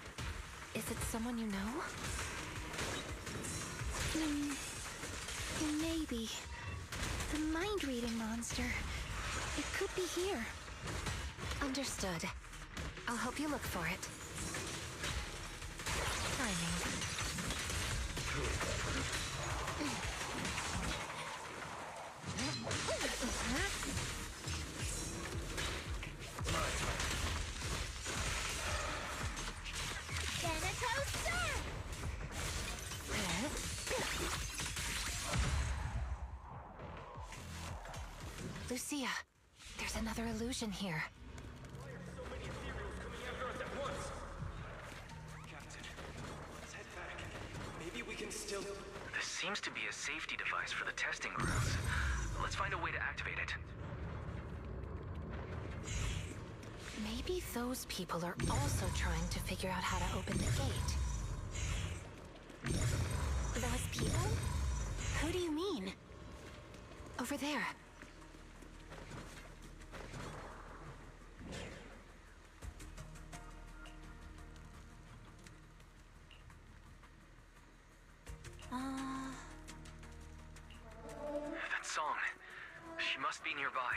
Is it someone you know? Maybe. The mind-reading monster. It could be here. Understood. I'll help you look for it. Timing. Lucia, there's another illusion here. This seems to be a safety device for the testing grounds. Let's find a way to activate it. Maybe those people are also trying to figure out how to open the gate. Those people? Who do you mean? Over there. That song. She must be nearby.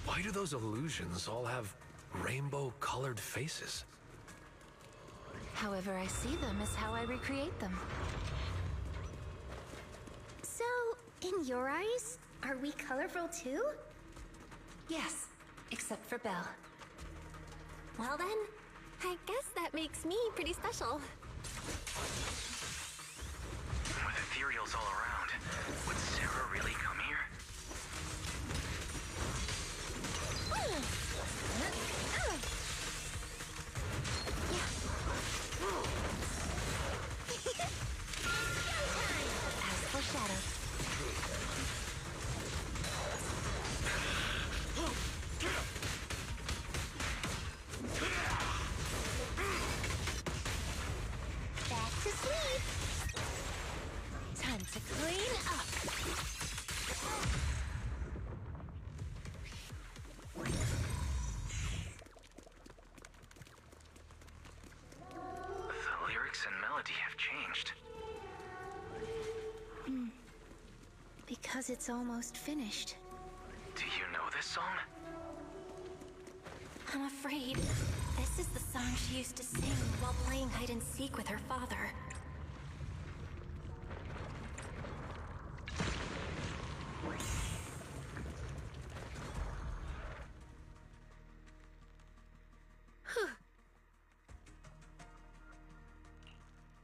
Why do those illusions all have rainbow-colored faces? However I see them is how I recreate them. So, in your eyes, are we colorful too? Yes, except for Belle. Well then, I guess that makes me pretty special. With ethereals all around, would Sarah really come here? As foreshadowed. Back to sleep! Time to clean up. The lyrics and melody have changed. Because it's almost finished. Do you know this song? I'm afraid this is the song she used to sing while playing hide-and-seek with her father.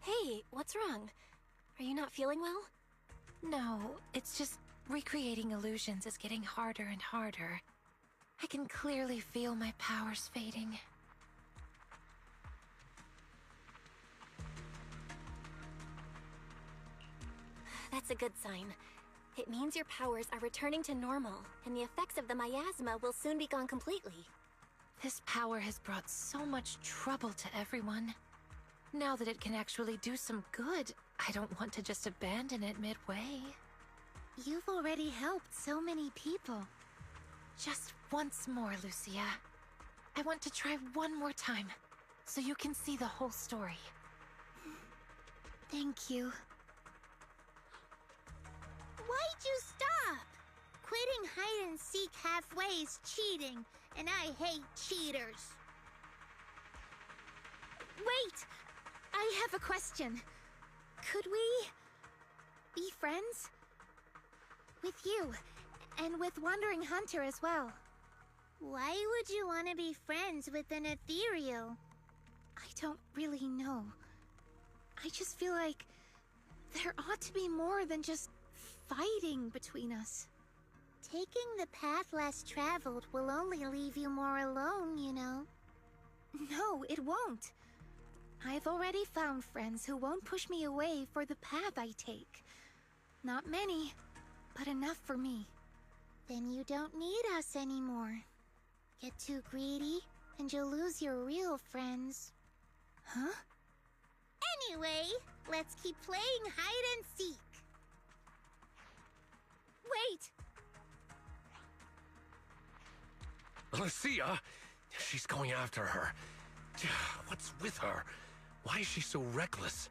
Hey, what's wrong? Are you not feeling well? No, it's just recreating illusions is getting harder and harder. I can clearly feel my powers fading. That's a good sign. It means your powers are returning to normal, and the effects of the miasma will soon be gone completely. This power has brought so much trouble to everyone. Now that it can actually do some good, I don't want to just abandon it midway. You've already helped so many people. Just once more, Lucia. I want to try one more time, so you can see the whole story. Thank you. Why'd you stop? Quitting hide and seek halfway is cheating, and I hate cheaters. Wait! I have a question. Could we be friends? With you, and with Wandering Hunter as well. Why would you want to be friends with an ethereal? I don't really know. I just feel like there ought to be more than just fighting between us. Taking the path less traveled will only leave you more alone, you know. No, it won't. I've already found friends who won't push me away for the path I take. Not many, but enough for me. Then you don't need us anymore. Get too greedy, and you'll lose your real friends. Huh? Anyway, let's keep playing hide and seek. Wait! Lucia! She's going after her. What's with her? Why is she so reckless?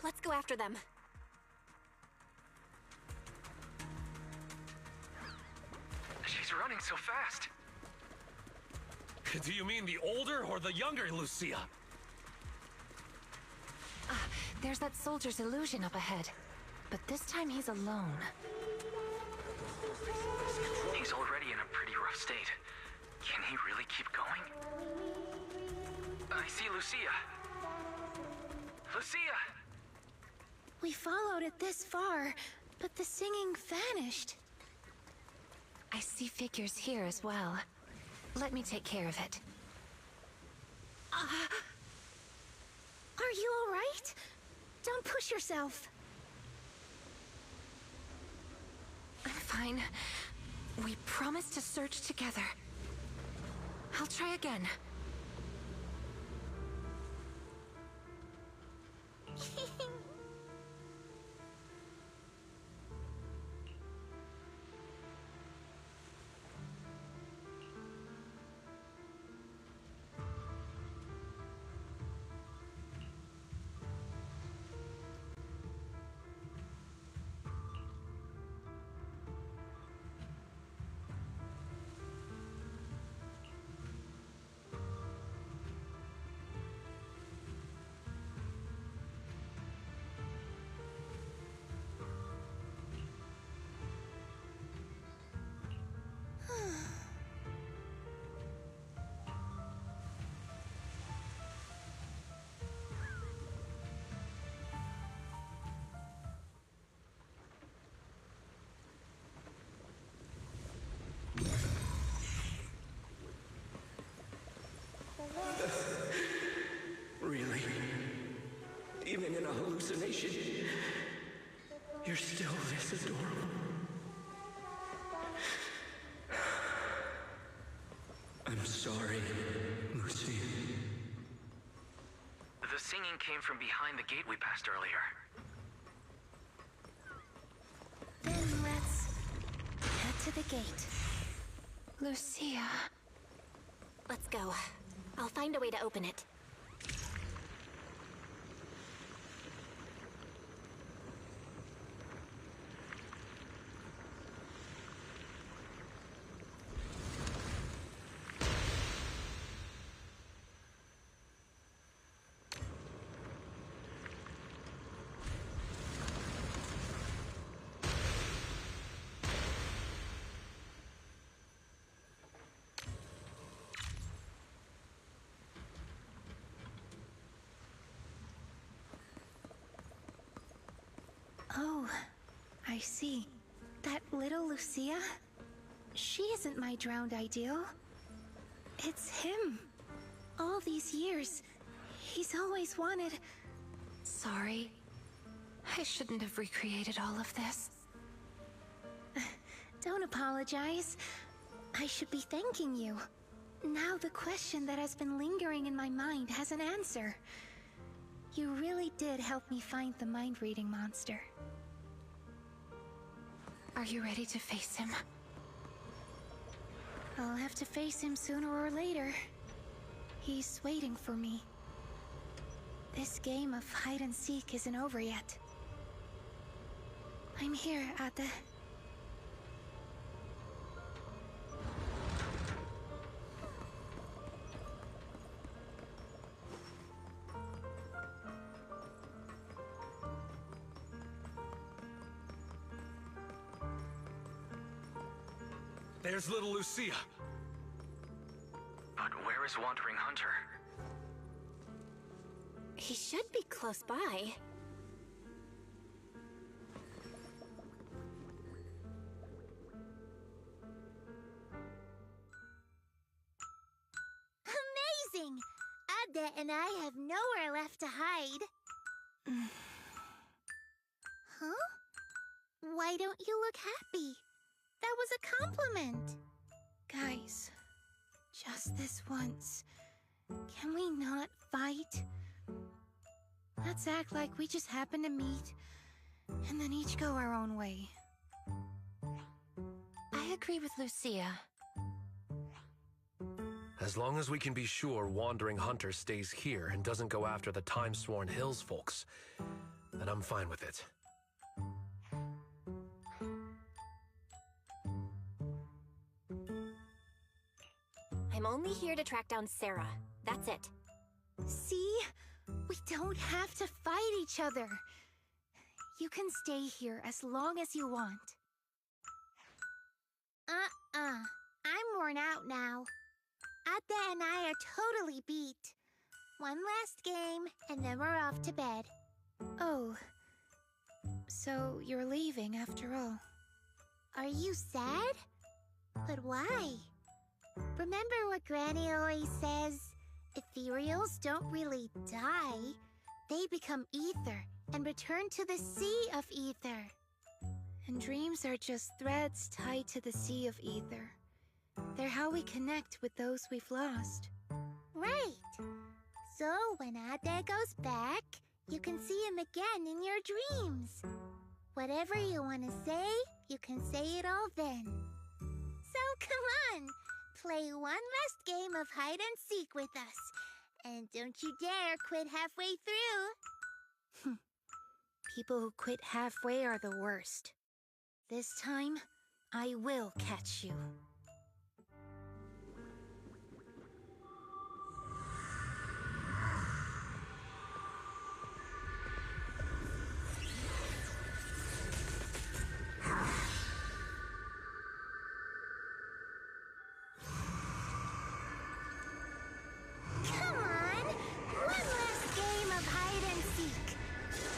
Let's go after them. She's running so fast. Do you mean the older or the younger Lucia? There's that soldier's illusion up ahead. But this time he's alone. He's already in a pretty rough state. Can he really keep going? I see Lucia. Lucia! We followed it this far, but the singing vanished. I see figures here as well. Let me take care of it. Are you all right? Don't push yourself. I'm fine. We promised to search together. I'll try again. Really? Even in a hallucination, you're still this adorable. I'm sorry, Lucy. The singing came from behind the gate we passed earlier. Then let's head to the gate. Lucia. Let's go. I'll find a way to open it. Oh, I see. That little Lucia? She isn't my drowned ideal. It's him. All these years, he's always wanted... Sorry. I shouldn't have recreated all of this. Don't apologize. I should be thanking you. Now the question that has been lingering in my mind has an answer. You really did help me find the mind-reading monster. Are you ready to face him? I'll have to face him sooner or later. He's waiting for me. This game of hide-and-seek isn't over yet. I'm here, Ate. There's little Lucia. But where is Wandering Hunter? He should be close by. Amazing! Ade and I have nowhere left to hide. Huh? Why don't you look happy? That was a compliment. Guys, just this once, can we not fight? Let's act like we just happened to meet, and then each go our own way. I agree with Lucia. As long as we can be sure Wandering Hunter stays here and doesn't go after the Time-Sworn Hills folks, then I'm fine with it. I'm only here to track down Sarah. That's it. See? We don't have to fight each other. You can stay here as long as you want. I'm worn out now. Ate and I are totally beat. One last game, and then we're off to bed. Oh. So you're leaving after all. Are you sad? But why? Remember what Granny always says? Ethereals don't really die. They become ether and return to the sea of ether. And dreams are just threads tied to the sea of ether. They're how we connect with those we've lost. Right. So when Ade goes back, you can see him again in your dreams. Whatever you want to say, you can say it all then. So come on, play one last game of hide and seek with us. And don't you dare quit halfway through. People who quit halfway are the worst. This time, I will catch you. Come on! One last game of hide and seek.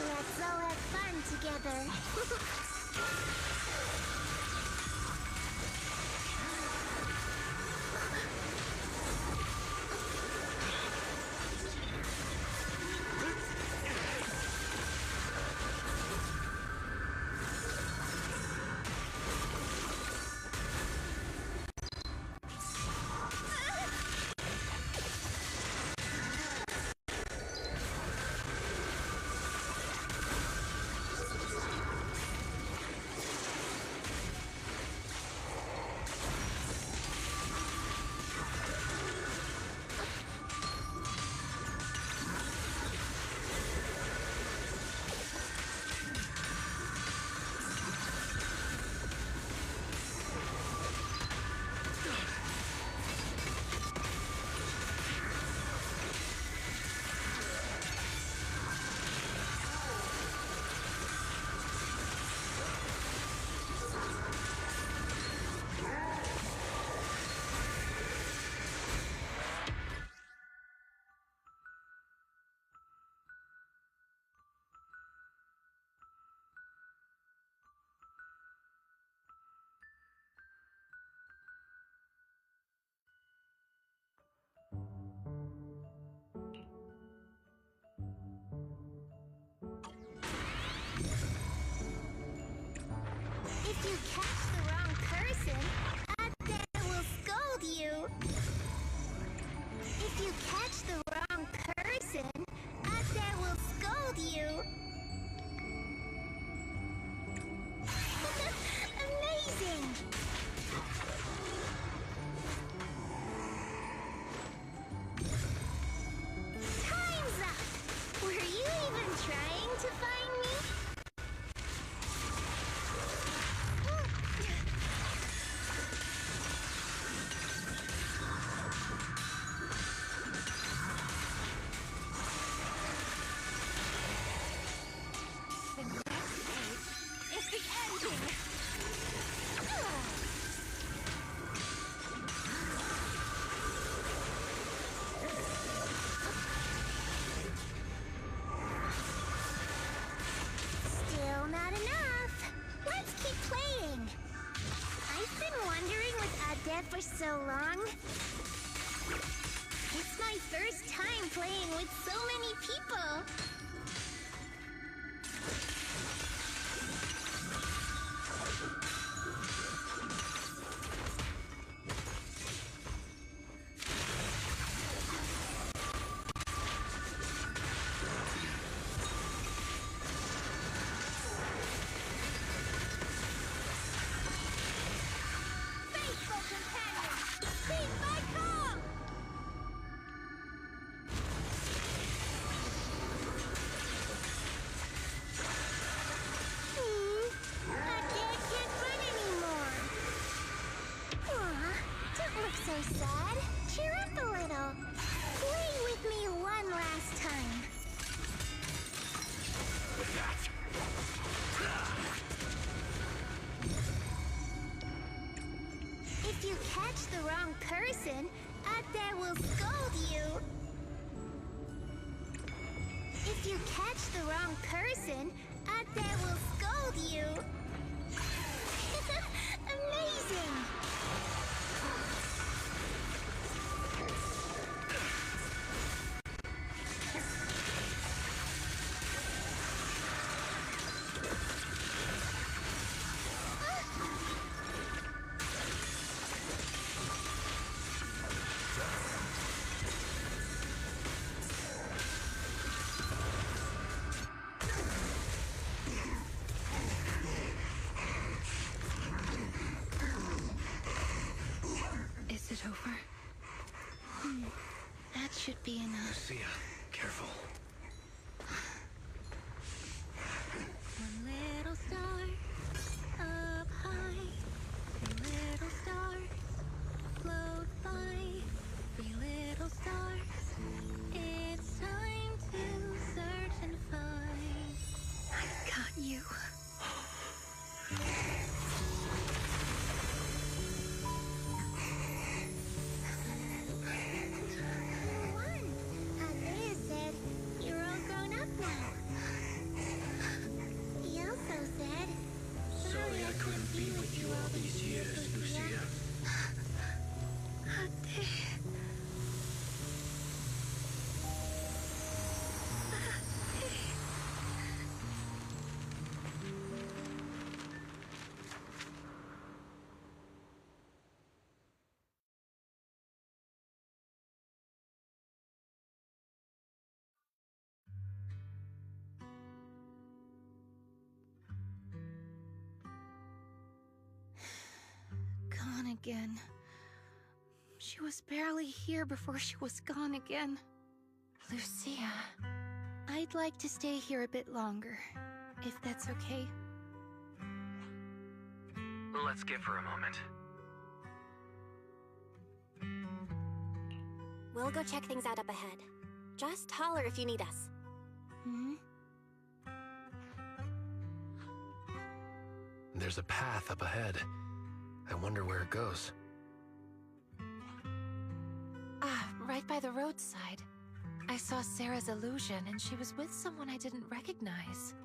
Let's all have fun together. If you catch the wrong person, Ade will scold you. If you catch the wrong person, Ade will scold you. Amazing! Time's up! Were you even trying to find me? It's the ending! Still not enough. Let's keep playing. I've been wondering with Ade for so long. It's my first time playing with so many people. sad. Cheer up a little. Play with me one last time. If you catch the wrong person, Ate will scold you. If you catch the wrong person, Ate will scold you. Amazing! Is it over? That should be enough. Lucia, careful. One little star up high, three little stars float by. Three little stars, it's time to search and find. I've got you. Isaiah said you're all grown up now. He also said, Sorry I couldn't be with you all these years, Lucia. Gone again. She was barely here before she was gone again. Lucia, I'd like to stay here a bit longer, if that's okay. Let's give her a moment. We'll go check things out up ahead. Just holler if you need us. There's a path up ahead. I wonder where it goes. Ah, right by the roadside. I saw Sarah's illusion, and she was with someone I didn't recognize.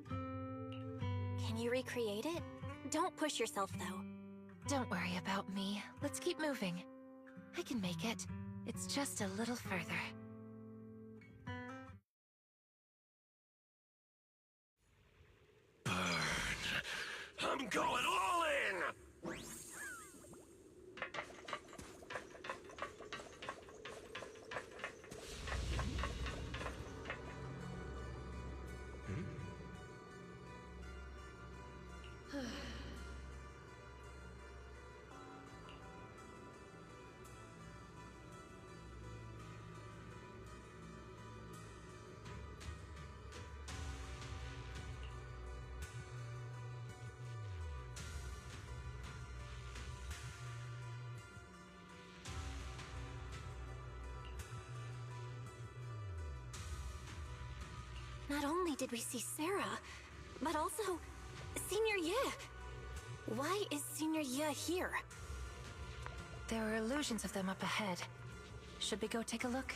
Can you recreate it? Don't push yourself, though. Don't worry about me. Let's keep moving. I can make it. It's just a little further. I'm going all in! Not only did we see Sarah, but also Senior Ye. Why is Senior Ye here? There are illusions of them up ahead. Should we go take a look?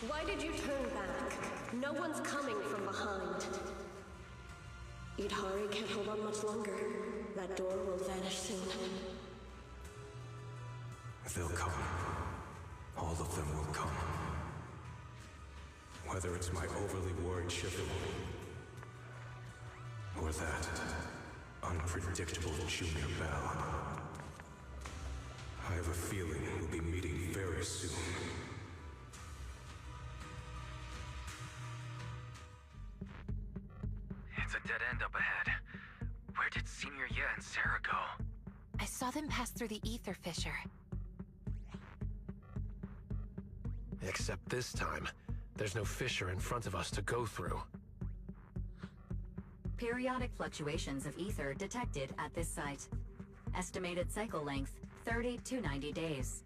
Why did you turn back? No one's coming from behind. Idhari can't hold on much longer. That door will vanish soon. They'll come. All of them will come. Whether it's my overly worried Shifu, or that unpredictable Junior Bell. I have a feeling we'll be meeting very soon. It's a dead end up ahead. Where did Senior Ye and Sarah go? I saw them pass through the ether fissure. Except this time, there's no fissure in front of us to go through. Periodic fluctuations of ether detected at this site. Estimated cycle length, 30 to 90 days.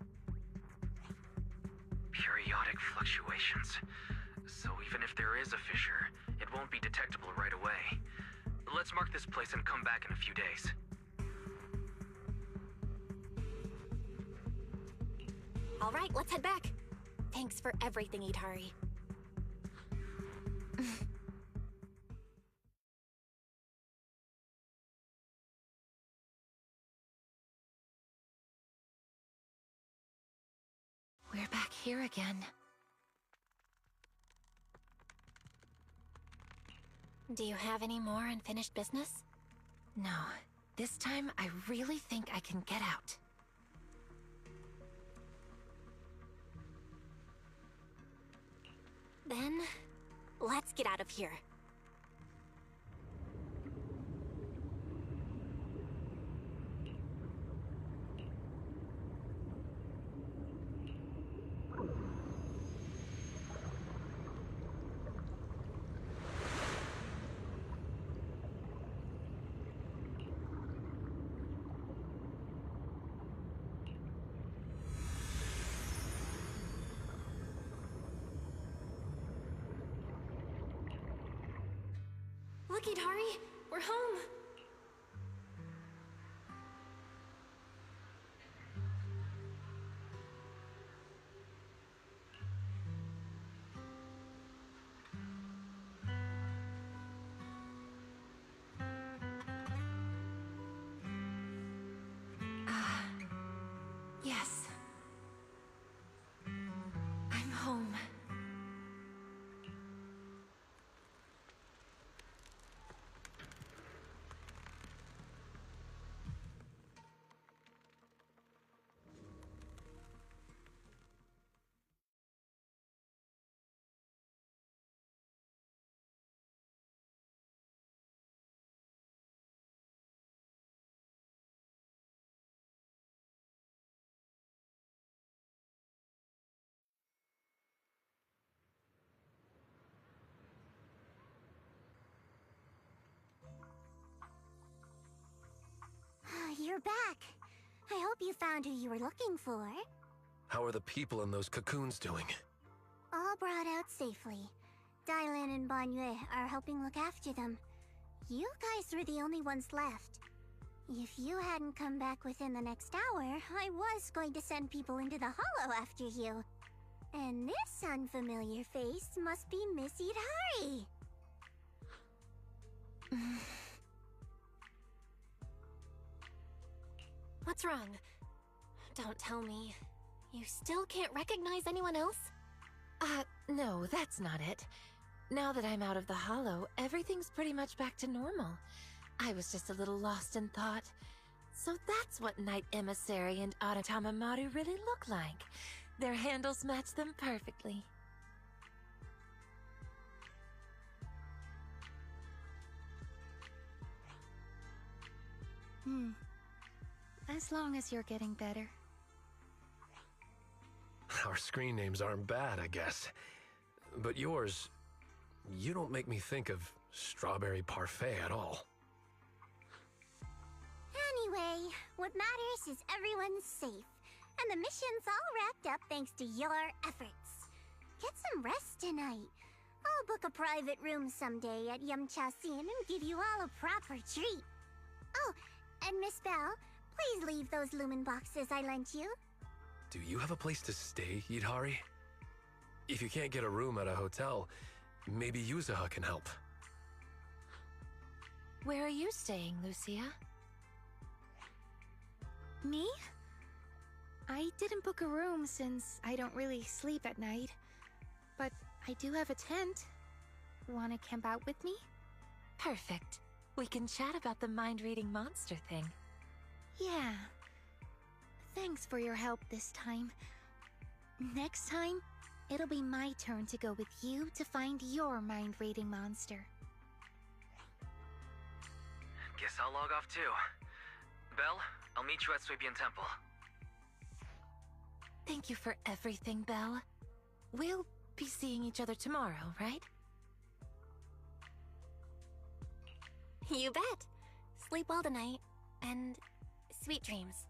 Periodic fluctuations. So even if there is a fissure, it won't be detectable right away. Let's mark this place and come back in a few days. All right, let's head back. Thanks for everything, Idhari. We're back here again. Do you have any more unfinished business? No. This time, I really think I can get out. Then, let's get out of here. Look, Idhari, we're home. Yes. I'm home. You're back. I hope you found who you were looking for. How are the people in those cocoons doing? All brought out safely. Dylan and Banyue are helping look after them. You guys were the only ones left. If you hadn't come back within the next hour, I was going to send people into the hollow after you. And this unfamiliar face must be Miss Idhari. What's wrong? Don't tell me. You still can't recognize anyone else? No, that's not it. Now that I'm out of the hollow, everything's pretty much back to normal. I was just a little lost in thought. So that's what Knight Emissary and Aratama Maru really look like. Their handles match them perfectly. As long as you're getting better. Our screen names aren't bad, I guess. But yours, you don't make me think of Strawberry Parfait at all. Anyway, what matters is everyone's safe. And the mission's all wrapped up thanks to your efforts. Get some rest tonight. I'll book a private room someday at Yamcha-sin and give you all a proper treat. Oh, and Miss Bell, please leave those lumen boxes I lent you. Do you have a place to stay, Idhari? If you can't get a room at a hotel, maybe Yuzaha can help. Where are you staying, Lucia? Me? I didn't book a room since I don't really sleep at night. But I do have a tent. Wanna camp out with me? Perfect. We can chat about the mind-reading monster thing. Yeah. Thanks for your help this time. Next time, it'll be my turn to go with you to find your mind-reading monster. Guess I'll log off too. Belle, I'll meet you at Suibian Temple. Thank you for everything, Belle. We'll be seeing each other tomorrow, right? You bet. Sleep well tonight, and sweet dreams.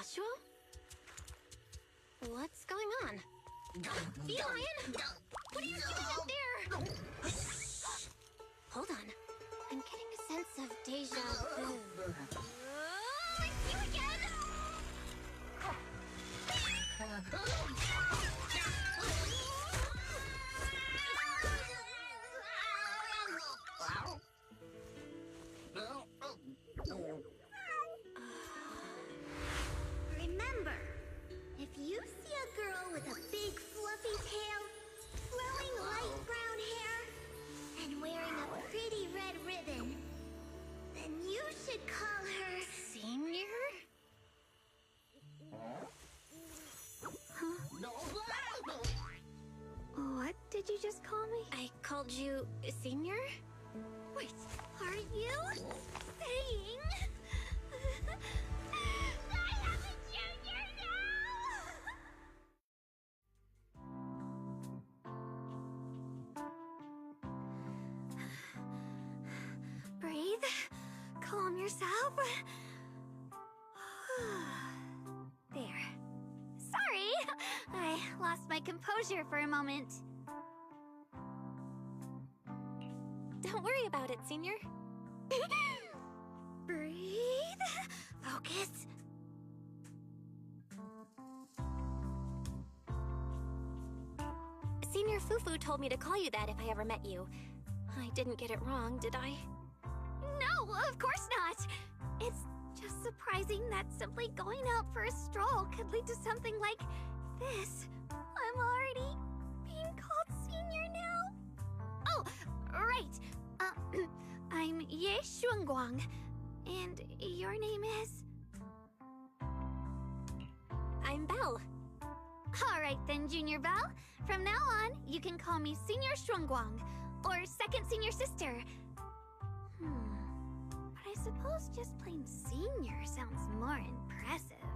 Ashua? What's going on? Feline? What are you doing up there? Hold on. I'm getting a sense of deja vu. It's you again! Remember, if you see a girl with a big fluffy tail, flowing light brown hair, and wearing a pretty red ribbon, then you should call her Senior? What did you just call me? I called you Senior? Wait, are you saying I have a junior now? Breathe. Calm yourself. There. Sorry, I lost my composure for a moment. Don't worry about it, Senior. Breathe. Focus. Senior Fufu told me to call you that if I ever met you. I didn't get it wrong, did I? No, of course not. It's just surprising that simply going out for a stroll could lead to something like this. I'm already being called Senior now. Oh, right. I'm Ye Xuanguang, and your name is? I'm Belle. All right then, Junior Belle. From now on, you can call me Senior Xuanguang, or Second Senior Sister. But I suppose just plain Senior sounds more impressive.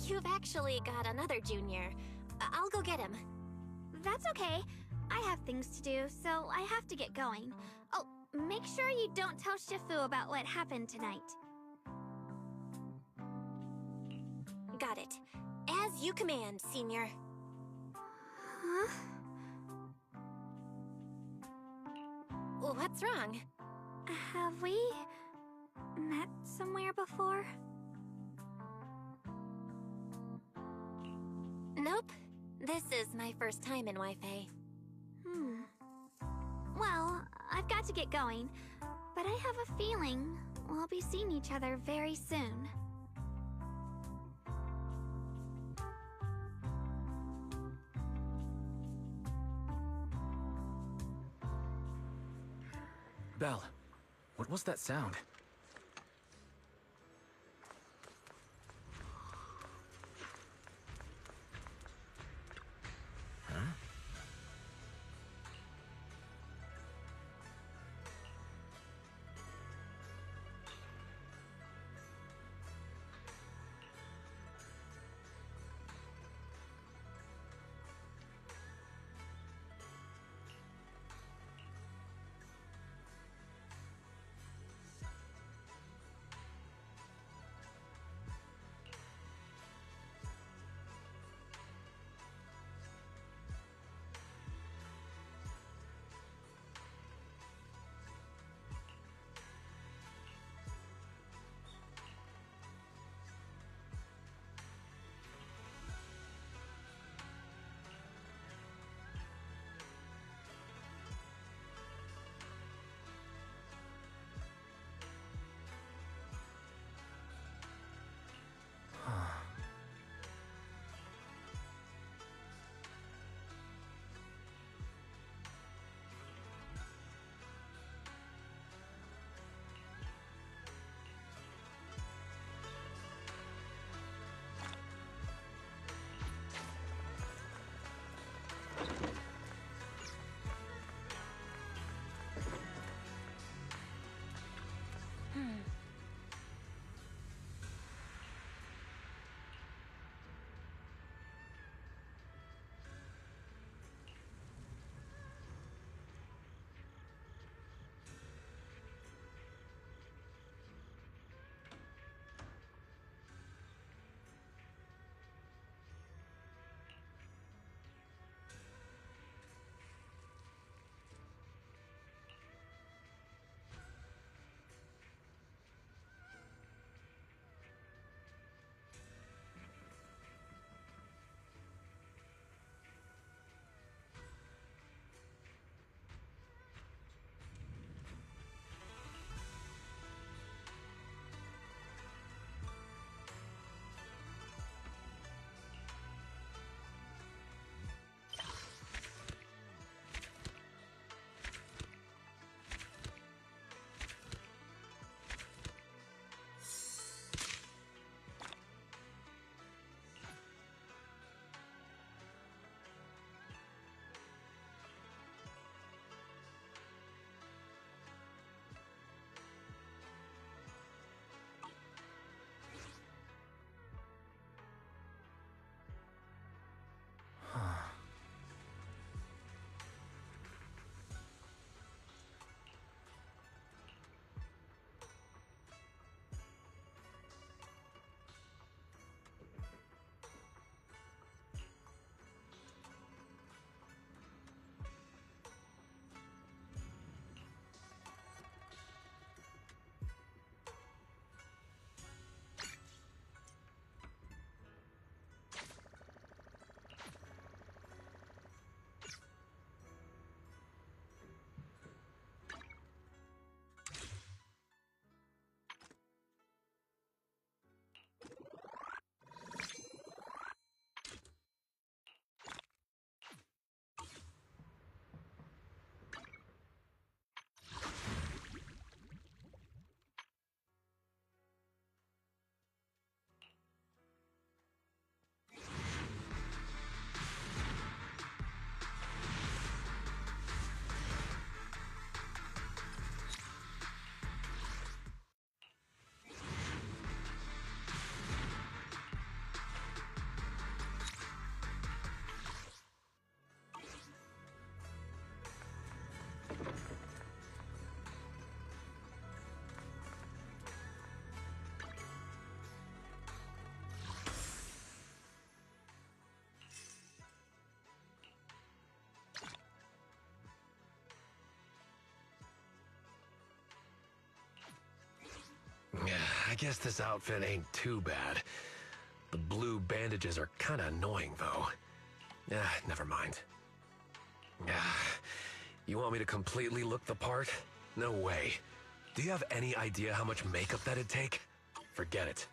You've actually got another junior. I'll go get him. That's okay. I have things to do, so I have to get going. Oh, make sure you don't tell Shifu about what happened tonight. Got it. As you command, Senior. Huh? What's wrong? Have we met somewhere before? Nope. This is my first time in Wi-Fi. Well, I've got to get going, but I have a feeling we'll be seeing each other very soon. Belle, what was that sound? Huh? I guess this outfit ain't too bad. The blue bandages are kinda annoying, though. Never mind. You want me to completely look the part? No way. Do you have any idea how much makeup that'd take? Forget it.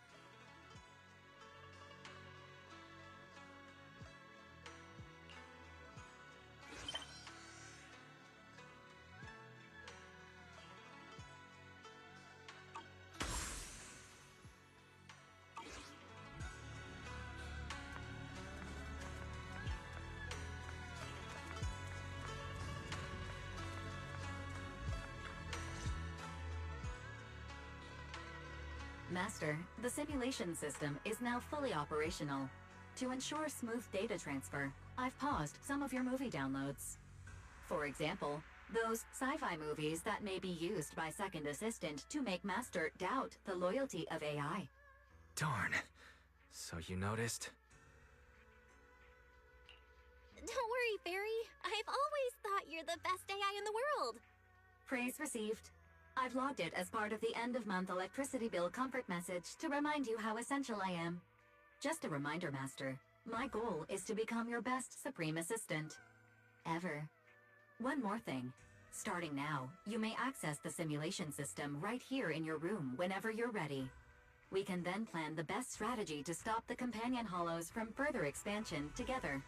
Master, the simulation system is now fully operational. To ensure smooth data transfer, I've paused some of your movie downloads. For example, those sci-fi movies that may be used by Second Assistant to make Master doubt the loyalty of AI. Darn. So you noticed? Don't worry, Fairy. I've always thought you're the best AI in the world. Praise received. I've logged it as part of the end-of-month electricity bill comfort message to remind you how essential I am. Just a reminder, Master. My goal is to become your best Supreme Assistant. Ever. One more thing. Starting now, you may access the simulation system right here in your room whenever you're ready. We can then plan the best strategy to stop the Companion Hollows from further expansion together.